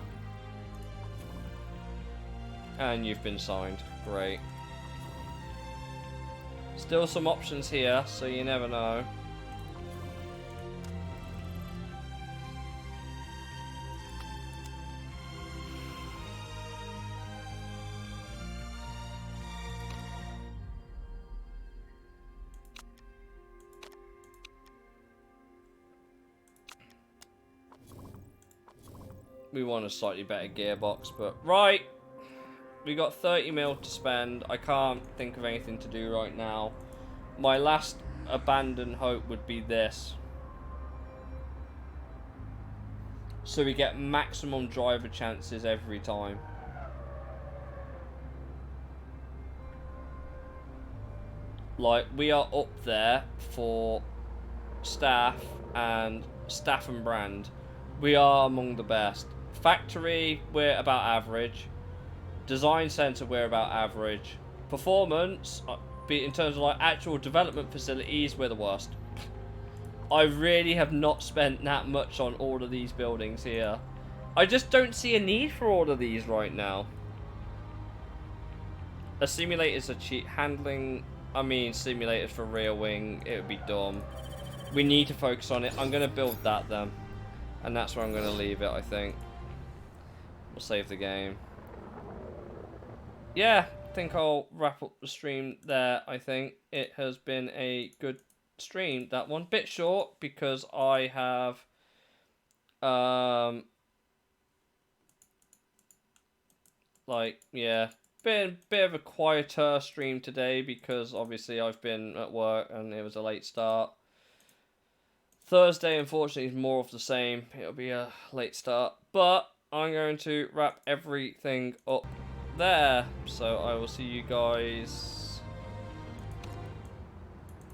And you've been signed. Great. Still some options here, so you never know. We want a slightly better gearbox, but right. We got 30 mil to spend. I can't think of anything to do right now. My last abandoned hope would be this. So we get maximum driver chances every time. Like, we are up there for staff and brand. We are among the best. Factory, we're about average. Design center, we're about average. Performance, in terms of like actual development facilities, we're the worst. I really have not spent that much on all of these buildings here. I just don't see a need for all of these right now. A simulator's a cheap handling. I mean, simulators for rear wing, it would be dumb. We need to focus on it. I'm going to build that then. And that's where I'm going to leave it, I think. We'll save the game. Yeah, I think I'll wrap up the stream there, I think. It has been a good stream, that one. Bit short, because I have... yeah, bit of a quieter stream today, because obviously I've been at work and it was a late start. Thursday, unfortunately, is more of the same. It'll be a late start, but I'm going to wrap everything up there. So I will see you guys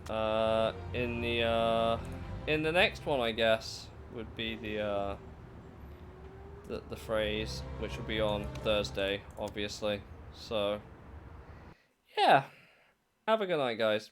in the next one, I guess, would be the phrase, which will be on Thursday, obviously. So yeah, have a good night, guys.